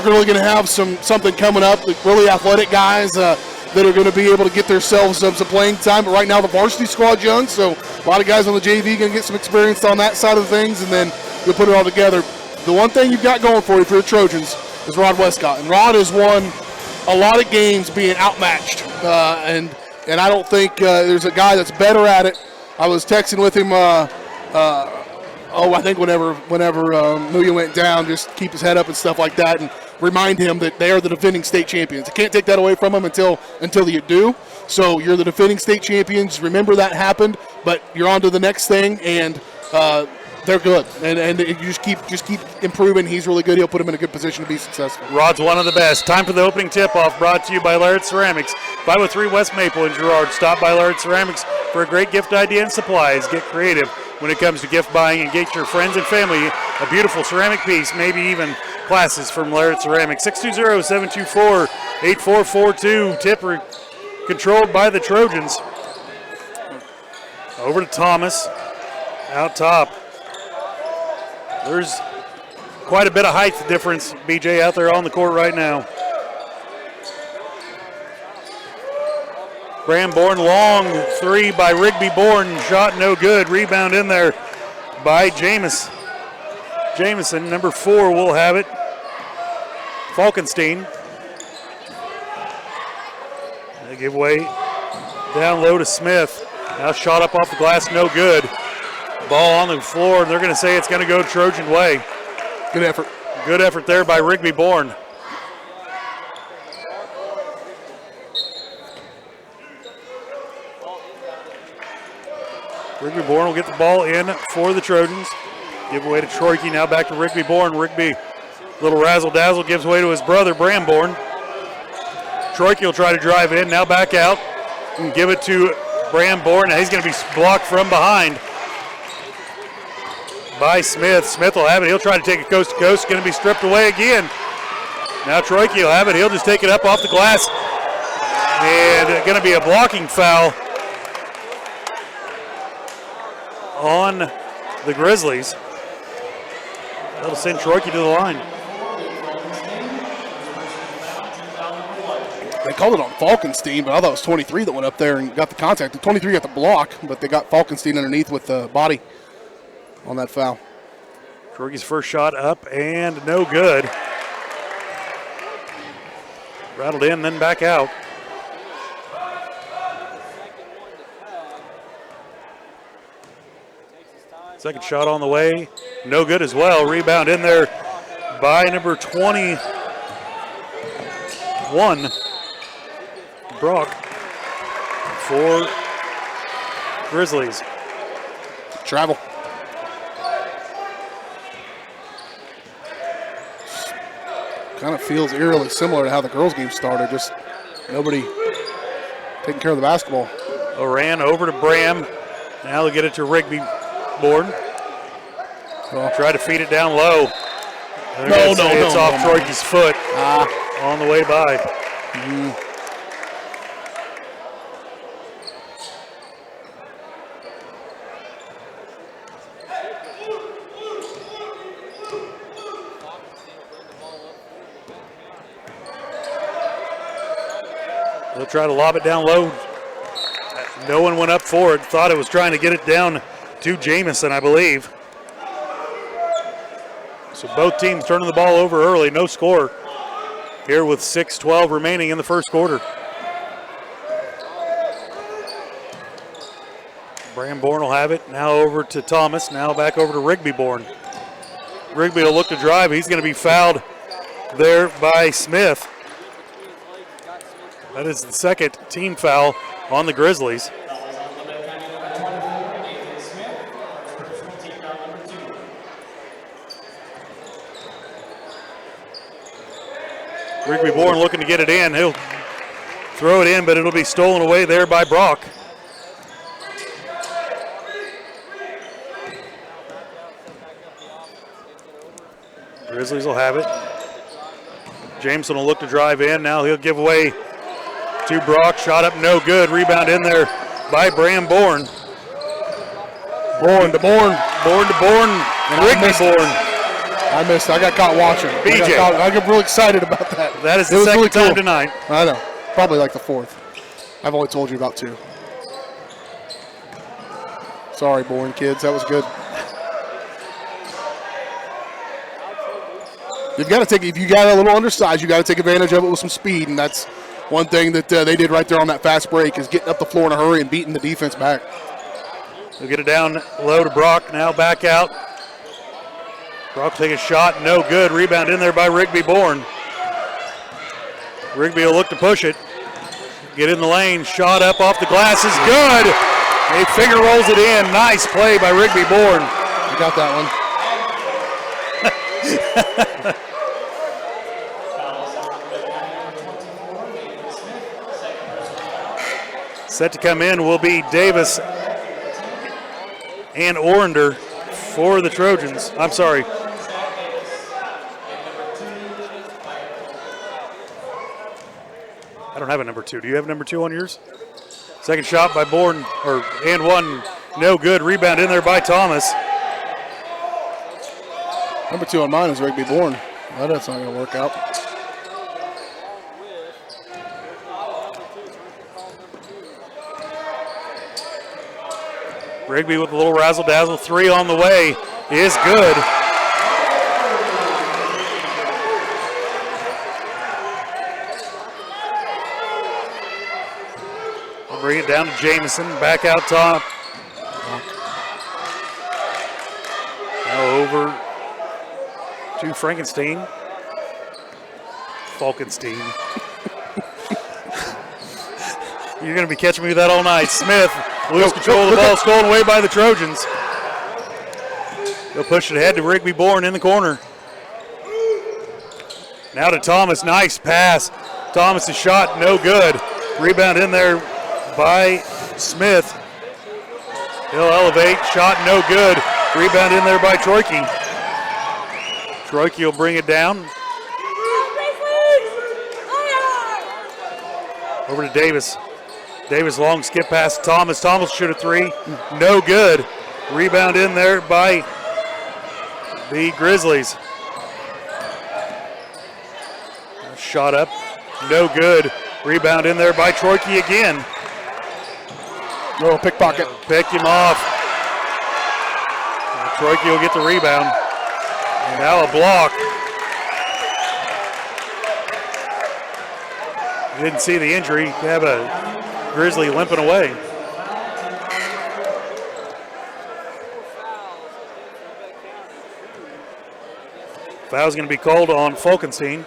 really going to have something coming up. The really athletic guys that are going to be able to get themselves some playing time. But right now the varsity squad's young, so a lot of guys on the JV going to get some experience on that side of things, and then you'll put it all together. The one thing you've got going for you for the Trojans is Rod Westcott, and Rod has won a lot of games being outmatched, and I don't think there's a guy that's better at it. I was texting with him. I think whenever Amelia went down, just keep his head up and stuff like that, and remind him that they are the defending state champions. You can't take that away from them until you do. So you're the defending state champions. Remember that happened, but you're on to the next thing, and they're good. And you just keep improving. He's really good. He'll put him in a good position to be successful. Rod's one of the best. Time for the opening tip-off, brought to you by Laird Ceramics, 503 West Maple in Girard. Stop by Laird Ceramics for a great gift idea and supplies. Get creative when it comes to gift buying and get your friends and family a beautiful ceramic piece, maybe even classes from Laird Ceramics. 620-724-8442. Tip controlled by the Trojans. Over to Thomas, out top. There's quite a bit of height difference, BJ, out there on the court right now. Bram Bourne, long three by Rigby Bourne, shot no good. Rebound in there by Jamison. Number 4 will have it. Falkenstein. They give way down low to Smith. Now shot up off the glass, no good. Ball on the floor, and they're going to say it's going to go Trojan way. Good effort. Good effort there by Rigby Bourne. Rigby Bourne will get the ball in for the Trojans. Give away to Troike, now back to Rigby Bourne. Rigby, little razzle-dazzle, gives away to his brother, Bram Bourne. Troike will try to drive in, now back out. And give it to Bram Bourne. Now he's going to be blocked from behind by Smith. Smith will have it. He'll try to take it coast to coast. Going to be stripped away again. Now Troike will have it. He'll just take it up off the glass. And going to be a blocking foul on the Grizzlies. That'll send Troike to the line. They called it on Falkenstein, but I thought it was 23 that went up there and got the contact. The 23 got the block, but they got Falkenstein underneath with the body on that foul. Troike's first shot up and no good. Rattled in, then back out. Second shot on the way, no good as well. Rebound in there by number 21, Brock, for Grizzlies. Travel. Kind of feels eerily similar to how the girls' game started, just nobody taking care of the basketball. Oran over to Bram. Now they'll get it to Rigby Bourne. Try to feed it down low. No, it's off Troike's foot on the way by. They'll try to lob it down low. No one went up for it. Thought it was trying to get it down to Jamison, I believe. So both teams turning the ball over early. No score here with 6:12 remaining in the first quarter. Bram Bourne will have it. Now over to Thomas. Now back over to Rigby Bourne. Rigby will look to drive. He's going to be fouled there by Smith. That is the second team foul on the Grizzlies. Rigby Bourne looking to get it in. He'll throw it in, but it'll be stolen away there by Brock. Grizzlies will have it. Jameson will look to drive in. Now he'll give away to Brock. Shot up, no good. Rebound in there by Bram Bourne. Bourne to Bourne. Bourne to Bourne. Rigby Bourne. I missed it. I got caught watching. BJ. I got really excited about that. That is the second time tonight. I know. Probably like the fourth. I've only told you about two. Sorry, Bourne kids. That was good. You've got to take, if you got a little undersized, you got to take advantage of it with some speed, and that's one thing that they did right there on that fast break is getting up the floor in a hurry and beating the defense back. They'll get it down low to Brock. Now back out. Brock take a shot, no good. Rebound in there by Rigby Bourne. Rigby will look to push it. Get in the lane, shot up off the glass is good. He finger rolls it in. Nice play by Rigby Bourne. You got that one. Set to come in will be Davis and Orender for the Trojans. I'm sorry. I don't have a number 2. Do you have number 2 on yours? Second shot by Bourne, and one, no good. Rebound in there by Thomas. Number 2 on mine is Rigby Bourne. Well, that's not going to work out. Rigby with a little razzle-dazzle. 3 on the way is good. We'll bring it down to Jamison. Back out top. over to Falkenstein. You're going to be catching me with that all night. Smith loses control of the ball, stolen away by the Trojans. He'll push it ahead to Rigby Bourne in the corner. Now to Thomas, nice pass. Thomas' shot, no good. Rebound in there by Smith. He'll elevate, shot no good. Rebound in there by Troike. Troike will bring it down. Over to Davis. Davis long skip past Thomas. Thomas shoot a three. No good. Rebound in there by the Grizzlies. Shot up. No good. Rebound in there by Troike again. No, pickpocket. Pick him off. Troike will get the rebound. Now a block. Didn't see the injury. Have a Grizzly limping away. Foul's going to be called on Falkenstein.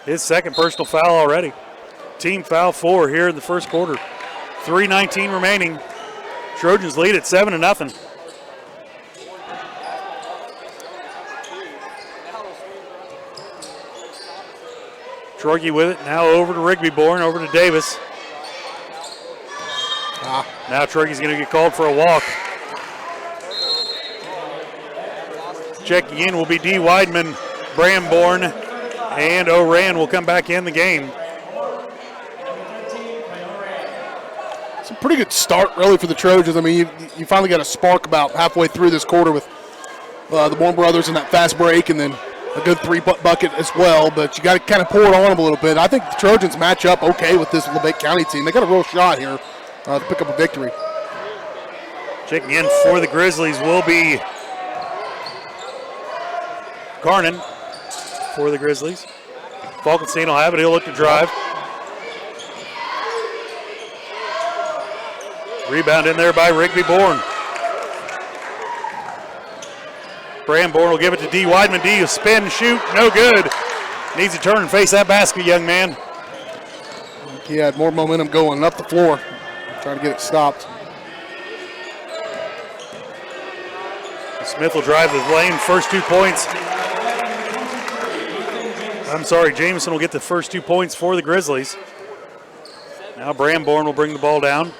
His second personal foul already. Team foul 4 here in the first quarter. 3:19 remaining. Trojans lead at 7-0. Troike with it, now over to Rigby Bourne, over to Davis. Now Troike's going to get called for a walk. Checking in will be D. Weidman, Bramborn, and Oran will come back in the game. It's a pretty good start, really, for the Trojans. I mean, you finally got a spark about halfway through this quarter with the Bourne brothers and that fast break, and then a good bucket as well, but you got to kind of pour it on them a little bit. I think the Trojans match up okay with this Labette County team. They got a real shot here to pick up a victory. Checking in for the Grizzlies will be Carnan for the Grizzlies. Falkenstein will have it. He'll look to drive. Rebound in there by Rigby Bourne. Bramborn will give it to D. Weidman. D will spin, shoot, no good. Needs to turn and face that basket, young man. He had more momentum going up the floor, trying to get it stopped. Smith will drive the lane, first 2 points. I'm sorry, Jameson will get the first 2 points for the Grizzlies. Now Bramborn will bring the ball down.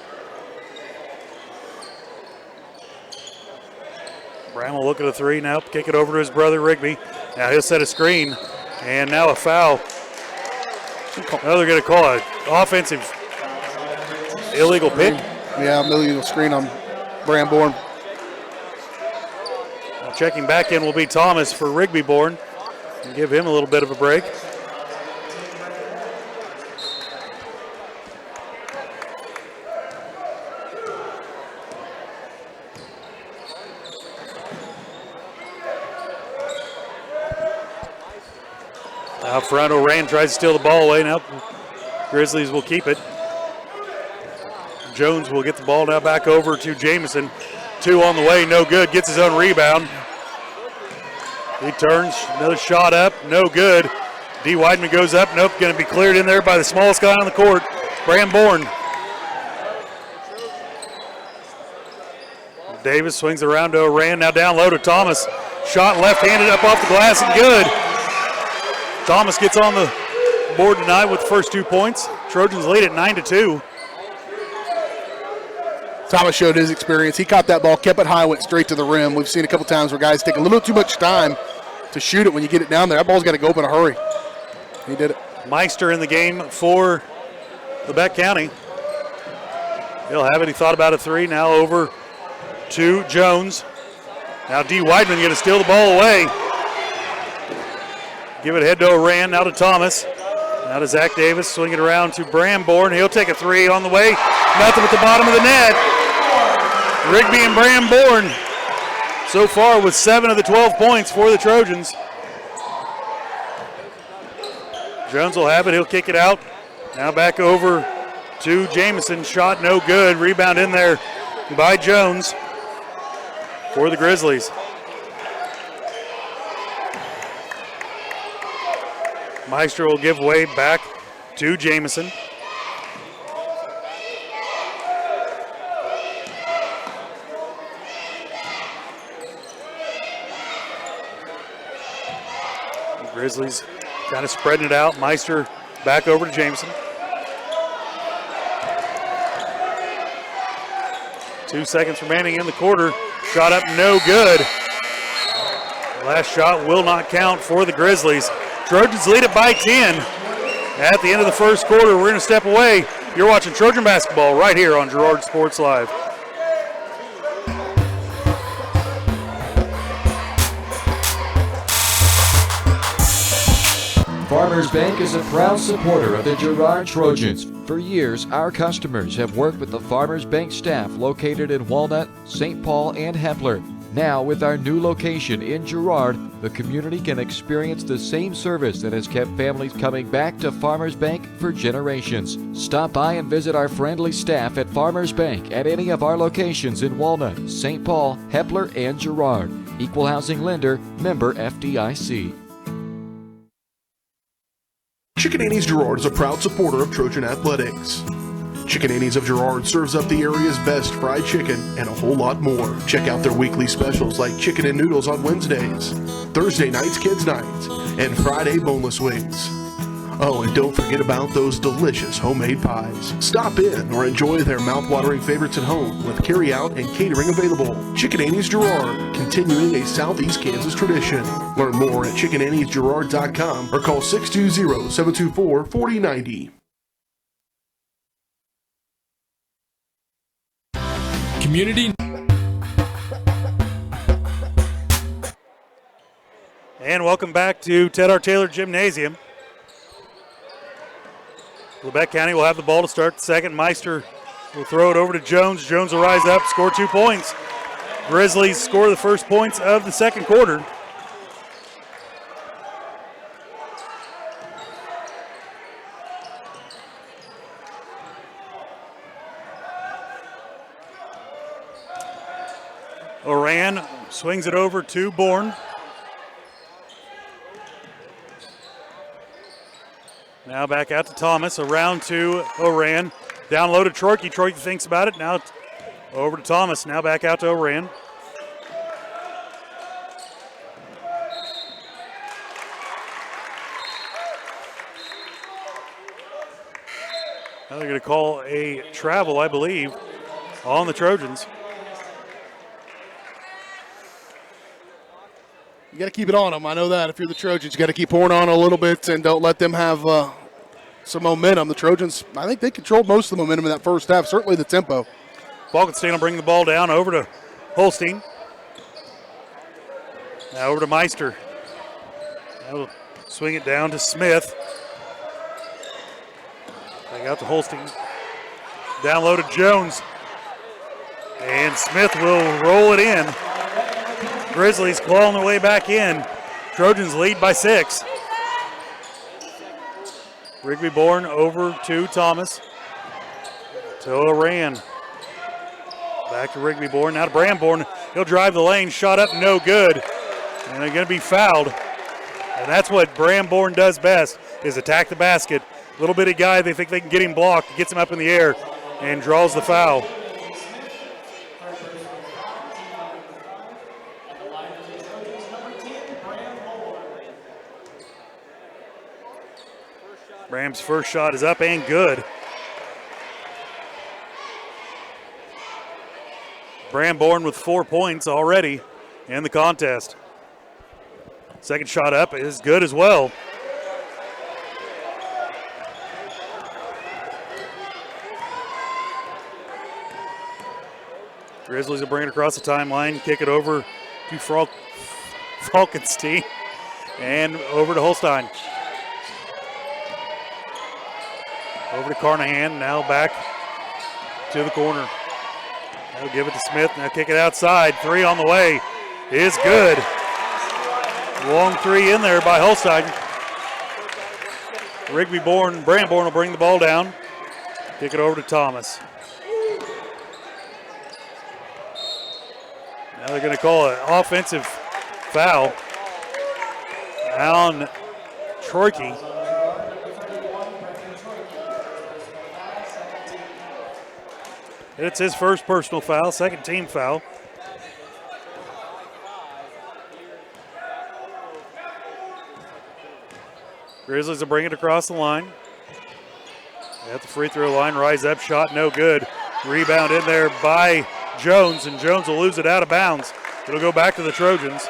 Bram will look at a three now, kick it over to his brother Rigby. Now he'll set a screen, and now a foul. Now they're going to call it offensive illegal pick. Yeah, illegal screen on Bramborn. Now checking back in will be Thomas for Rigby Bourne, and give him a little bit of a break. Out front, Oran tries to steal the ball away. Now Grizzlies will keep it. Jones will get the ball now back over to Jameson. 2 on the way, no good. Gets his own rebound. He turns, another shot up, no good. D. Weidman goes up, nope, going to be cleared in there by the smallest guy on the court, Bramborn. Davis swings around to Oran, now down low to Thomas. Shot left-handed up off the glass and good. Thomas gets on the board tonight with the first 2 points. Trojans lead at 9-2. Thomas showed his experience. He caught that ball, kept it high, went straight to the rim. We've seen a couple times where guys take a little too much time to shoot it when you get it down there. That ball's got to go up in a hurry. He did it. Meister in the game for Labette County. He'll have it. He thought about a three. Now over to Jones. Now D. Weidman going to steal the ball away. Give it ahead to Oran, now to Thomas. Now to Zach Davis, swing it around to Bramborn. He'll take a three on the way. Nothing at the bottom of the net. Rigby and Bramborn so far with 7 of the 12 points for the Trojans. Jones will have it, he'll kick it out. Now back over to Jameson, shot no good. Rebound in there by Jones. for the Grizzlies. Meister will give way back to Jamison. The Grizzlies kind of spreading it out. Meister back over to Jamison. 2 seconds remaining in the quarter. Shot up, no good. Last shot will not count for the Grizzlies. Trojans lead it by 10. At the end of the first quarter, we're going to step away. You're watching Trojan basketball right here on Girard Sports Live. Farmers Bank is a proud supporter of the Girard Trojans. For years, our customers have worked with the Farmers Bank staff located in Walnut, St. Paul, and Hepler. Now, with our new location in Girard, the community can experience the same service that has kept families coming back to Farmers Bank for generations. Stop by and visit our friendly staff at Farmers Bank at any of our locations in Walnut, St. Paul, Hepler, and Girard. Equal housing lender, member FDIC. Chicken Annie's Girard is a proud supporter of Trojan Athletics. Chicken Annie's of Girard serves up the area's best fried chicken and a whole lot more. Check out their weekly specials like chicken and noodles on Wednesdays, Thursday nights kids nights, and Friday boneless wings. Oh, and don't forget about those delicious homemade pies. Stop in or enjoy their mouth-watering favorites at home with carry-out and catering available. Chicken Annie's Girard, continuing a Southeast Kansas tradition. Learn more at chickenanniesgirard.com or call 620-724-4090. Community. And welcome back to Ted R. Taylor Gymnasium. Labette County will have the ball to start the second. Meister will throw it over to Jones. Jones will rise up, score 2 points. Grizzlies score the first points of the second quarter. Oran swings it over to Bourne. Now back out to Thomas, around to Oran. Down low to Troike. Troike thinks about it. Now over to Thomas. Now back out to Oran. Now they're going to call a travel, I believe, on the Trojans. You got to keep it on them. I know that. If you're the Trojans, you got to keep pouring on a little bit and don't let them have some momentum. The Trojans, I think they controlled most of the momentum in that first half, certainly the tempo. Falkenstein will bring the ball down over to Holstein. Now over to Meister. Now we'll swing it down to Smith. Back out to Holstein. Down low to Jones. And Smith will roll it in. Grizzlies clawing their way back in. Trojans lead by 6. Rigby Bourne over to Thomas. To Oran. Back to Rigby Bourne. Now to Bramborn. He'll drive the lane. Shot up, no good. And they're going to be fouled. And that's what Bramborn does best, is attack the basket. Little bitty guy, they think they can get him blocked. Gets him up in the air and draws the foul. Bram's first shot is up and good. Bramborn with 4 points already in the contest. Second shot up is good as well. Grizzlies will bring it across the timeline, kick it over to Falkenstein, and over to Holstein. Over to Carnahan, now back to the corner. They'll give it to Smith, now kick it outside. 3 on the way is good. Long 3 in there by Holstein. Rigby Bourne, Bramborn will bring the ball down. Kick it over to Thomas. Now They're going to call an offensive foul on Troike. It's his first personal foul, second team foul. Grizzlies will bring it across the line. At the free throw line, rise up, shot no good. Rebound in there by Jones, and Jones will lose it out of bounds. It'll go back to the Trojans.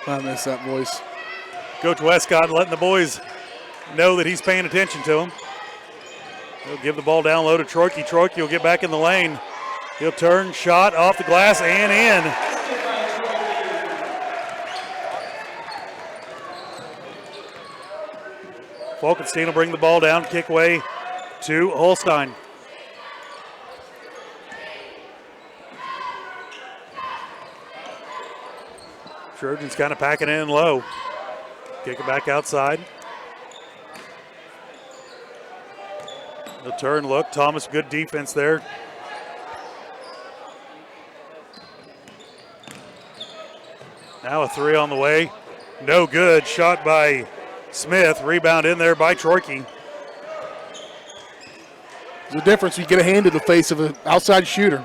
I miss that voice. Coach Westcott letting the boys know that he's paying attention to them. He'll give the ball down low to Troike. Troike will get back in the lane. He'll turn, shot off the glass and in. Falkenstein will bring the ball down, kick away to Holstein. Trojans kind of packing in low. Kick it back outside. The turn, look, Thomas, good defense there. Now a three on the way. No good, shot by Smith. Rebound in there by Troike. There's a difference. You get a hand to the face of an outside shooter.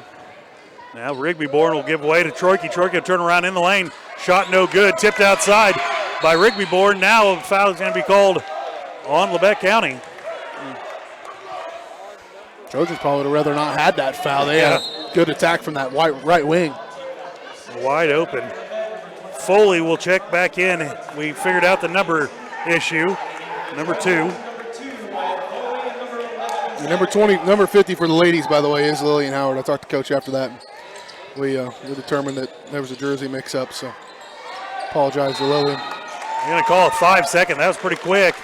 Now Rigby-Bourne will give way to Troike. Troike will turn around in the lane. Shot no good, tipped outside by Rigby-Bourne. Now a foul is going to be called on Labette County. Trojans probably would have rather not had that foul. They had a good attack from that right wing. Wide open. Foley will check back in. We figured out the number issue. Number 2. The number 50 for the ladies, by the way, is Lillian Howard. I talked to Coach after that. We determined that there was a jersey mix-up, so apologize to Lillian. You're going to call a 5-second. That was pretty quick.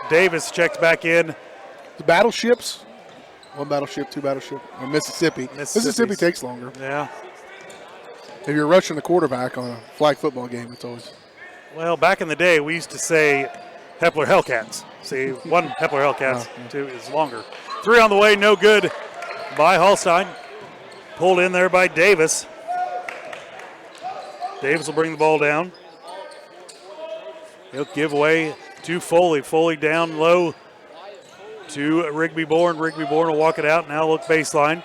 Davis checks back in. The battleships. 1 battleship, 2 battleship. Or Mississippi. Mississippi takes longer. Yeah. If you're rushing the quarterback on a flag football game, it's always. Well, back in the day, we used to say Hepler Hellcats. See, 1 Hepler Hellcats, 2 is longer. 3 on the way, no good by Holstein. Pulled in there by Davis. Davis will bring the ball down. He'll give way to Foley. Foley down low to Rigby-Bourne. Rigby-Bourne will walk it out. Now look baseline.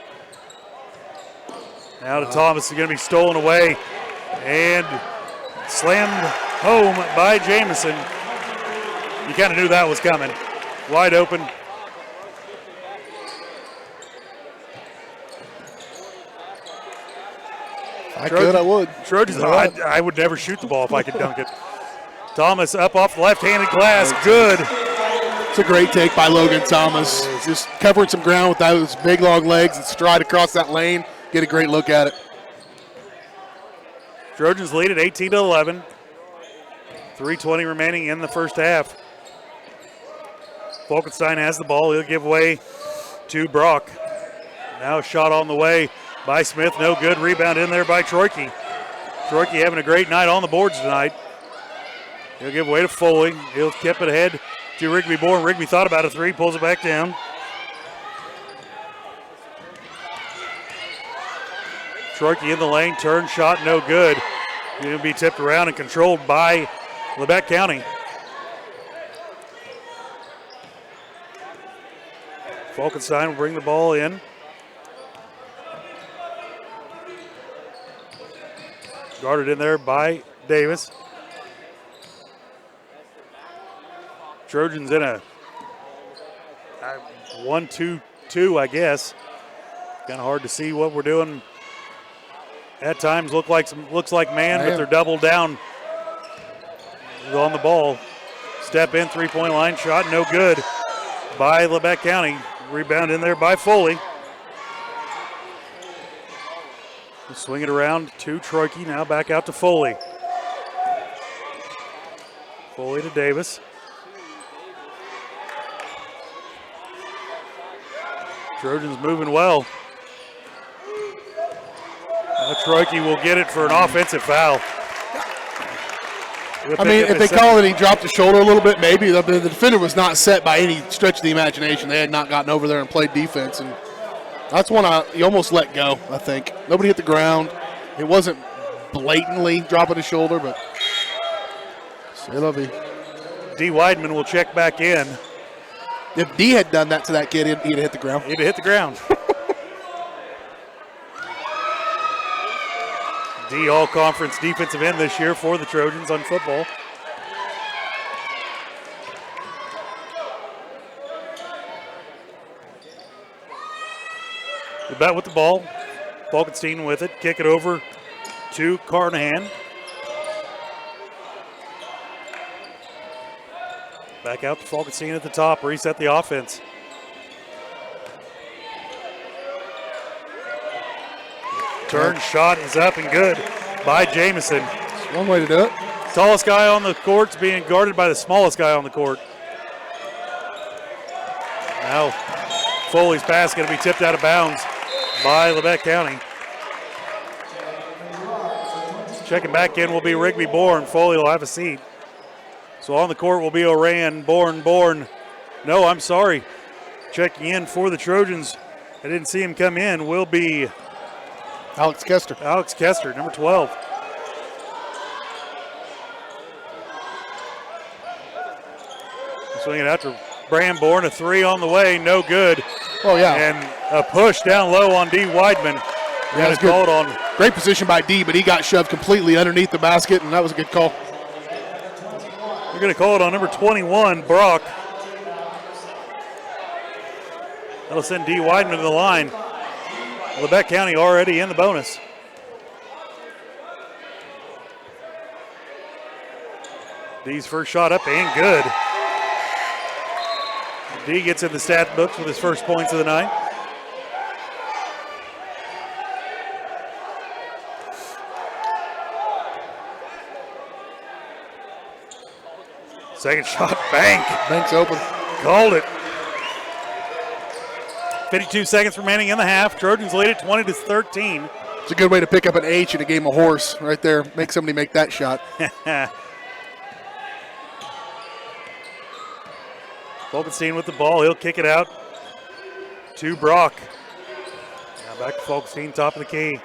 Now to Thomas. Is going to be stolen away and slammed home by Jamison. You kind of knew that was coming. Wide open. I could, I would. Trojans, I would never shoot the ball if I could dunk it. Thomas up off the left-handed glass. Good. It's a great take by Logan Thomas. Just covering some ground with those big, long legs and stride across that lane. Get a great look at it. Trojans lead at 18-11. 3:20 remaining in the first half. Falkenstein has the ball. He'll give way to Brock. Now a shot on the way by Smith. No good. Rebound in there by Troike. Troike having a great night on the boards tonight. He'll give way to Foley. He'll tip it ahead to Rigby-Bourne. Rigby thought about a 3, pulls it back down. Troike in the lane, turn, shot, no good. He'll be tipped around and controlled by Labette County. Falkenstein will bring the ball in. Guarded in there by Davis. Trojans in a 1-2-2, I guess. Kind of hard to see what we're doing. At times looks like man, but they're doubled down on the ball. Step in, 3-point line, shot no good by Labette County. Rebound in there by Foley. Swing it around to Troike, now back out to Foley. Foley to Davis. Trojans moving well. Troike will get it for an offensive foul. I mean, if they call it he dropped the shoulder a little bit, maybe. The defender was not set by any stretch of the imagination. They had not gotten over there and played defense. And that's one you almost let go, I think. Nobody hit the ground. It wasn't blatantly dropping his shoulder, but c'est la vie. D. Weidman will check back in. If D had done that to that kid, he'd have hit the ground. He'd have hit the ground. D all-conference defensive end this year for the Trojans on football. Labette with the ball. Falkenstein with it. Kick it over to Carnahan. Back out to Falkenstein at the top. Reset the offense. Turn shot is up and good by Jamison. That's one way to do it. Tallest guy on the court's being guarded by the smallest guy on the court. Now Foley's pass going to be tipped out of bounds by Labette County. Checking back in will be Rigby Bourne. Foley will have a seat. So on the court will be Oran, Bourne. No, I'm sorry. Checking in for the Trojans. I didn't see him come in. Will be Alex Kester. Alex Kester, number 12. Swing it out to Bram Bourne. A three on the way. No good. Oh, yeah. And a push down low on D. Weidman. Yeah, that's called good. On. Great position by D, but he got shoved completely underneath the basket, and that was a good call. We're going to call it on number 21, Brock. That'll send D. Weidman to the line. Labette County already in the bonus. D's first shot up and good. D gets in the stat books with his first points of the night. Second shot, bank. Bank's open. Called it. 52 seconds remaining in the half. Trojans lead it 20-13. It's a good way to pick up an H in a game of horse right there. Make somebody make that shot. Falkenstein with the ball. He'll kick it out to Brock. Now back to Falkenstein, top of the key.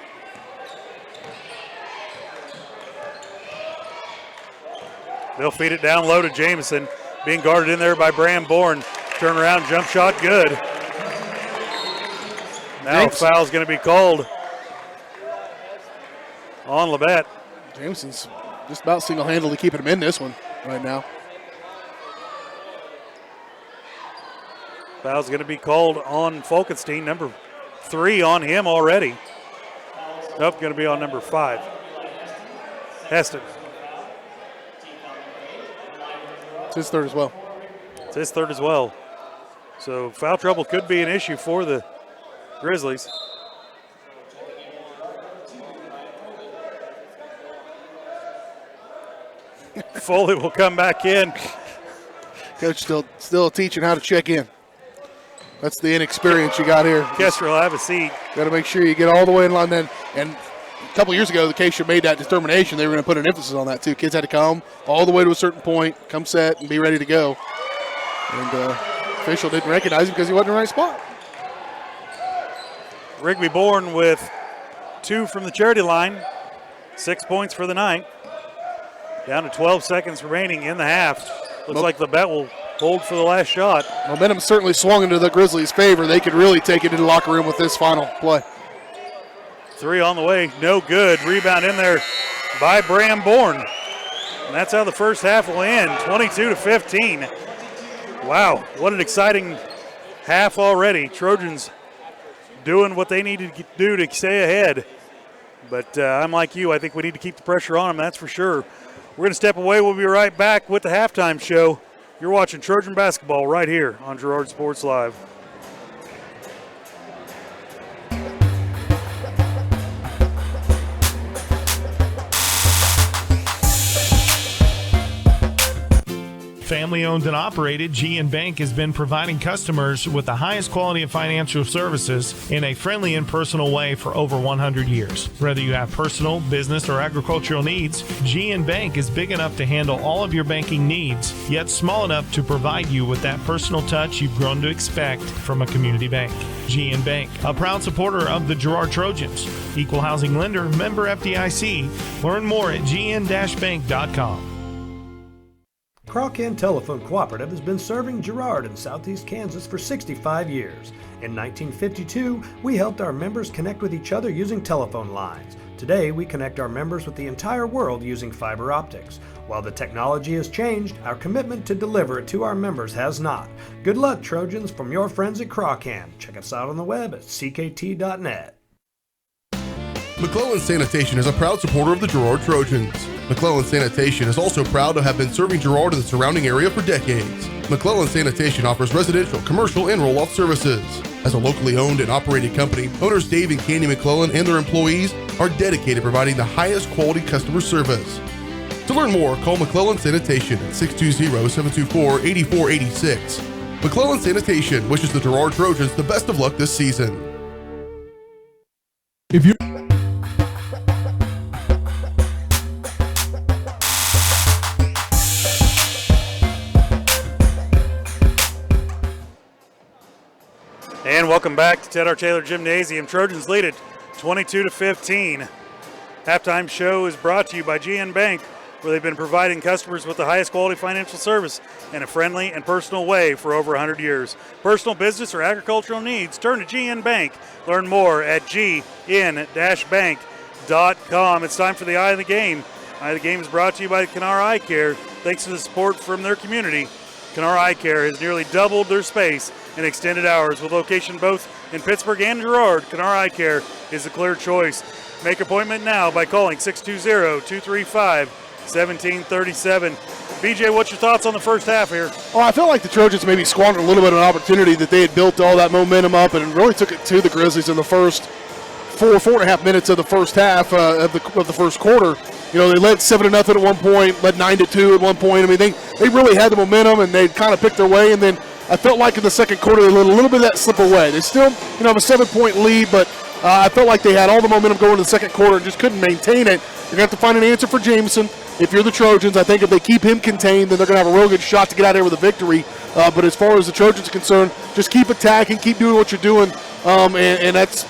They'll feed it down low to Jamison. Being guarded in there by Bram Bourne. Turn around, jump shot, good. Now foul's going to be called on Labette. Jamison's just about single-handedly keeping him in this one right now. Foul's going to be called on Falkenstein, number 3 on him already. Nope, going to be on number 5. Heston. It's his third as well. It's his third as well. So foul trouble could be an issue for the Grizzlies. Foley will come back in. Coach still teaching how to check in. That's the inexperience you got here. Kester will have a seat. Got to make sure you get all the way in line then. And a couple years ago, the Acacia made that determination. They were going to put an emphasis on that too. Kids had to come all the way to a certain point, come set, and be ready to go. And official didn't recognize him because he wasn't in the right spot. Rigby Bourne with 2 from the charity line. 6 points for the night. Down to 12 seconds remaining in the half. Looks like Labette will hold for the last shot. Momentum certainly swung into the Grizzlies' favor. They could really take it into the locker room with this final play. 3 on the way, no good. Rebound in there by Bram Bourne. And that's how the first half will end, 22-15. Wow, what an exciting half already. Trojans doing what they need to do to stay ahead. But I'm like you, I think we need to keep the pressure on them, that's for sure. We're going to step away. We'll be right back with the halftime show. You're watching Trojan basketball right here on Girard Sports Live. Family owned and operated, GN Bank has been providing customers with the highest quality of financial services in a friendly and personal way for over 100 years. Whether you have personal, business, or agricultural needs, GN Bank is big enough to handle all of your banking needs, yet small enough to provide you with that personal touch you've grown to expect from a community bank. GN Bank, a proud supporter of the Girard Trojans. Equal housing lender, member FDIC. Learn more at gn-bank.com. Crawcan Telephone Cooperative has been serving Girard in southeast Kansas for 65 years. In 1952, we helped our members connect with each other using telephone lines. Today, we connect our members with the entire world using fiber optics. While the technology has changed, our commitment to deliver it to our members has not. Good luck, Trojans, from your friends at Crawcan. Check us out on the web at ckt.net. McClellan Sanitation is a proud supporter of the Girard Trojans. McClellan Sanitation is also proud to have been serving Girard and the surrounding area for decades. McClellan Sanitation offers residential, commercial, and roll-off services. As a locally owned and operated company, owners Dave and Candy McClellan and their employees are dedicated to providing the highest quality customer service. To learn more, call McClellan Sanitation at 620-724-8486. McClellan Sanitation wishes the Girard Trojans the best of luck this season. If you And welcome back to Ted R. Taylor Gymnasium. Trojans lead it 22-15. Halftime show is brought to you by GN Bank, where they've been providing customers with the highest quality financial service in a friendly and personal way for over 100 years. Personal, business, or agricultural needs, turn to GN Bank. Learn more at gn-bank.com. It's time for the Eye of the Game. Eye of the Game is brought to you by Kenara Eye Care. Thanks to the support from their community, Kenara Eye Care has nearly doubled their space and extended hours. With location both in Pittsburgh and Girard, Kenara Eye is the clear choice. Make an appointment now by calling 620-235-1737. BJ, what's your thoughts on the first half here? Oh, I felt like the Trojans maybe squandered a little bit of an opportunity that they had built all that momentum up and really took it to the Grizzlies in the first four and a half minutes of the first half of the first quarter. You know, they led 7-0 at one point, led 9-2 at one point. I mean, they really had the momentum and they kind of picked their way. And then I felt like in the second quarter they let a little bit of that slip away. They still, have a 7-point lead, but I felt like they had all the momentum going in the second quarter and just couldn't maintain it. You're going to have to find an answer for Jameson. If you're the Trojans, I think if they keep him contained, then they're going to have a real good shot to get out of there with a victory. But as far as the Trojans are concerned, just keep attacking, keep doing what you're doing. And that's,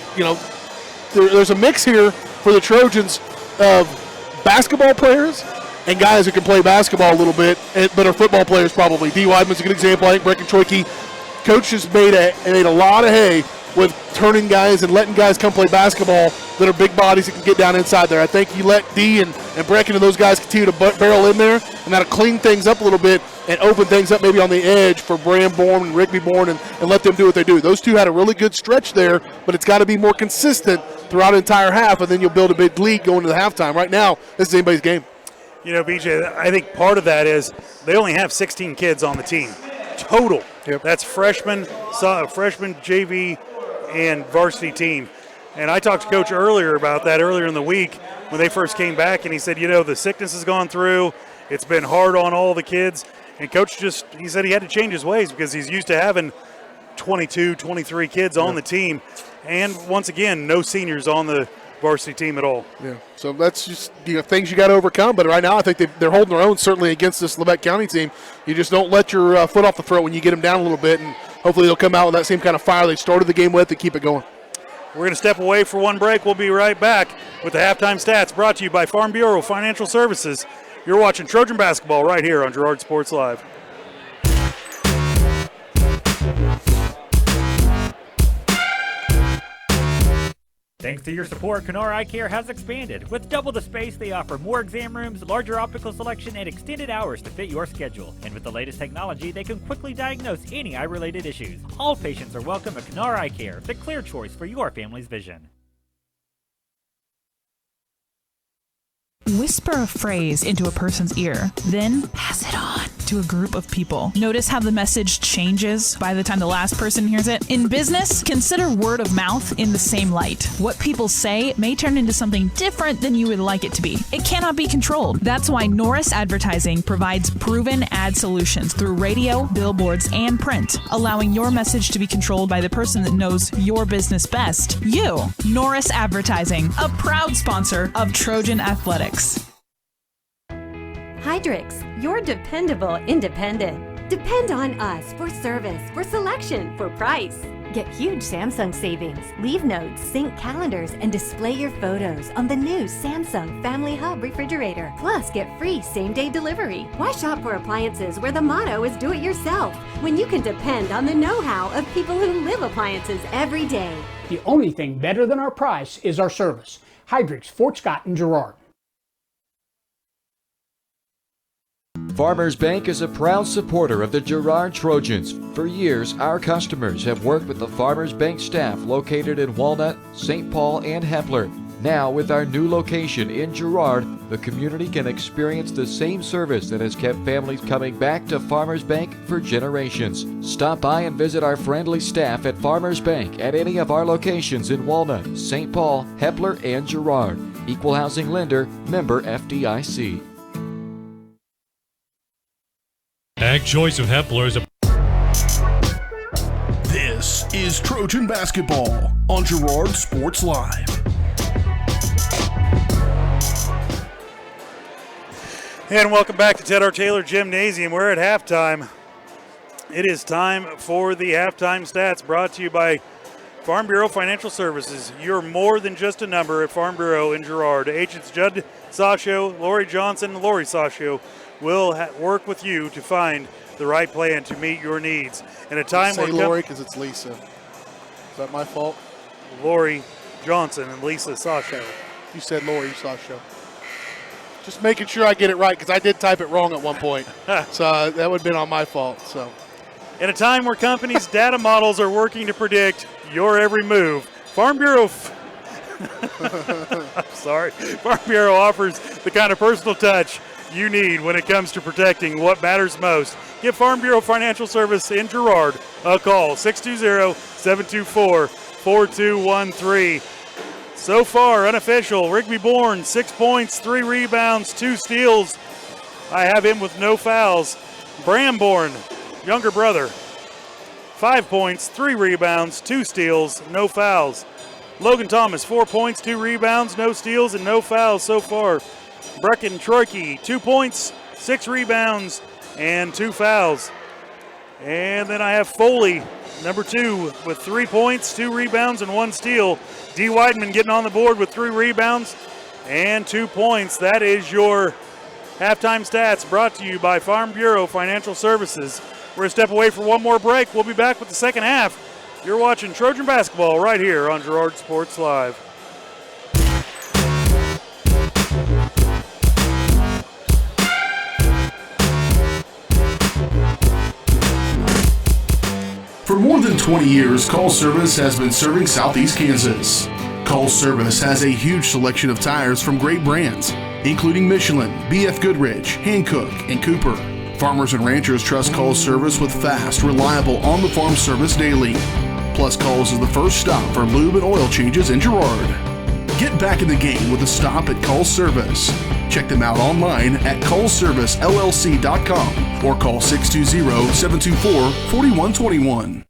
there's a mix here for the Trojans of basketball players and guys who can play basketball a little bit, but are football players probably. D. Weidman's a good example. I think Brecken Choyke, coach has made a lot of hay with turning guys and letting guys come play basketball that are big bodies that can get down inside there. I think you let D and Brecken and those guys continue to barrel in there, and that'll clean things up a little bit and open things up maybe on the edge for Bram Bourne and Rigby Bourne and let them do what they do. Those two had a really good stretch there, but it's got to be more consistent throughout an entire half, and then you'll build a big lead going to the halftime. Right now, this is anybody's game. BJ, I think part of that is they only have 16 kids on the team total. Yep. That's freshman, JV, and varsity team. And I talked to Coach earlier about that earlier in the week when they first came back, and he said, the sickness has gone through. It's been hard on all the kids. And Coach he said he had to change his ways because he's used to having 22, 23 kids on the team. And once again, no seniors on the varsity team at all. Yeah, so that's just things you got to overcome. But right now, I think they're holding their own certainly against this Labette County team. You just don't let your foot off the throat when you get them down a little bit, and hopefully they'll come out with that same kind of fire they started the game with and keep it going. We're going to step away for one break. We'll be right back with the halftime stats brought to you by Farm Bureau Financial Services. You're watching Trojan basketball right here on Girard Sports Live. Thanks to your support, Kenara Eye Care has expanded. With double the space, they offer more exam rooms, larger optical selection, and extended hours to fit your schedule. And with the latest technology, they can quickly diagnose any eye-related issues. All patients are welcome at Kenara Eye Care, the clear choice for your family's vision. Whisper a phrase into a person's ear, then pass it on to a group of people. Notice how the message changes by the time the last person hears it? In business, consider word of mouth in the same light. What people say may turn into something different than you would like it to be. It cannot be controlled. That's why Norris Advertising provides proven ad solutions through radio, billboards, and print, allowing your message to be controlled by the person that knows your business best. You. Norris Advertising, a proud sponsor of Trojan Athletics. Hydrix, your dependable independent. Depend on us for service, for selection, for price. Get huge Samsung savings. Leave notes, sync calendars, and display your photos on the new Samsung Family Hub refrigerator. Plus, get free same-day delivery. Why shop for appliances where the motto is do it yourself when you can depend on the know-how of people who live appliances every day? The only thing better than our price is our service. Hydrix, Fort Scott, and Girard. Farmers Bank is a proud supporter of the Girard Trojans. For years, our customers have worked with the Farmers Bank staff located in Walnut, St. Paul, and Hepler. Now, with our new location in Girard, the community can experience the same service that has kept families coming back to Farmers Bank for generations. Stop by and visit our friendly staff at Farmers Bank at any of our locations in Walnut, St. Paul, Hepler, and Girard. Equal Housing Lender, member FDIC. Ag Choice of Hepler is a... This is Trojan Basketball on Girard Sports Live. And welcome back to Ted R. Taylor Gymnasium. We're at halftime. It is time for the halftime stats brought to you by Farm Bureau Financial Services. You're more than just a number at Farm Bureau in Girard. Agents Judd Sasho, Lori Johnson, and Lori Sasho will work with you to find the right plan to meet your needs. In a time where Lori because it's Lisa. Is that my fault? Lori Johnson and Lisa Sasho. You said Lori Sasho. Just making sure I get it right because I did type it wrong at one point. So that would have been on my fault. So, in a time where companies' data models are working to predict your every move, Farm Bureau Farm Bureau offers the kind of personal touch you need when it comes to protecting what matters most. Give Farm Bureau Financial Service in Girard a call, 620-724-4213. So far, unofficial, Rigby Bourne, 6 points, 3 rebounds, 2 steals. I have him with no fouls. Bram Bourne, younger brother, 5 points, 3 rebounds, 2 steals, no fouls. Logan Thomas, 4 points, 2 rebounds, no steals, and no fouls so far. Brecken Troike, 2 points, 6 rebounds, and 2 fouls. And then I have Foley, number 2, with 3 points, 2 rebounds, and 1 steal. D. Weidman getting on the board with 3 rebounds and 2 points. That is your halftime stats brought to you by Farm Bureau Financial Services. We're going to step away for one more break. We'll be back with the second half. You're watching Trojan Basketball right here on Girard Sports Live. For more than 20 years, Call Service has been serving Southeast Kansas. Call Service has a huge selection of tires from great brands, including Michelin, BF Goodrich, Hankook, and Cooper. Farmers and ranchers trust Call Service with fast, reliable, on-the-farm service daily. Plus, Calls is the first stop for lube and oil changes in Girard. Get back in the game with a stop at Call Service. Check them out online at callservicellc.com or call 620-724-4121.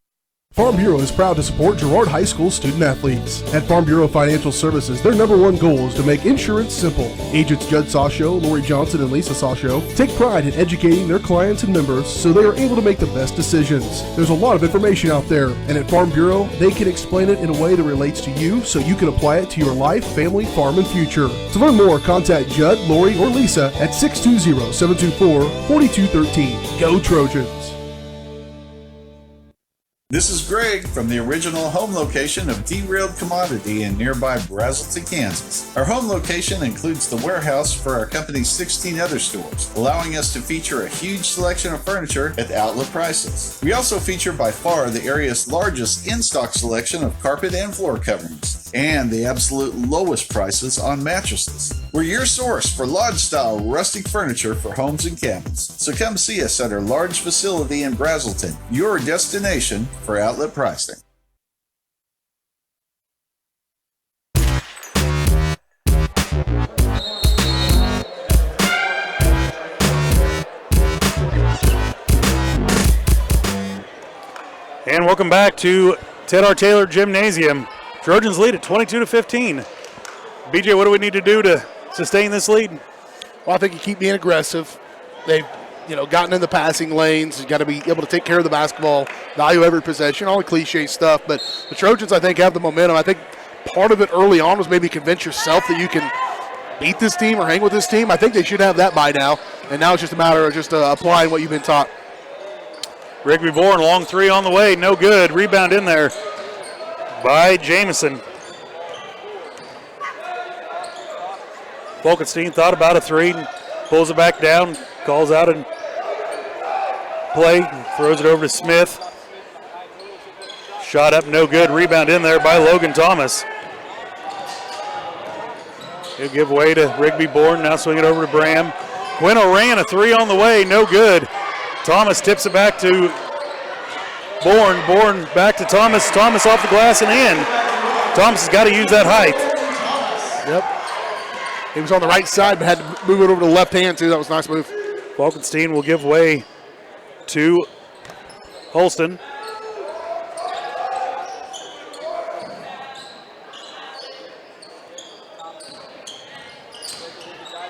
Farm Bureau is proud to support Girard High School student athletes. At Farm Bureau Financial Services, their #1 goal is to make insurance simple. Agents Judd Sasho, Lori Johnson, and Lisa Sasho take pride in educating their clients and members so they are able to make the best decisions. There's a lot of information out there, and at Farm Bureau, they can explain it in a way that relates to you so you can apply it to your life, family, farm, and future. To learn more, contact Judd, Lori, or Lisa at 620-724-4213. Go Trojans! This is Greg from the original home location of Derailed Commodity in nearby Brazelton, Kansas. Our home location includes the warehouse for our company's 16 other stores, allowing us to feature a huge selection of furniture at outlet prices. We also feature by far the area's largest in-stock selection of carpet and floor coverings, and the absolute lowest prices on mattresses. We're your source for lodge-style rustic furniture for homes and cabins. So come see us at our large facility in Brazelton, your destination for outlet pricing. And welcome back to Ted R. Taylor Gymnasium. Trojans lead at 22-15. BJ, what do we need to do to sustain this lead? Well, I think you keep being aggressive. They've, gotten in the passing lanes. You got to be able to take care of the basketball, value every possession, all the cliche stuff. But the Trojans, I think, have the momentum. I think part of it early on was maybe convince yourself that you can beat this team or hang with this team. I think they should have that by now. And now it's just a matter of just applying what you've been taught. Rigby Bourne, long three on the way, no good. Rebound in there by Jamison. Volkenstein thought about a three, pulls it back down, calls out and play, throws it over to Smith. Shot up, no good. Rebound in there by Logan Thomas. He'll give way to Rigby Bourne, now swing it over to Bram. Quinn ran a three on the way, no good. Thomas tips it back to Bourne. Bourne back to Thomas. Thomas off the glass and in. Thomas has got to use that height. Yep. He was on the right side, but had to move it over to the left hand, too. That was a nice move. Falkenstein will give way to Holston.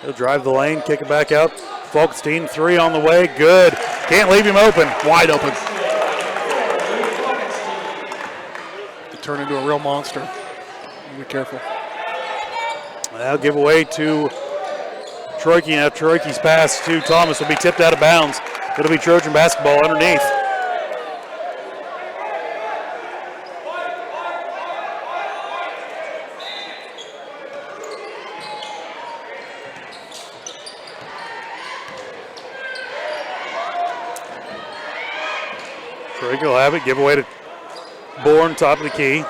He'll drive the lane, kick it back out. Falkenstein, three on the way, good. Can't leave him open. Wide open. Could turn into a real monster. Be careful. That'll give away to Troike. Now Troike's pass to Thomas will be tipped out of bounds. It'll be Trojan basketball underneath. Troike will have it, give away to Bourne, top of the key.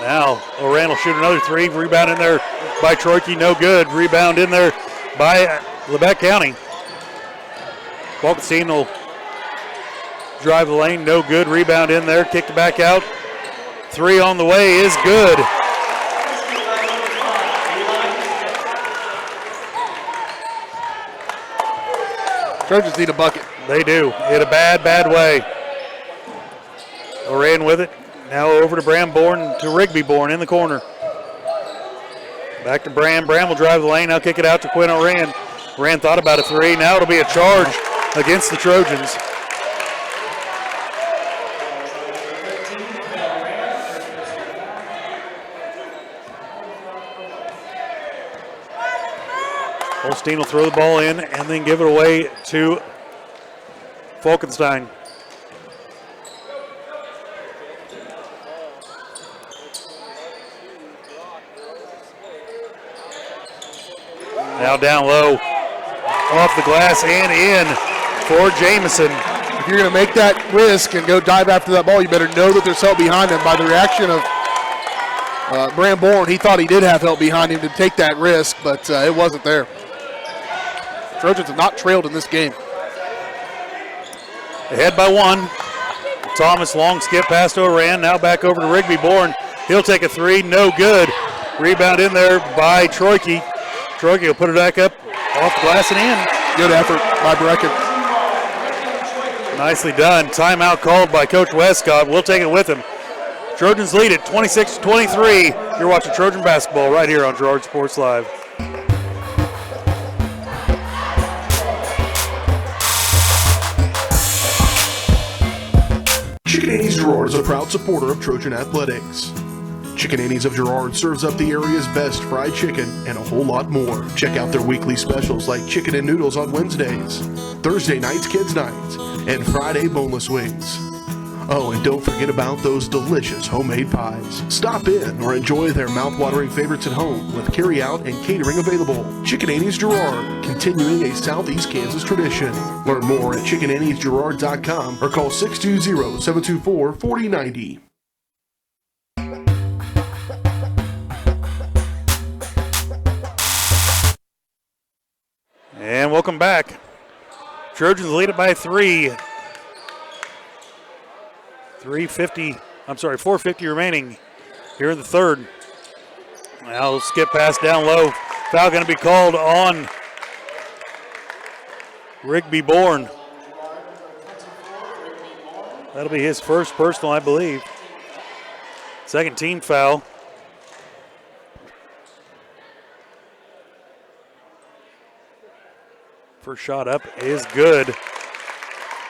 Now, Oran will shoot another three. Rebound in there by Troike, no good. Rebound in there by Labette County. Falkenstein will drive the lane, no good. Rebound in there, kicked back out. Three on the way is good. Trojans need a bucket. They do, in a bad, bad way. Oran with it. Now over to Bram Bourne, to Rigby Bourne in the corner. Back to Bram. Bram will drive the lane. Now kick it out to Quinn Oran. Oran thought about a three. Now it'll be a charge against the Trojans. Holstein will throw the ball in and then give it away to Falkenstein. Now down low, off the glass and in for Jamison. If you're going to make that risk and go dive after that ball, you better know that there's help behind him. By the reaction of Bram Bourne, he thought he did have help behind him to take that risk, but it wasn't there. Trojans have not trailed in this game. Ahead by one. Thomas, long skip past Oran, now back over to Rigby Bourne. He'll take a three, no good. Rebound in there by Troike. Troike will put it back up, off the glass and in. Good effort by Brecken. Nicely done. Timeout called by Coach Westcott. We'll take it with him. Trojans lead at 26-23. You're watching Trojan basketball right here on Girard Sports Live. Chicken Annie's Girard is a proud supporter of Trojan Athletics. Chicken Annie's of Girard serves up the area's best fried chicken and a whole lot more. Check out their weekly specials like chicken and noodles on Wednesdays, Thursday nights kids nights, and Friday boneless wings. Oh, and don't forget about those delicious homemade pies. Stop in or enjoy their mouth-watering favorites at home with carry-out and catering available. Chicken Annie's Girard, continuing a Southeast Kansas tradition. Learn more at chickenanniesgirard.com or call 620-724-4090. Welcome back. Trojans lead it by 3. 4:50 remaining here in the third. Now skip pass down low. Foul going to be called on Rigby Bourne. That'll be his first personal, I believe. Second team foul. First shot up is good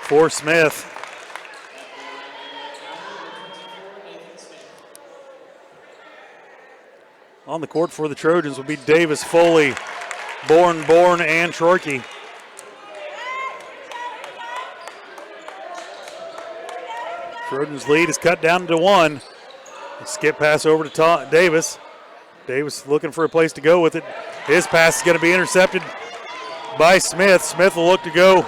for Smith. On the court for the Trojans will be Davis, Foley, Bourne, and Troike. Trojans lead is cut down to 1. Skip pass over to Davis. Davis looking for a place to go with it. His pass is going to be intercepted by Smith. Smith will look to go,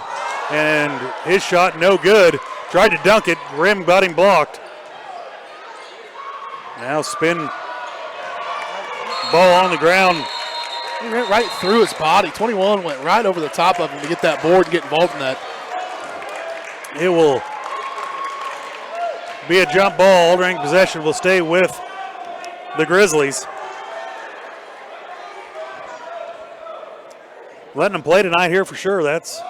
and his shot no good. Tried to dunk it. Rim got him blocked. Now spin. Ball on the ground. He went right through his body. 21 went right over the top of him to get that board and get involved in that. It will be a jump ball. Aldering possession will stay with the Grizzlies. Letting them play tonight here for sure. That's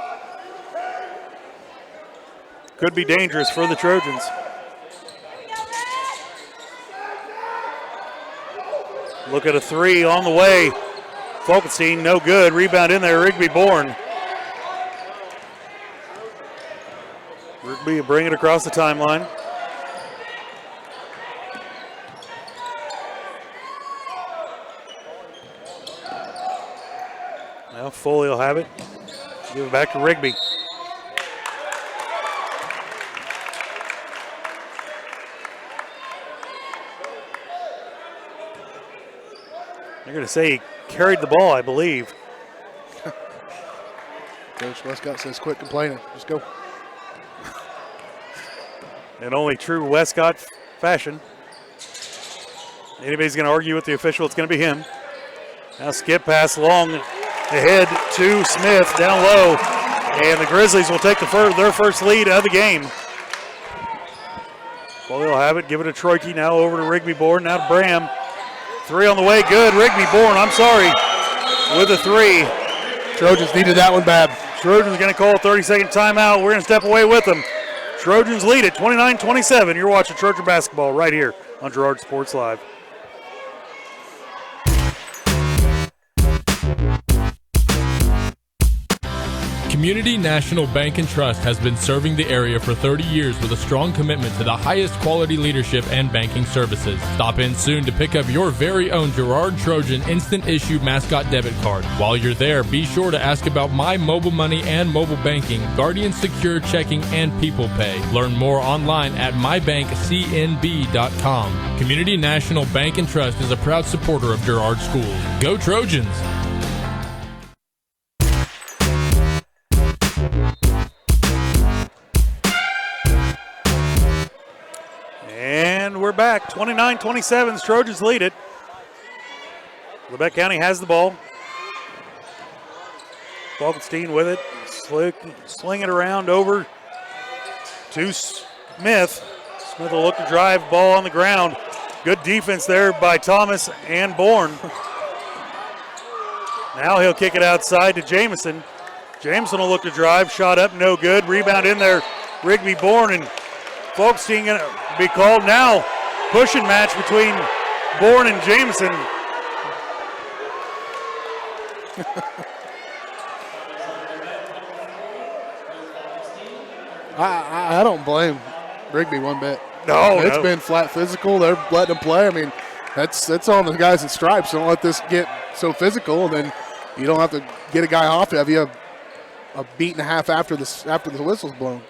could be dangerous for the Trojans. Look at a 3 on the way. Fulkenstein, no good. Rebound in there, Rigby Bourne. Rigby will bring it across the timeline. Now Foley will have it. Give it back to Rigby. They're going to say he carried the ball, I believe. Coach Westcott says quit complaining. Just go. In only true Westcott fashion. Anybody's going to argue with the official, it's going to be him. Now skip pass long ahead to Smith, down low. And the Grizzlies will take their first lead of the game. Well, they'll have it. Give it to Troike. Now over to Rigby Bourne. Now to Bram. 3 on the way. Good. Rigby Bourne, I'm sorry, with a 3. Trojans needed that one bad. Trojans going to call a 30-second timeout. We're going to step away with them. Trojans lead it 29-27. You're watching Trojan basketball right here on Girard Sports Live. Community National Bank and Trust has been serving the area for 30 years with a strong commitment to the highest quality leadership and banking services. Stop in soon to pick up your very own Girard Trojan Instant Issue Mascot Debit Card. While you're there, be sure to ask about My Mobile Money and mobile banking, Guardian Secure Checking, and People Pay. Learn more online at mybankcnb.com. Community National Bank and Trust is a proud supporter of Girard Schools. Go Trojans! And we're back. 29-27. Trojans lead it. Labette County has the ball. Falkenstein with it. Sling it around over to Smith. Smith will look to drive. Ball on the ground. Good defense there by Thomas and Bourne. Now he'll kick it outside to Jamison. Jamison will look to drive. Shot up, no good. Rebound in there. Rigby Bourne and Falkenstein going to be called now. Pushing match between Bourne and Jamison. I don't blame Rigby one bit. It's been flat physical. They're letting them play. I mean, that's on the guys in stripes. Don't let this get so physical, and then you don't have to get a guy off. Have you a beat and a half after the whistle's blown.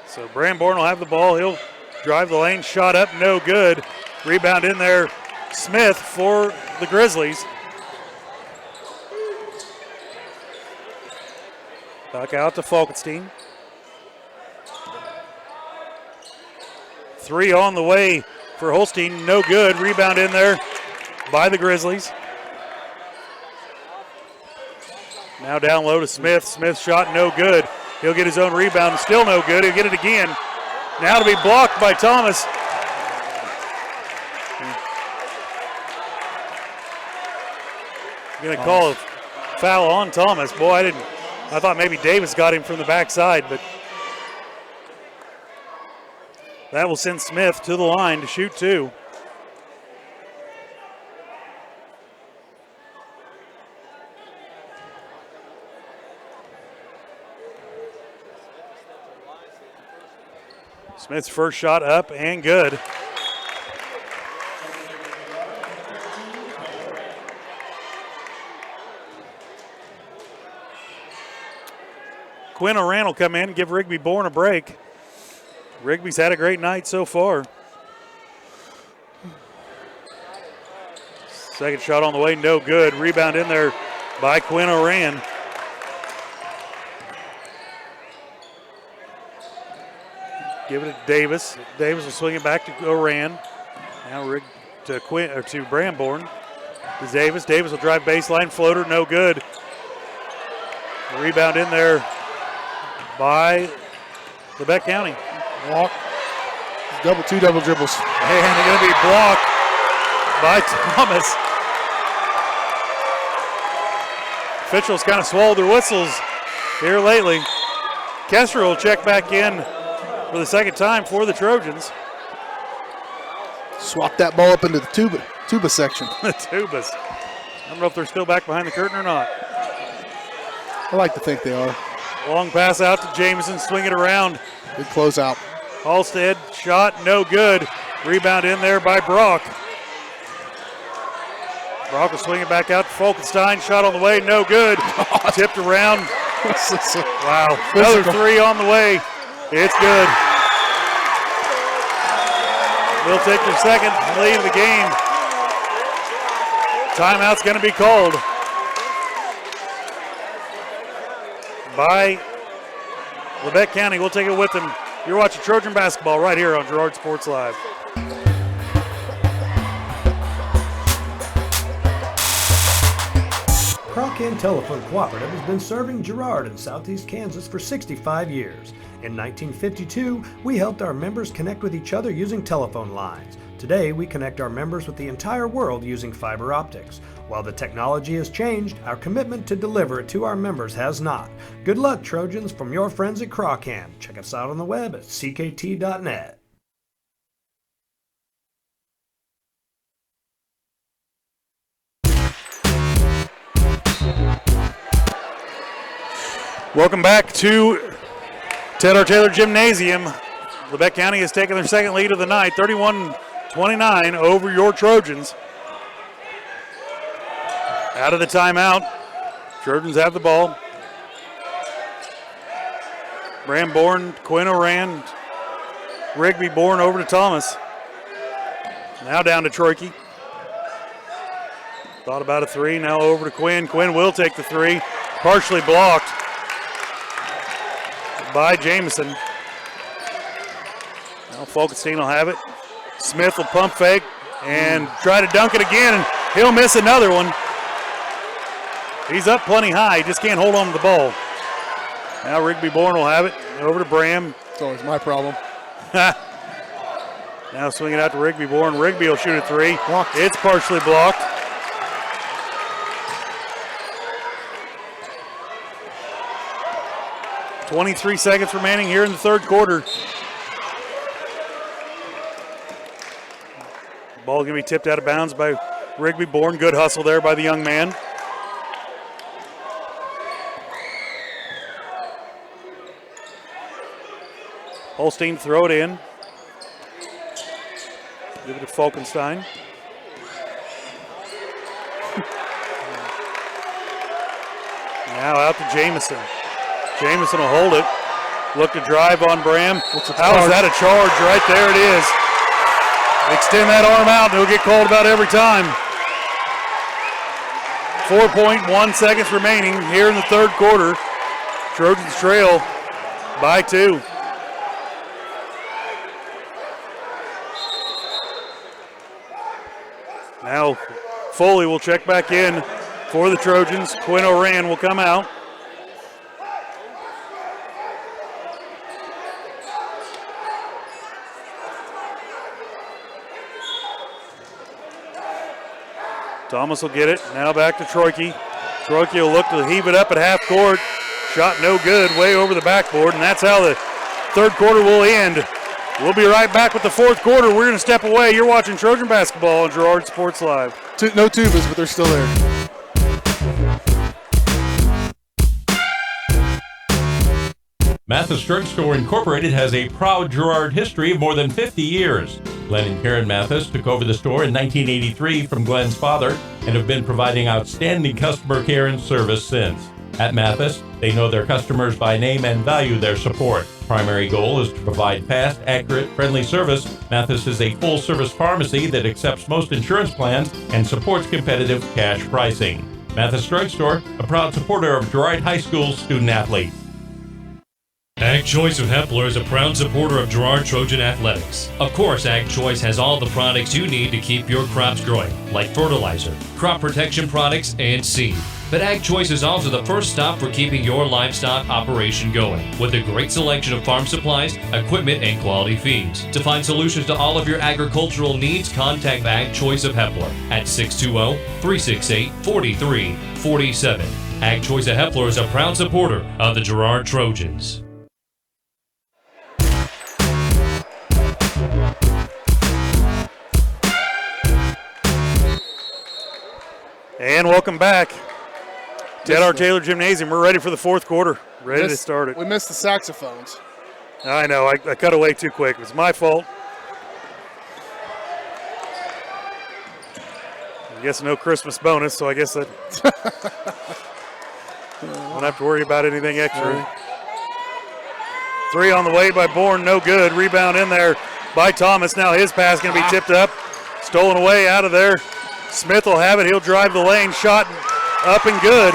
So Bourne will have the ball. He'll drive the lane. Shot up, no good. Rebound in there. Smith for the Grizzlies. Back out to Falkenstein. 3 on the way for Holstein. No good. Rebound in there by the Grizzlies. Now down low to Smith. Smith's shot no good. He'll get his own rebound, still no good. He'll get it again. Now to be blocked by Thomas. Going to call a foul on Thomas. Boy, I thought maybe Davis got him from the backside, but that will send Smith to the line to shoot two. Smith's first shot up and good. Quinn Oran will come in and give Rigby Bourne a break. Rigby's had a great night so far. Second shot on the way, no good. Rebound in there by Quinn Oran. Give it to Davis. Davis will swing it back to Oran. Now to Bramborn. To Davis. Davis will drive baseline. Floater, no good. Rebound in there by Labette County. Walk. Two double dribbles. And they're going to be blocked by Thomas. Officials kind of swallowed their whistles here lately. Kessler will check back in for the second time for the Trojans. Swap that ball up into the tuba section. The tubas. I don't know if they're still back behind the curtain or not. I like to think they are. Long pass out to Jameson, swing it around. Good closeout. Halstead, shot no good. Rebound in there by Brock. Brock will swing it back out to Falkenstein. Shot on the way, no good. Tipped around. Wow, another three on the way. It's good. They'll take their second lead of the game. Timeout's going to be called by Labette County. We'll take it with them. You're watching Trojan basketball right here on Girard Sports Live. Crocan Telephone Cooperative has been serving Girard in southeast Kansas for 65 years. In 1952, we helped our members connect with each other using telephone lines. Today, we connect our members with the entire world using fiber optics. While the technology has changed, our commitment to deliver it to our members has not. Good luck, Trojans, from your friends at Crocan. Check us out on the web at ckt.net. Welcome back to Ted R. Taylor Gymnasium. Labette County has taken their second lead of the night, 31-29 over your Trojans. Out of the timeout, Trojans have the ball. Bramborn, Quinn Oran, Rigby Bourne over to Thomas. Now down to Troike. Thought about a three, now over to Quinn. Quinn will take the three, partially blocked by Jameson. Now Falkenstein will have it. Smith will pump fake and try to dunk it again, and he'll miss another one. He's up plenty high, he just can't hold on to the ball. Now Rigby Bourne will have it. Over to Bram. It's always my problem. Now swing it out to Rigby Bourne. Rigby will shoot a three. Blocked. It's partially blocked. .23 seconds remaining here in the third quarter. Ball going to be tipped out of bounds by Rigby Bourne. Good hustle there by the young man. Holstein throw it in. Give it to Falkenstein. Now out to Jameson. Jameson will hold it. Look to drive on Bram. How is that a charge? Right there it is. Extend that arm out and he'll get called about every time. 4.1 seconds remaining here in the third quarter. Trojans trail by 2. Now Foley will check back in for the Trojans. Quinn Oran will come out. Thomas will get it. Now back to Troike. Troike will look to heave it up at half court. Shot no good, way over the backboard, and that's how the third quarter will end. We'll be right back with the fourth quarter. We're going to step away. You're watching Trojan basketball on Girard Sports Live. No tubas, but they're still there. Mathis Drugstore Incorporated has a proud Girard history of more than 50 years. Glenn and Karen Mathis took over the store in 1983 from Glenn's father and have been providing outstanding customer care and service since. At Mathis, they know their customers by name and value their support. Primary goal is to provide fast, accurate, friendly service. Mathis is a full-service pharmacy that accepts most insurance plans and supports competitive cash pricing. Mathis Drugstore, a proud supporter of Girard High School student-athletes. Ag Choice of Hepler is a proud supporter of Girard Trojan Athletics. Of course, Ag Choice has all the products you need to keep your crops growing, like fertilizer, crop protection products, and seed. But Ag Choice is also the first stop for keeping your livestock operation going, with a great selection of farm supplies, equipment, and quality feeds. To find solutions to all of your agricultural needs, contact Ag Choice of Hepler at 620-368-4347. Ag Choice of Hepler is a proud supporter of the Girard Trojans. And welcome back to our Taylor Gymnasium. We're ready for the fourth quarter. Ready to start it. We missed the saxophones. I know. I cut away too quick. It was my fault. I guess no Christmas bonus, so I guess that won't have to worry about anything extra. Three on the way by Bourne, no good. Rebound in there by Thomas. Now his pass going to be tipped up. Stolen away out of there. Smith will have it. He'll drive the lane. Shot up and good.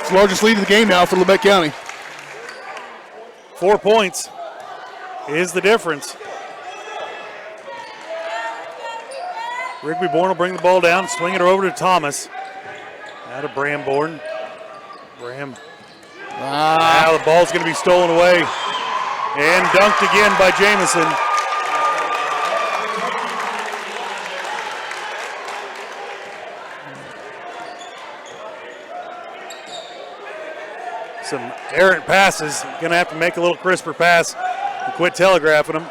It's the largest lead of the game now for Labette County. 4 points is the difference. Rigby Bourne will bring the ball down, swing it over to Thomas. Out of Bram Bourne. Bram. Now the ball's going to be stolen away. And dunked again by Jamison. Some errant passes. Going to have to make a little crisper pass and quit telegraphing them.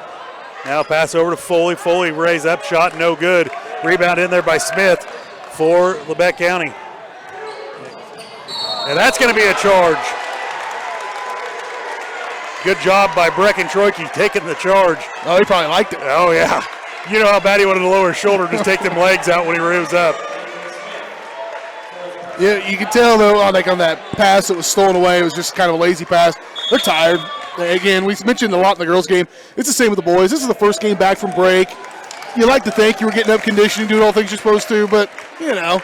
Now pass over to Foley. Foley raised up, shot no good. Rebound in there by Smith for Labette County. And that's going to be a charge. Good job by Brecken Troike taking the charge. Oh, he probably liked it. Oh, yeah. You know how bad he wanted to lower his shoulder, just take them legs out when he moves up. Yeah, you can tell, though, on that pass that was stolen away, it was just kind of a lazy pass. They're tired. Again, we mentioned a lot in the girls' game. It's the same with the boys. This is the first game back from break. You like to think you were getting up conditioning, doing all the things you're supposed to, but, you know,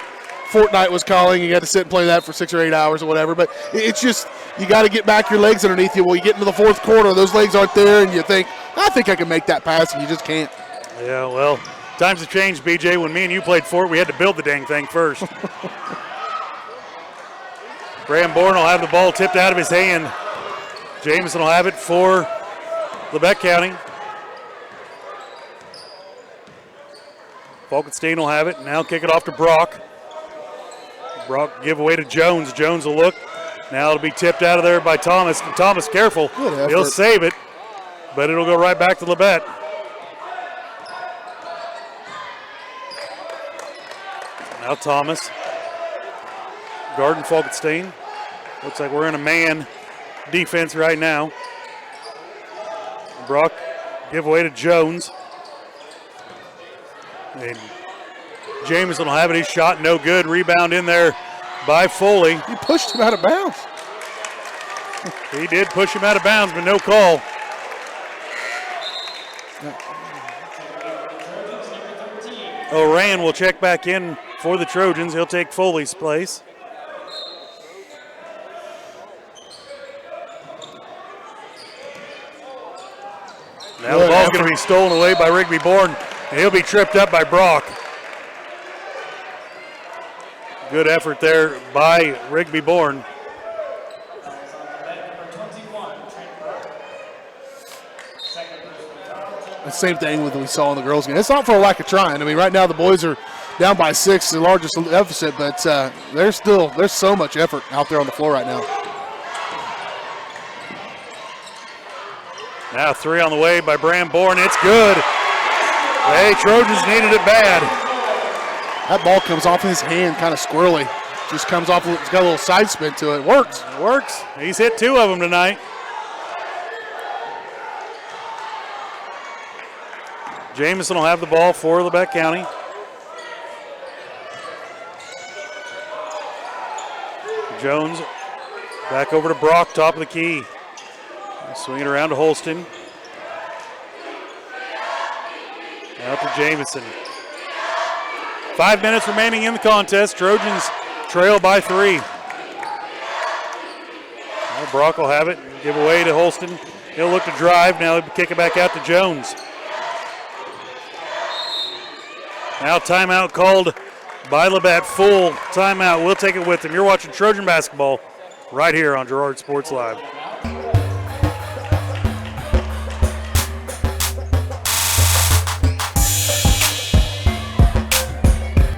Fortnite was calling. You got to sit and play that for 6 or 8 hours or whatever. But it's just, you got to get back your legs underneath you. Well, you get into the fourth quarter, those legs aren't there, and you think, I think I can make that pass, and you just can't. Yeah, well, times have changed, BJ. When me and you played Fort, we had to build the dang thing first. Graham Bourne will have the ball tipped out of his hand. Jamison will have it for Labette County. Falkenstein will have it. Now kick it off to Brock. Brock give away to Jones. Jones will look. Now it'll be tipped out of there by Thomas. And Thomas careful. He'll save it, but it'll go right back to Labette. Now Thomas. Garden Falkenstein. Looks like we're in a man defense right now. Brock give away to Jones. And Jamison will have it. His shot no good. Rebound in there by Foley. He pushed him out of bounds. He did push him out of bounds, but no call. Oran will check back in for the Trojans. He'll take Foley's place. Now the ball's going to be stolen away by Rigby Bourne, and he'll be tripped up by Brock. Good effort there by Rigby Bourne. The same thing with what we saw in the girls' game. It's not for a lack of trying. I mean, right now the boys are down by 6, the largest deficit, but there's so much effort out there on the floor right now. Now 3 on the way by Bram Bourne. It's good. Hey, Trojans needed it bad. That ball comes off his hand kind of squirrely. Just comes off, it's got a little side spin to it. Works. It works. He's hit 2 of them tonight. Jamison will have the ball for Labette County. Jones back over to Brock, top of the key. Swing it around to Holston. Out to Jamison. 5 minutes remaining in the contest. Trojans trail by 3. Well, Brock will have it. Give away to Holston. He'll look to drive. Now he'll kick it back out to Jones. Now timeout called by Labette. Full timeout. We'll take it with him. You're watching Trojan basketball right here on Girard Sports Live.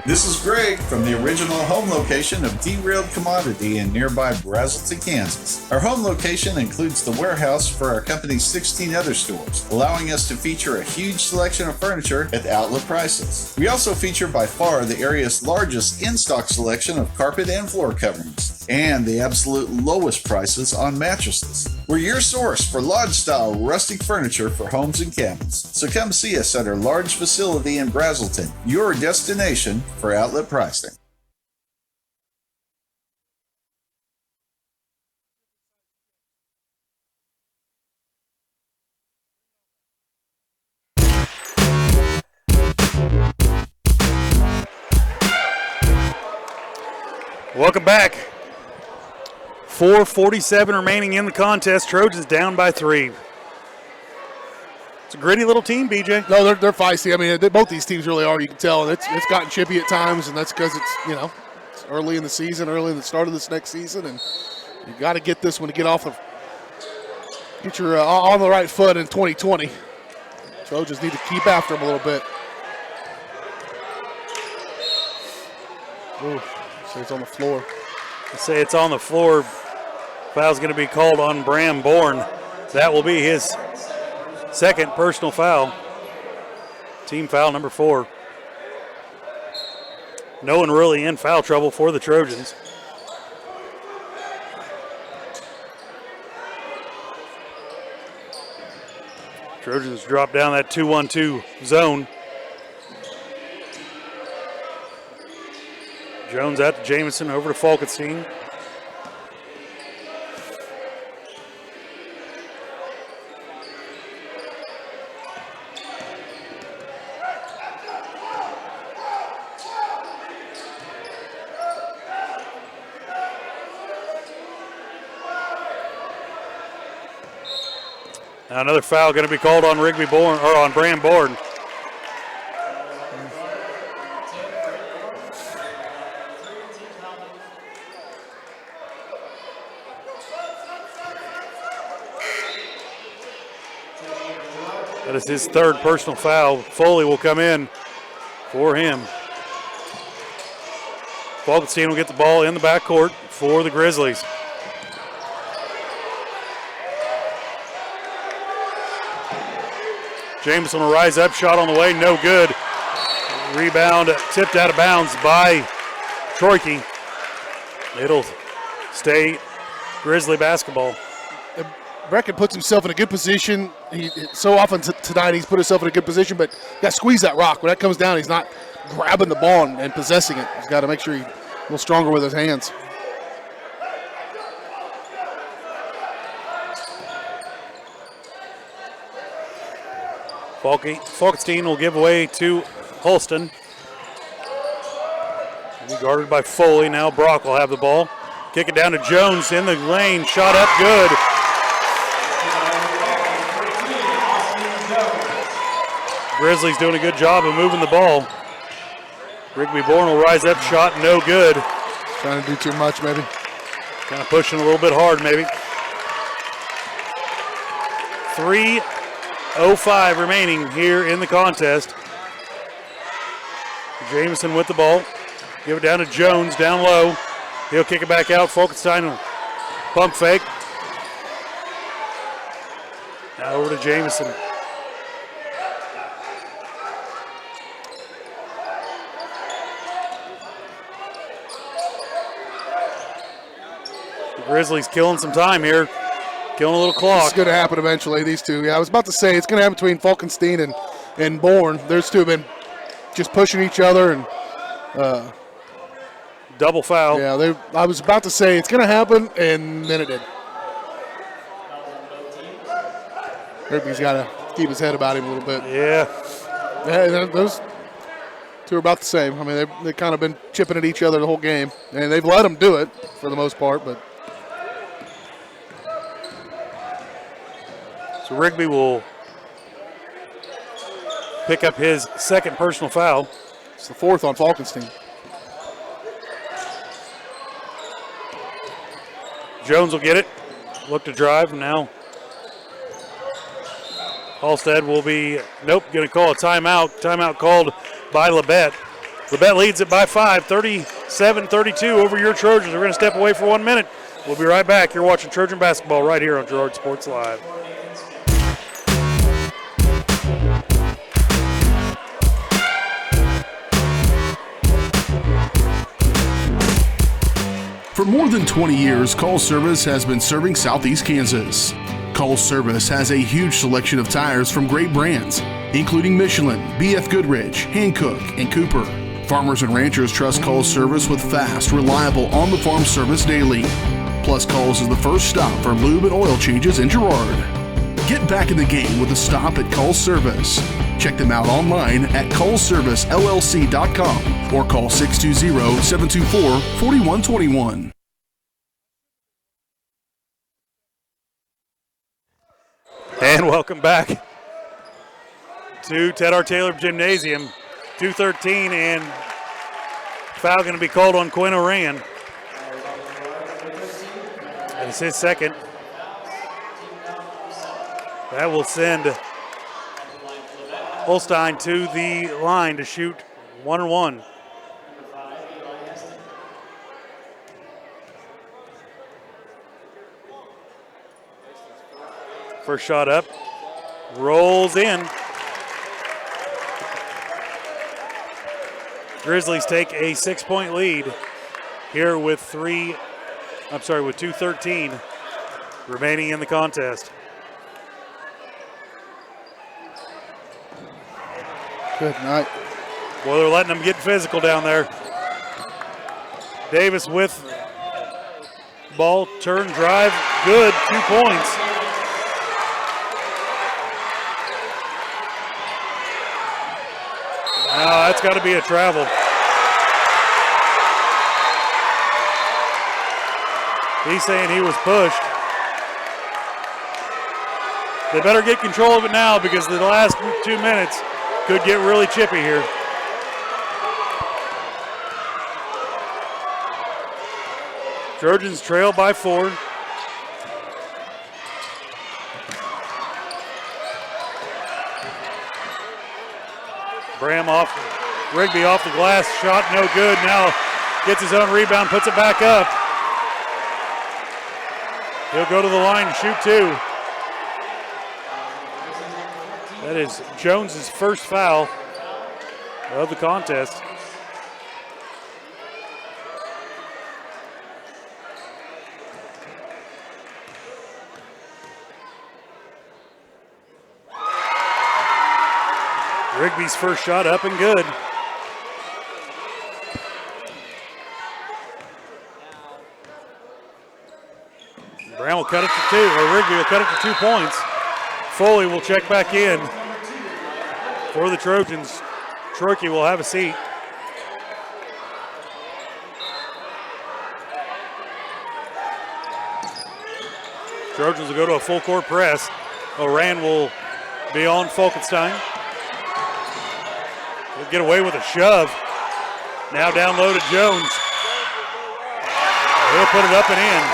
This is Greg from the original home location of Derailed Commodity in nearby Brazelton, Kansas. Our home location includes the warehouse for our company's 16 other stores, allowing us to feature a huge selection of furniture at outlet prices. We also feature by far the area's largest in-stock selection of carpet and floor coverings, and the absolute lowest prices on mattresses. We're your source for lodge-style rustic furniture for homes and cabins. So come see us at our large facility in Brazelton, your destination for outlet pricing. Welcome back. 4:47 remaining in the contest. Trojans down by 3. It's a gritty little team, BJ. No, they're feisty. I mean, both these teams really are. You can tell, and it's gotten chippy at times, and that's because it's it's early in the season, early in the start of this next season, and you got to get this one to get your on the right foot in 2020. Trojans need to keep after them a little bit. Ooh, so it's on the floor. I say it's on the floor. Foul's going to be called on Bram Bourne. That will be his second personal foul. Team foul number 4. No one really in foul trouble for the Trojans. Trojans drop down that 2-1-2 zone. Jones out to Jamison, over to Falkenstein. Now another foul going to be called on Rigby Bourne, or on Bram Bourne. That is his third personal foul. Foley will come in for him. Falkenstein will get the ball in the backcourt for the Grizzlies. Jameson will rise up, shot on the way, no good. Rebound tipped out of bounds by Troike. It'll stay Grizzly basketball. Brecken puts himself in a good position. So often tonight he's put himself in a good position, but got to squeeze that rock. When that comes down, he's not grabbing the ball and possessing it. He's got to make sure he's a little stronger with his hands. Falkenstein will give away to Holston. He'll be guarded by Foley. Now Brock will have the ball. Kick it down to Jones in the lane. Shot up good. Grizzlies doing a good job of moving the ball. Rigby Bourne will rise up, shot no good. Trying to do too much, maybe. Kind of pushing a little bit hard, maybe. 3:05 remaining here in the contest. Jamison with the ball. Give it down to Jones, down low. He'll kick it back out. Falkenstein, pump fake. Now over to Jamison. The Grizzlies killing some time here. Killing a little clock. It's going to happen eventually, these two. Yeah, I was about to say it's going to happen between Falkenstein and Bourne. Those two have been just pushing each other and double foul. Yeah, I was about to say it's going to happen, and then it did. Rigby's got to keep his head about him a little bit. Yeah. Those two are about the same. I mean, they've kind of been chipping at each other the whole game, and they've let them do it for the most part. But so Rigby will pick up his second personal foul. It's the fourth on Falkenstein. Jones will get it. Look to drive now. Halstead will be, going to call a timeout. Timeout called by Labette. Labette leads it by 5, 37-32 over your Trojans. We're going to step away for 1 minute. We'll be right back. You're watching Trojan basketball right here on Girard Sports Live. For more than 20 years, Call Service has been serving Southeast Kansas. Call Service has a huge selection of tires from great brands, including Michelin, BF Goodrich, Hankook, and Cooper. Farmers and ranchers trust Call Service with fast, reliable, on-the-farm service daily. Plus, Calls is the first stop for lube and oil changes in Girard. Get back in the game with a stop at Call Service. Check them out online at callservicellc.com or call 620-724-4121. And welcome back to Ted R. Taylor Gymnasium. 2:13 and foul going to be called on Quinn Oran. It's his second. That will send Holstein to the line to shoot 1-1. First shot up, rolls in. Grizzlies take a 6-point lead here with 2:13 remaining in the contest. Good night. Well, they're letting them get physical down there. Davis with ball, turn, drive, good, 2 points. Now that's got to be a travel. He's saying he was pushed. They better get control of it now because the last 2 minutes could get really chippy here. Trojans trail by 4. Bram off, Rigby off the glass, shot no good. Now gets his own rebound, puts it back up. He'll go to the line and shoot 2. That is Jones's first foul of the contest. Rigby's first shot up and good. Brown will cut it to 2, or Rigby will cut it to 2 points. Foley will check back in for the Trojans. Troike will have a seat. Trojans will go to a full court press. Oran will be on Falkenstein. He'll get away with a shove. Now down low to Jones. put it up and in.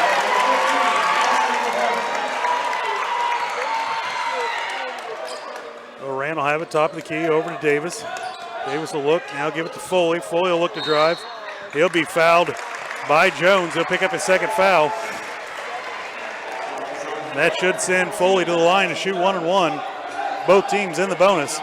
Moran will have it top of the key over to Davis. Davis will look, now give it to Foley. Foley will look to drive. He'll be fouled by Jones. He'll pick up his second foul. That should send Foley to the line to shoot 1-and-1. Both teams in the bonus.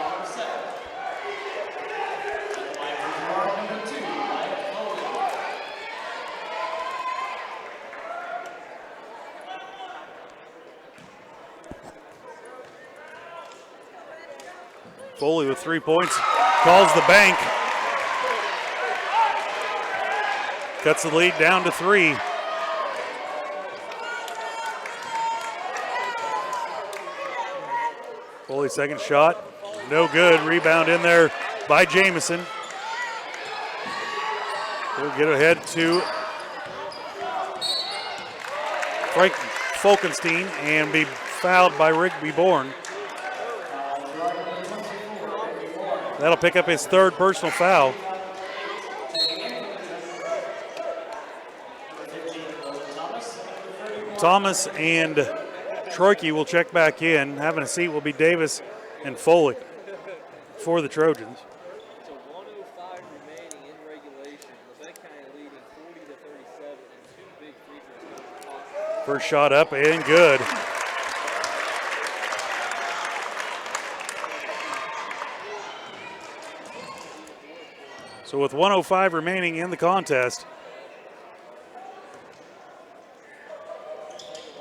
Foley with 3 points, calls the bank. Cuts the lead down to 3. Foley's second shot, no good. Rebound in there by Jamison. He'll get ahead to Frank Fulkenstein and be fouled by Rigby Bourne. That'll pick up his third personal foul. Thomas and Troike will check back in. Having a seat will be Davis and Foley for the Trojans. So 1:05 remaining in regulation. Labette County leading 40-37 and 2 big free throws. First shot up and good. So with 1:05 remaining in the contest,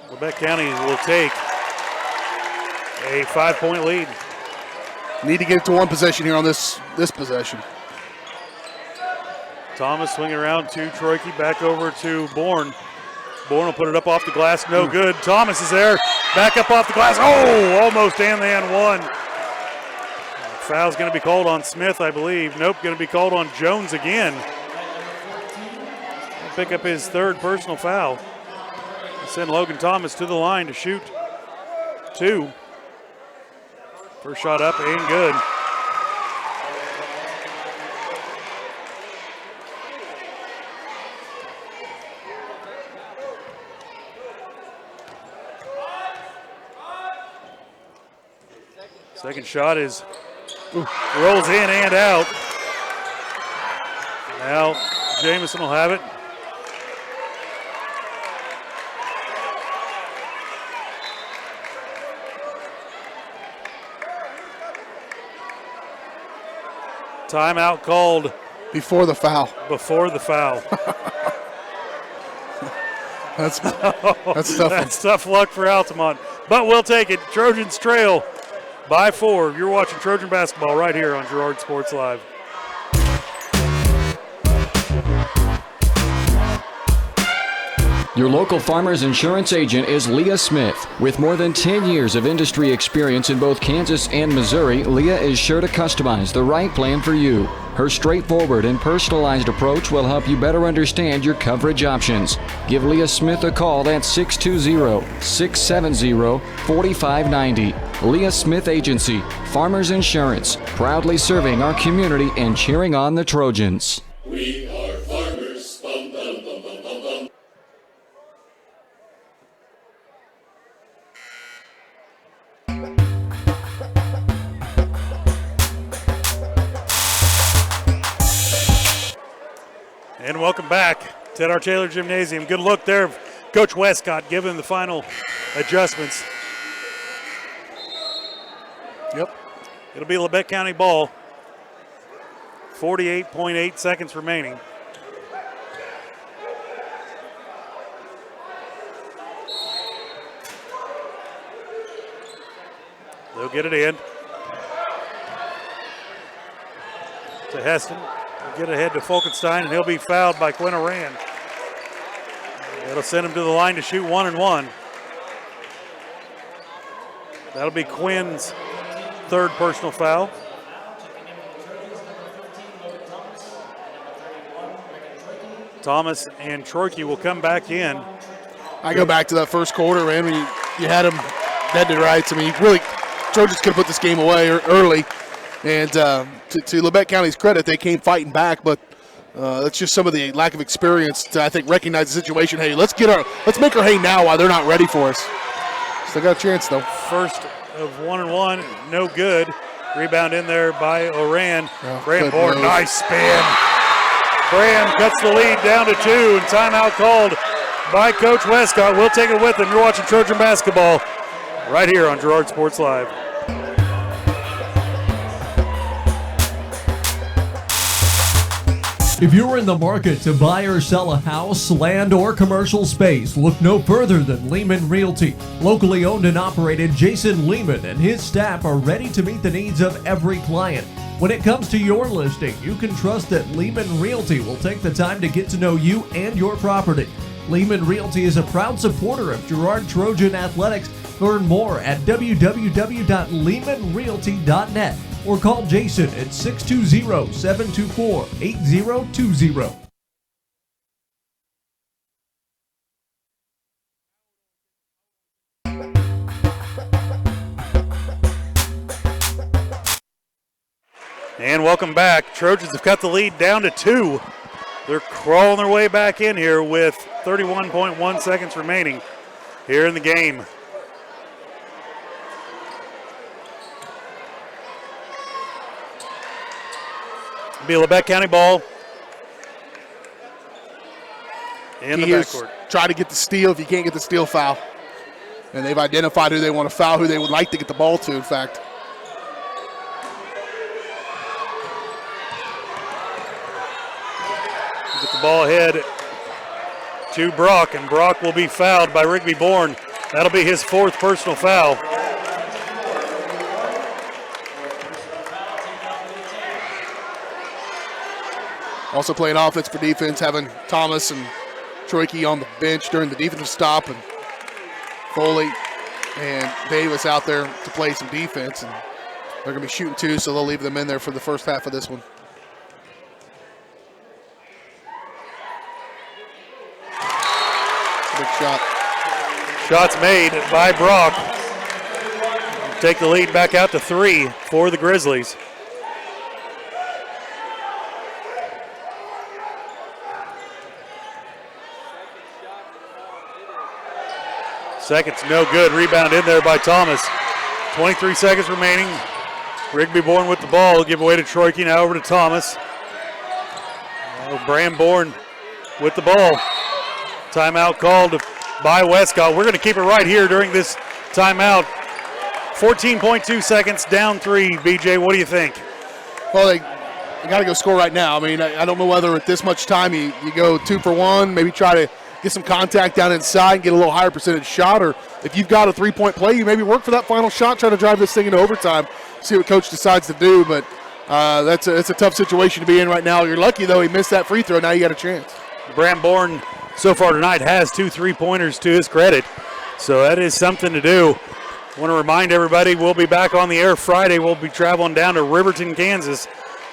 Labette County will take a 5-point lead. Need to get it to one possession here on this possession. Thomas swinging around to Troike, back over to Bourne. Bourne will put it up off the glass, no good. Thomas is there, back up off the glass. Oh, almost and one. Foul's going to be called on Smith, I believe. Nope, going to be called on Jones again. He'll pick up his third personal foul. Send Logan Thomas to the line to shoot 2. First shot up and good. Second shot is rolls in and out. Now Jamison will have it. Timeout called. Before the foul. Before the foul. That's tough. That's tough luck for Altamont. But we'll take it. Trojans trail by 4. You're watching Trojan basketball right here on Girard Sports Live. Your local Farmers Insurance agent is Leah Smith. With more than 10 years of industry experience in both Kansas and Missouri, Leah is sure to customize the right plan for you. Her straightforward and personalized approach will help you better understand your coverage options. Give Leah Smith a call at 620-670-4590. Leah Smith Agency, Farmers Insurance, proudly serving our community and cheering on the Trojans. We are farmers. Bum, bum, bum, bum, bum, bum. And welcome back to our Taylor Gymnasium. Good look there of Coach Westcott giving the final adjustments. Yep. It'll be Labette County ball. 48.8 seconds remaining. They'll get it in. To Heston. Get ahead to Fulkenstein, and he'll be fouled by Quinn Oran. That'll send him to the line to shoot 1-and-1. That'll be Quinn's third personal foul. Thomas and Troike will come back in. I go back to that first quarter, man. When you had him dead to rights. I mean, really, Trojans could have put this game away early. And to Labette County's credit, they came fighting back, but That's just some of the lack of experience to, I think, recognize the situation. Hey, let's make our hay now while they're not ready for us. Still got a chance, though. First of 1-1, no good. Rebound in there by Oran. Graham Bourne, nice spin. Graham cuts the lead down to 2, and timeout called by Coach Westcott. We'll take it with him. You're watching Trojan basketball right here on Girard Sports Live. If you're in the market to buy or sell a house, land, or commercial space, look no further than Lehman Realty. Locally owned and operated, Jason Lehman and his staff are ready to meet the needs of every client. When it comes to your listing, you can trust that Lehman Realty will take the time to get to know you and your property. Lehman Realty is a proud supporter of Girard Trojan Athletics. Learn more at www.lehmanrealty.net or call Jason at 620-724-8020. And welcome back. Trojans have cut the lead down to 2. They're crawling their way back in here with 31.1 seconds remaining here in the game. Be a Labette County ball in the backcourt. Try to get the steal. If you can't get the steal, foul. And they've identified who they want to foul, who they would like to get the ball to, in fact. Get the ball ahead to Brock, and Brock will be fouled by Rigby Bourne. That'll be his 4th personal foul. Also playing offense for defense, having Thomas and Troike on the bench during the defensive stop, and Foley and Davis out there to play some defense. And they're going to be shooting 2, so they'll leave them in there for the first half of this one. Big shot. Shots made by Brock. Take the lead back out to 3 for the Grizzlies. Second's no good. Rebound in there by Thomas. 23 seconds remaining. Rigby Bourne with the ball. Give away to Troike. Now over to Thomas. Bram Bourne with the ball. Timeout called by Westcott. We're going to keep it right here during this timeout. 14.2 seconds, down 3. BJ, what do you think? Well, they got to go score right now. I mean, I don't know whether at this much time you go 2 for 1, maybe try to get some contact down inside and get a little higher percentage shot, or if you've got a 3-point play, you maybe work for that final shot, try to drive this thing into overtime, see what coach decides to do. But it's a tough situation to be in right now. You're lucky, though, he missed that free throw. Now you got a chance. Bram Bourne so far tonight has 2 3-pointers to his credit, so that is something to do. I want to remind everybody we'll be back on the air Friday. We'll be traveling down to Riverton, Kansas,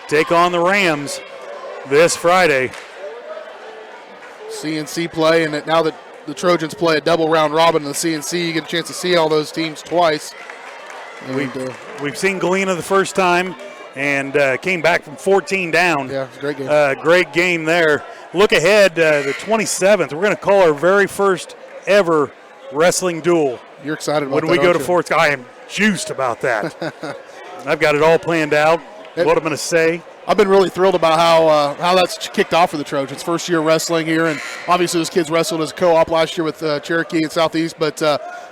take on the Rams this Friday. CNC play, and now that the Trojans play a double round robin in the CNC, you get a chance to see all those teams twice. We've seen Galena the first time and came back from 14 down. Yeah, it's a great game. Great game there. Look ahead, the 27th, we're going to call our very first ever wrestling duel. You're excited about when that, we go to you? Fort Scott. I am juiced about that. I've got it all planned out, what I'm going to say. I've been really thrilled about how that's kicked off for the Trojans. First year wrestling here, and obviously those kids wrestled as a co-op last year with Cherokee and Southeast, but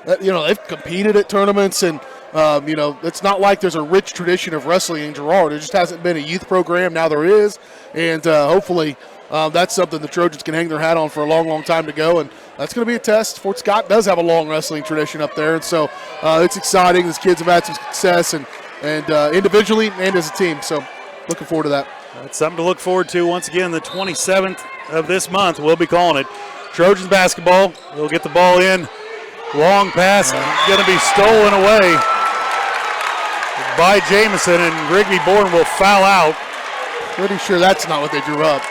they've competed at tournaments, and it's not like there's a rich tradition of wrestling in Girard. There just hasn't been a youth program. Now there is, and hopefully that's something the Trojans can hang their hat on for a long, long time to go, and that's going to be a test. Fort Scott does have a long wrestling tradition up there, and so it's exciting. These kids have had some success, and individually and as a team, so looking forward to that. That's something to look forward to. Once again, the 27th of this month, we'll be calling it Trojans basketball. We'll get the ball in. Long pass, going to be stolen away by Jamison, and Rigby Bourne will foul out. Pretty sure that's not what they drew up.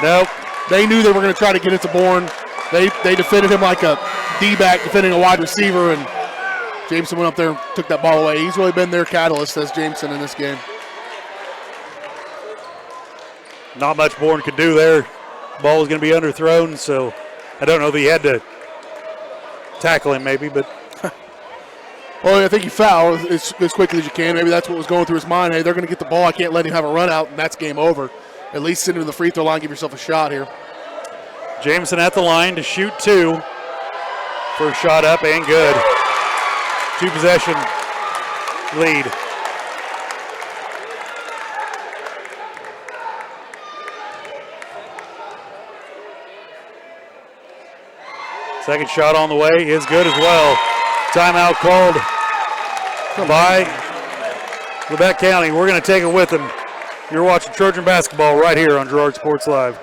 Nope. They knew they were going to try to get it to Bourne. They defended him like a D-back defending a wide receiver, and Jameson went up there and took that ball away. He's really been their catalyst as Jameson in this game. Not much Bourne could do there. Ball was going to be underthrown, so I don't know if he had to tackle him maybe, but. Well, I think you foul as quickly as you can. Maybe that's what was going through his mind. Hey, they're going to get the ball. I can't let him have a run out, and that's game over. At least send him to the free throw line, give yourself a shot here. Jameson at the line to shoot 2. First shot up and good. 2-possession lead. Second shot on the way is good as well. Timeout called by Labette County. We're going to take it with them. You're watching Trojan basketball right here on Girard Sports Live.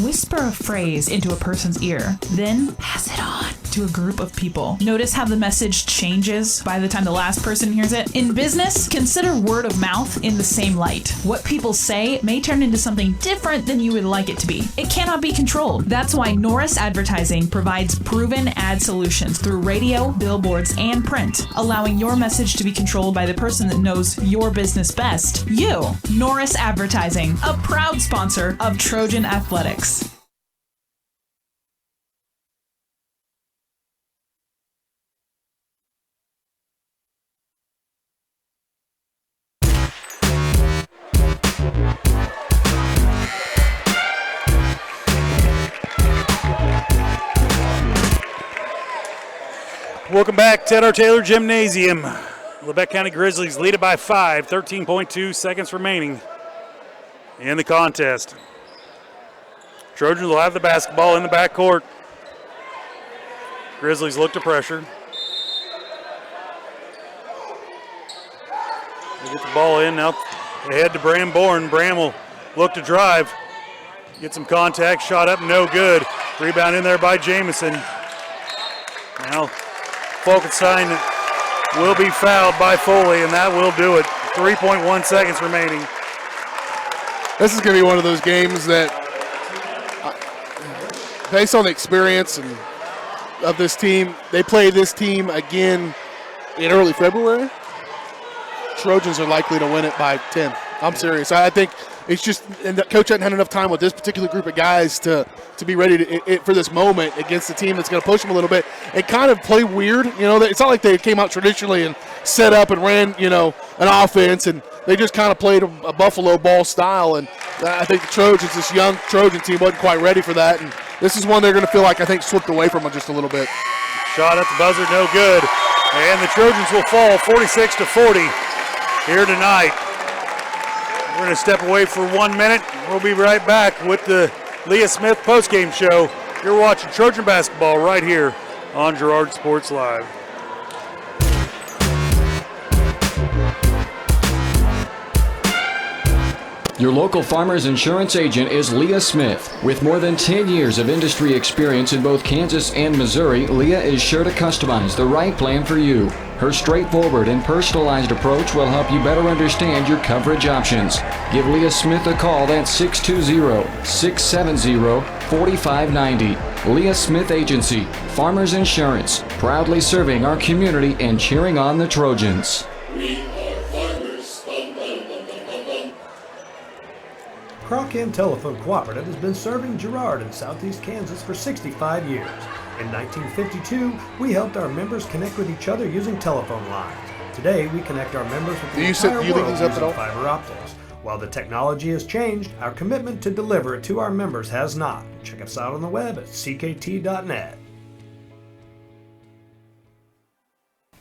Whisper a phrase into a person's ear, then pass it on to a group of people. Notice how the message changes by the time the last person hears it? In business, consider word of mouth in the same light. What people say may turn into something different than you would like it to be. It cannot be controlled. That's why Norris Advertising provides proven ad solutions through radio, billboards, and print, allowing your message to be controlled by the person that knows your business best. You. Norris Advertising, a proud sponsor of Trojan Athletics. Welcome back, Ted R. Taylor Gymnasium. Labette County Grizzlies lead it by 5, 13.2 seconds remaining in the contest. Trojans will have the basketball in the backcourt. Grizzlies look to pressure. They get the ball in, now ahead to Bram Bourne. Bram will look to drive. Get some contact, shot up, no good. Rebound in there by Jamison. Now Falkenstein will be fouled by Foley, and that will do it. 3.1 seconds remaining. This is going to be one of those games that, based on the experience of this team, they play this team again in early February. Trojans are likely to win it by 10. I'm serious. I think it's just, and the coach hasn't had enough time with this particular group of guys to be ready for this moment against a team that's going to push them a little bit and kind of play weird. You know, it's not like they came out traditionally and set up and ran, an offense, and they just kind of played a Buffalo ball style. And I think the Trojans, this young Trojan team, wasn't quite ready for that. And this is one they're going to feel like, I think, slipped away from them just a little bit. Shot at the buzzer, no good. And the Trojans will fall 46-40 here tonight. We're going to step away for 1 minute. We'll be right back with the Leah Smith postgame show. You're watching Trojan basketball right here on Girard Sports Live. Your local Farmers Insurance agent is Leah Smith. With more than 10 years of industry experience in both Kansas and Missouri, Leah is sure to customize the right plan for you. Her straightforward and personalized approach will help you better understand your coverage options. Give Leah Smith a call at 620-670-4590. Leah Smith Agency, Farmers Insurance, proudly serving our community and cheering on the Trojans. Pregame Telephone Cooperative has been serving Girard in southeast Kansas for 65 years. In 1952, we helped our members connect with each other using telephone lines. Today, we connect our members with the entire world using fiber optics. While the technology has changed, our commitment to deliver it to our members has not. Check us out on the web at ckt.net.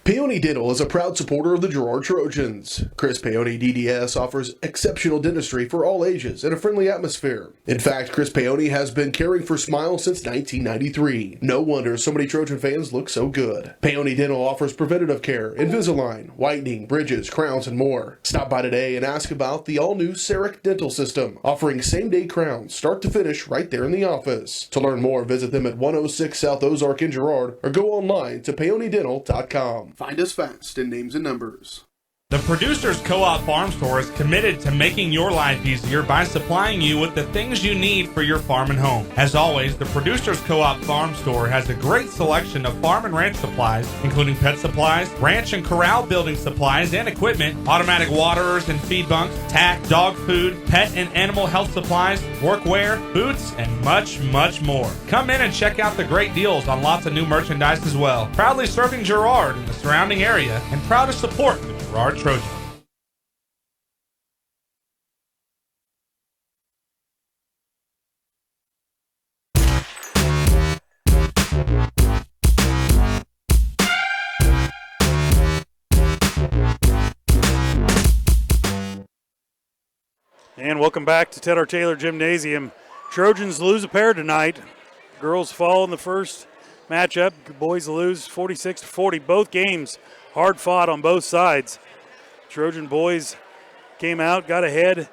Peony Dental is a proud supporter of the Girard Trojans. Chris Peony DDS offers exceptional dentistry for all ages in a friendly atmosphere. In fact, Chris Peony has been caring for smiles since 1993. No wonder so many Trojan fans look so good. Peony Dental offers preventative care, Invisalign, whitening, bridges, crowns, and more. Stop by today and ask about the all-new CEREC dental system, offering same-day crowns, start to finish, right there in the office. To learn more, visit them at 106 South Ozark in Girard or go online to peonydental.com. Find us fast in names and numbers. The Producers Co-op Farm Store is committed to making your life easier by supplying you with the things you need for your farm and home. As always, the Producers Co-op Farm Store has a great selection of farm and ranch supplies, including pet supplies, ranch and corral building supplies and equipment, automatic waterers and feed bunks, tack, dog food, pet and animal health supplies, workwear, boots, and much, much more. Come in and check out the great deals on lots of new merchandise as well. Proudly serving Girard and the surrounding area, and proud to support the Girard Trojans. And welcome back to Ted R. Taylor Gymnasium. Trojans lose a pair tonight. Girls fall in the first matchup. Boys lose 46-40. Both games hard fought on both sides. Trojan boys came out, got ahead,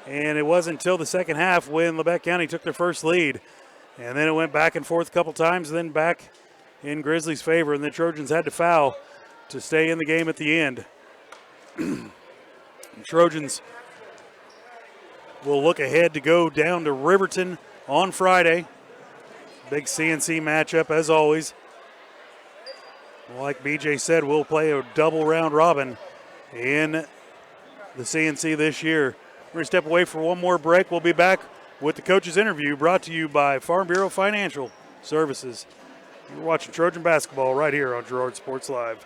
and it wasn't until the second half when Labette County took their first lead. And then it went back and forth a couple times, then back in Grizzlies' favor, and the Trojans had to foul to stay in the game at the end. Trojans will look ahead to go down to Riverton on Friday. Big CNC matchup as always. Like BJ said, we'll play a double round robin in the CNC this year. We're going to step away for one more break. We'll be back with the coach's interview brought to you by Farm Bureau Financial Services. You're watching Trojan basketball right here on Girard Sports Live.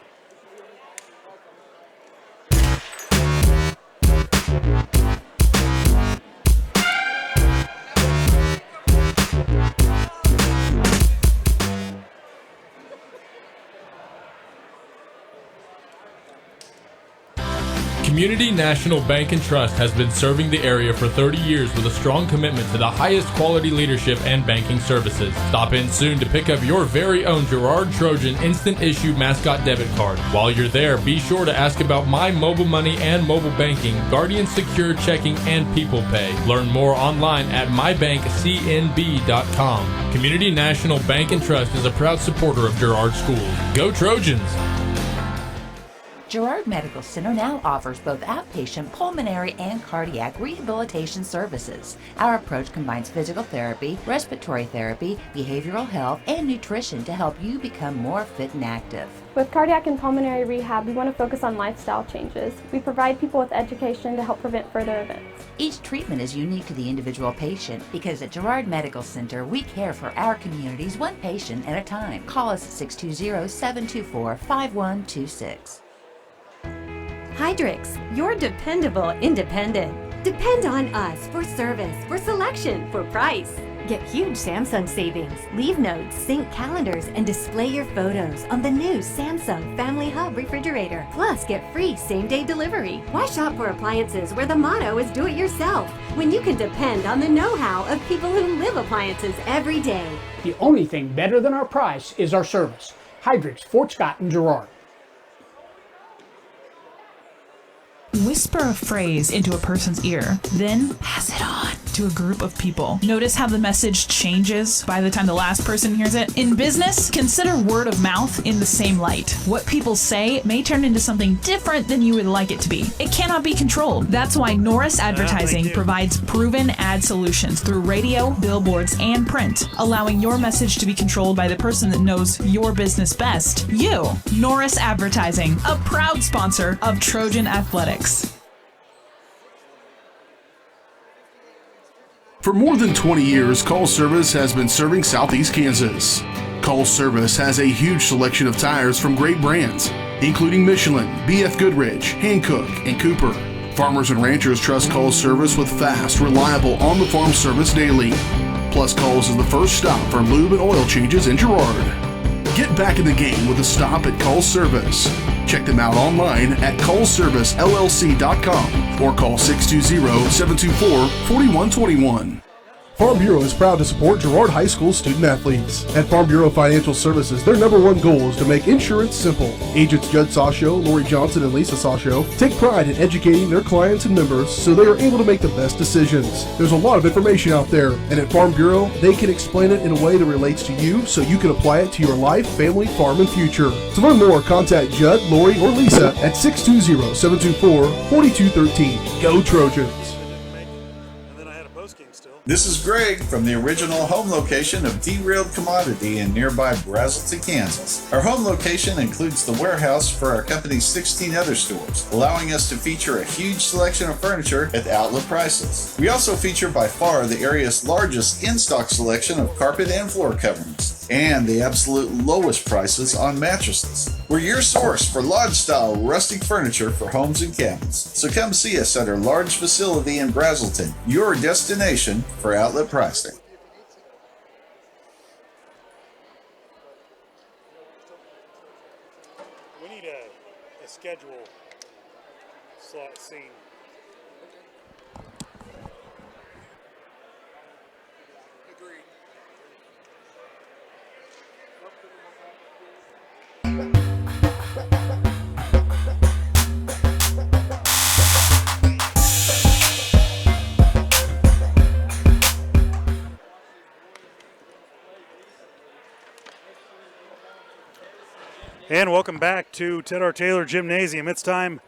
Community National Bank and Trust has been serving the area for 30 years with a strong commitment to the highest quality leadership and banking services. Stop in soon to pick up your very own Girard Trojan Instant Issue Mascot Debit Card. While you're there, be sure to ask about My Mobile Money and Mobile Banking, Guardian Secure Checking, and People Pay. Learn more online at mybankcnb.com. Community National Bank and Trust is a proud supporter of Girard Schools. Go Trojans! Girard Medical Center now offers both outpatient pulmonary and cardiac rehabilitation services. Our approach combines physical therapy, respiratory therapy, behavioral health, and nutrition to help you become more fit and active. With cardiac and pulmonary rehab, we want to focus on lifestyle changes. We provide people with education to help prevent further events. Each treatment is unique to the individual patient because at Girard Medical Center, we care for our communities one patient at a time. Call us at 620-724-5126. Hydrix, your dependable independent. Depend on us for service, for selection, for price. Get huge Samsung savings, leave notes, sync calendars, and display your photos on the new Samsung Family Hub refrigerator. Plus, get free same-day delivery. Why shop for appliances where the motto is do it yourself when you can depend on the know-how of people who live appliances every day? The only thing better than our price is our service. Hydrix, Fort Scott, and Girard. Whisper a phrase into a person's ear, then pass it on to a group of people. Notice how the message changes by the time the last person hears it? In business, consider word of mouth in the same light. What people say may turn into something different than you would like it to be. It cannot be controlled. That's why Norris Advertising provides proven ad solutions through radio, billboards, and print, allowing your message to be controlled by the person that knows your business best. You. Norris Advertising, a proud sponsor of Trojan Athletics. For more than 20 years, Call Service has been serving Southeast Kansas. Call Service has a huge selection of tires from great brands, including Michelin, BF Goodrich, Hankook, and Cooper. Farmers and ranchers trust Call Service with fast, reliable on-the-farm service daily. Plus, Calls is the first stop for lube and oil changes in Girard. Get back in the game with a stop at Call Service. Check them out online at callservicellc.com or call 620-724-4121. Farm Bureau is proud to support Girard High School student athletes. At Farm Bureau Financial Services, their number one goal is to make insurance simple. Agents Judd Sasho, Lori Johnson, and Lisa Sasho take pride in educating their clients and members so they are able to make the best decisions. There's a lot of information out there, and at Farm Bureau, they can explain it in a way that relates to you so you can apply it to your life, family, farm, and future. To learn more, contact Judd, Lori, or Lisa at 620-724-4213. Go Trojans! This is Greg from the original home location of Derailed Commodity in nearby Brazelton, Kansas. Our home location includes the warehouse for our company's 16 other stores, allowing us to feature a huge selection of furniture at outlet prices. We also feature by far the area's largest in-stock selection of carpet and floor coverings, and the absolute lowest prices on mattresses. We're your source for lodge-style rustic furniture for homes and cabins. So come see us at our large facility in Brazelton, your destination for outlet pricing. We need a schedule slot scene. And welcome back to Ted R. Taylor Gymnasium. It's time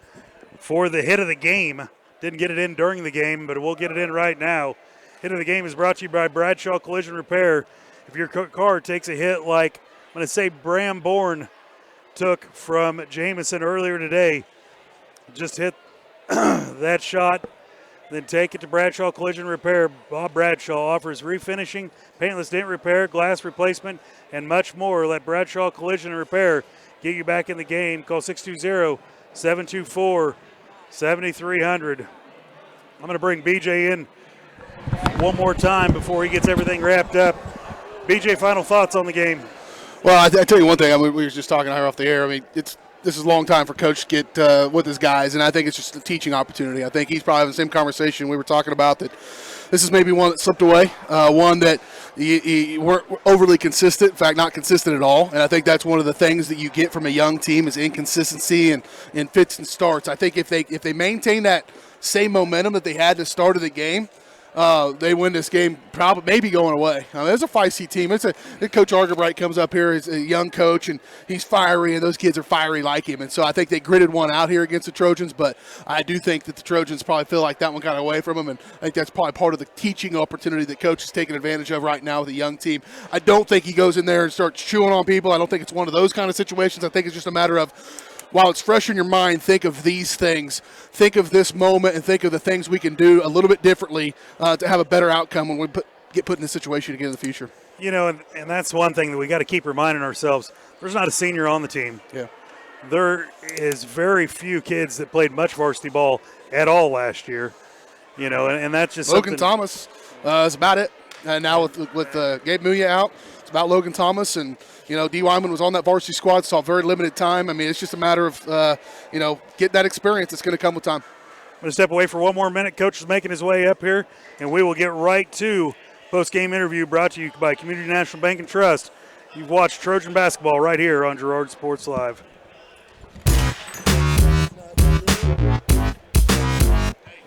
for the hit of the game. Didn't get it in during the game, but we'll get it in right now. Hit of the game is brought to you by Bradshaw Collision Repair. If your car takes a hit like, I'm going to say Bram Bourne took from Jamison earlier today, just hit that shot, then take it to Bradshaw Collision Repair. Bob Bradshaw offers refinishing, paintless dent repair, glass replacement, and much more. Let Bradshaw Collision Repair get you back in the game. Call 620-724-7300. I'm going to bring BJ in one more time before he gets everything wrapped up. BJ, final thoughts on the game? Well, I tell you one thing. We were just talking here off the air. I mean, this is a long time for Coach to get with his guys, and I think it's just a teaching opportunity. I think he's probably having the same conversation we were talking about, that this is maybe one that slipped away, one that you weren't overly consistent, in fact, not consistent at all. And I think that's one of the things that you get from a young team is inconsistency and fits and starts. I think if they maintain that same momentum that they had at the start of the game, they win this game, probably maybe going away. It's a feisty team. Coach Argerbright comes up here as a young coach, and he's fiery, and those kids are fiery like him. And so I think they gritted one out here against the Trojans, but I do think that the Trojans probably feel like that one got away from them, and I think that's probably part of the teaching opportunity that Coach is taking advantage of right now with a young team. I don't think he goes in there and starts chewing on people. I don't think it's one of those kind of situations. I think it's just a matter of, while it's fresh in your mind, think of these things. Think of this moment and think of the things we can do a little bit differently to have a better outcome when we get put in this situation again in the future. You know, and that's one thing that we got to keep reminding ourselves. There's not a senior on the team. Yeah. There is very few kids that played much varsity ball at all last year. You know, and that's just Logan Thomas is about it. Now with Gabe Muya out, it's about Logan Thomas, and you know, D. Wyman was on that varsity squad, saw very limited time. I mean, it's just a matter of, getting that experience that's going to come with time. I'm going to step away for one more minute. Coach is making his way up here, and we will get right to post-game interview brought to you by Community National Bank and Trust. You've watched Trojan basketball right here on Girard Sports Live.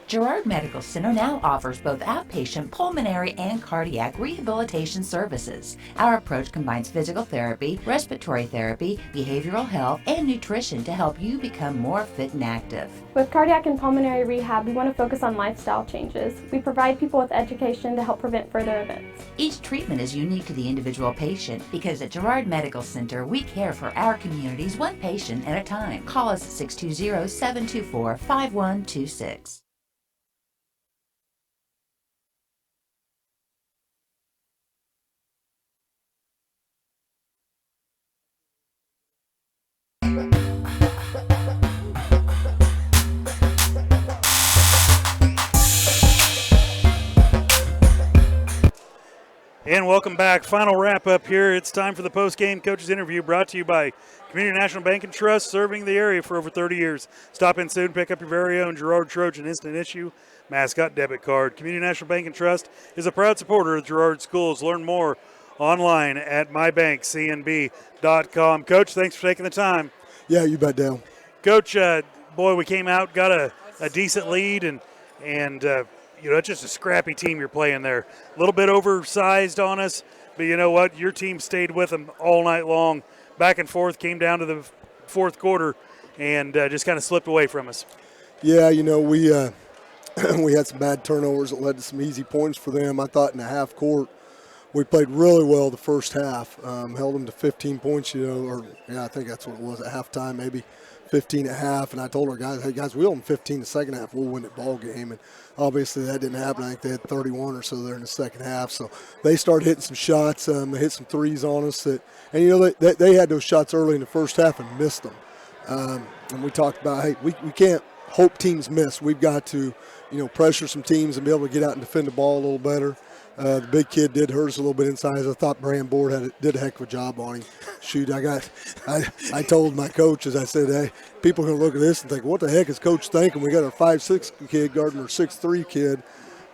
Girard Medical Center now offers both outpatient pulmonary and cardiac rehabilitation services. Our approach combines physical therapy, respiratory therapy, behavioral health, and nutrition to help you become more fit and active. With cardiac and pulmonary rehab, we want to focus on lifestyle changes. We provide people with education to help prevent further events. Each treatment is unique to the individual patient because at Girard Medical Center, we care for our communities one patient at a time. Call us at 620-724-5126. And welcome back. Final wrap-up here. It's time for the post-game coaches interview brought to you by Community National Bank and Trust, serving the area for over 30 years. Stop in soon, pick up your very own Girard Trojan Instant Issue Mascot Debit Card. Community National Bank and Trust is a proud supporter of Girard Schools. Learn more online at mybankcnb.com. Coach, thanks for taking the time. Yeah, you bet, Dale. Coach, boy, we came out, got a decent lead, and it's just a scrappy team you're playing there. A little bit oversized on us, but you know what? Your team stayed with them all night long. Back and forth, came down to the fourth quarter, and just kind of slipped away from us. Yeah, we we had some bad turnovers that led to some easy points for them. I thought in the half court we played really well the first half, held them to 15 points, I think that's what it was at halftime, maybe 15 at half. And I told our guys, hey, guys, we own 15 the second half. We'll win the ball game. And obviously that didn't happen. I think they had 31 or so there in the second half. So they started hitting some shots. They hit some threes on us. They had those shots early in the first half and missed them. And we talked about, hey, we can't hope teams miss. We've got to, pressure some teams and be able to get out and defend the ball a little better. The big kid did hurt us a little bit inside. I thought Brand Board did a heck of a job on him. Shoot, I told my coaches, I said, hey, people are going to look at this and think, what the heck is Coach thinking? We got our 5'6" kid guarding our 6'3" kid.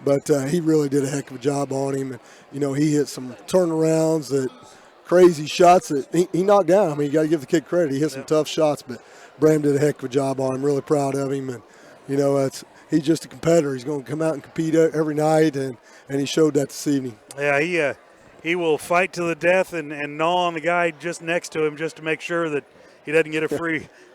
But he really did a heck of a job on him. And, he hit some turnarounds, crazy shots that he knocked down. I mean, you got to give the kid credit. He hit some tough shots, but Bram did a heck of a job on him. Really proud of him. And, he's just a competitor. He's going to come out and compete every night, and he showed that this evening. Yeah, he will fight to the death and gnaw on the guy just next to him just to make sure that he doesn't get a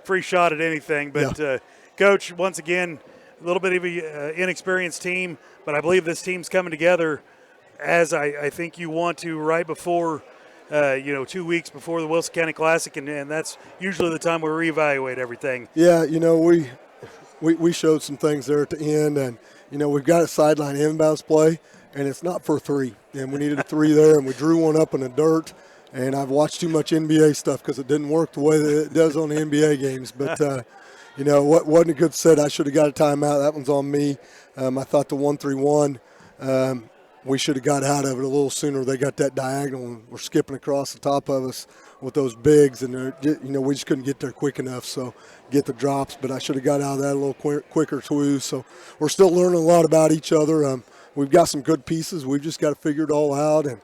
free shot at anything. But, Coach, once again, a little bit of an inexperienced team, but I believe this team's coming together as I think you want to right before, 2 weeks before the Wilson County Classic, and that's usually the time we reevaluate everything. Yeah, we showed some things there at the end, and, we've got a sideline inbounds play, and it's not for three. And we needed a three there, and we drew one up in the dirt. And I've watched too much NBA stuff because it didn't work the way that it does on the NBA games. But, what wasn't a good set. I should have got a timeout. That one's on me. I thought the 1-3-1, we should have got out of it a little sooner. They got that diagonal, and we're skipping across the top of us with those bigs, and we just couldn't get there quick enough, so get the drops. But I should have got out of that a little quicker too. So we're still learning a lot about each other. We've got some good pieces. We've just got to figure it all out. And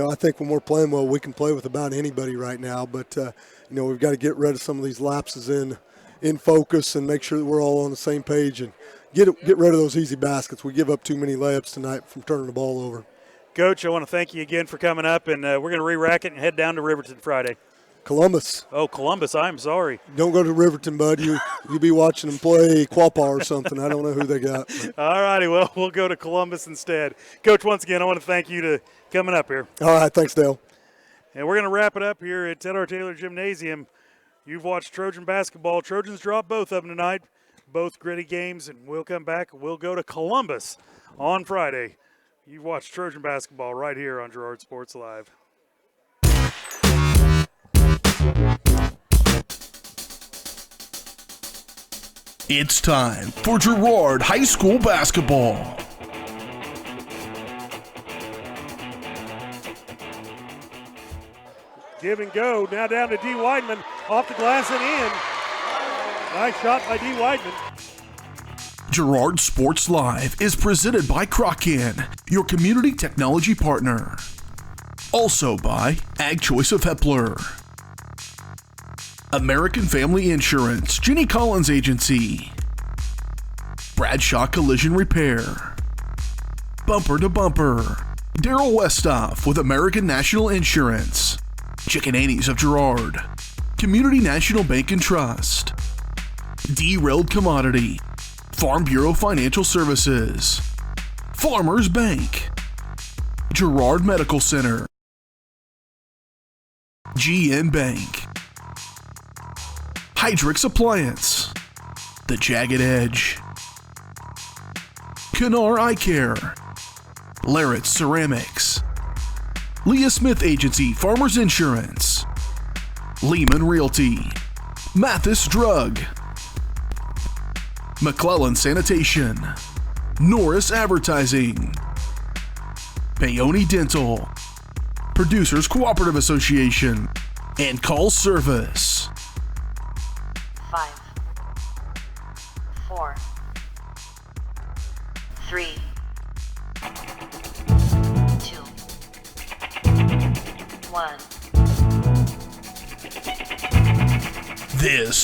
I think when we're playing well, we can play with about anybody right now. But we've got to get rid of some of these lapses in focus and make sure that we're all on the same page and get rid of those easy baskets. We give up too many layups tonight from turning the ball over. Coach, I want to thank you again for coming up, and we're going to re-rack it and head down to Riverton Friday. Columbus. Oh, Columbus. I'm sorry. Don't go to Riverton, bud. You'll be watching them play Quapaw or something. I don't know who they got. All righty. Well, we'll go to Columbus instead. Coach, once again, I want to thank you to coming up here. All right. Thanks, Dale. And we're going to wrap it up here at Ted R. Taylor Gymnasium. You've watched Trojan basketball. Trojans dropped both of them tonight, both gritty games, and we'll come back. We'll go to Columbus on Friday. You've watched Trojan basketball right here on Girard Sports Live. It's time for Girard High School basketball. Give and go. Now down to D. Weidman. Off the glass and in. Nice shot by D. Weidman. Girard Sports Live is presented by Kraken, your community technology partner. Also by Ag Choice of Hepler, American Family Insurance, Jenny Collins Agency, Bradshaw Collision Repair, Bumper to Bumper, Daryl Westoff with American National Insurance, Chicken Annie's of Girard, Community National Bank and Trust, Derailed Commodity, Farm Bureau Financial Services, Farmers Bank, Girard Medical Center, GN Bank, Hydrix Appliance, The Jagged Edge, Kennar Eye Care, Larrett Ceramics, Leah Smith Agency Farmers Insurance, Lehman Realty, Mathis Drug, McClellan Sanitation, Norris Advertising, Bayonne Dental, Producers Cooperative Association, and Call Service. 5, 4, 3, 2, 1. This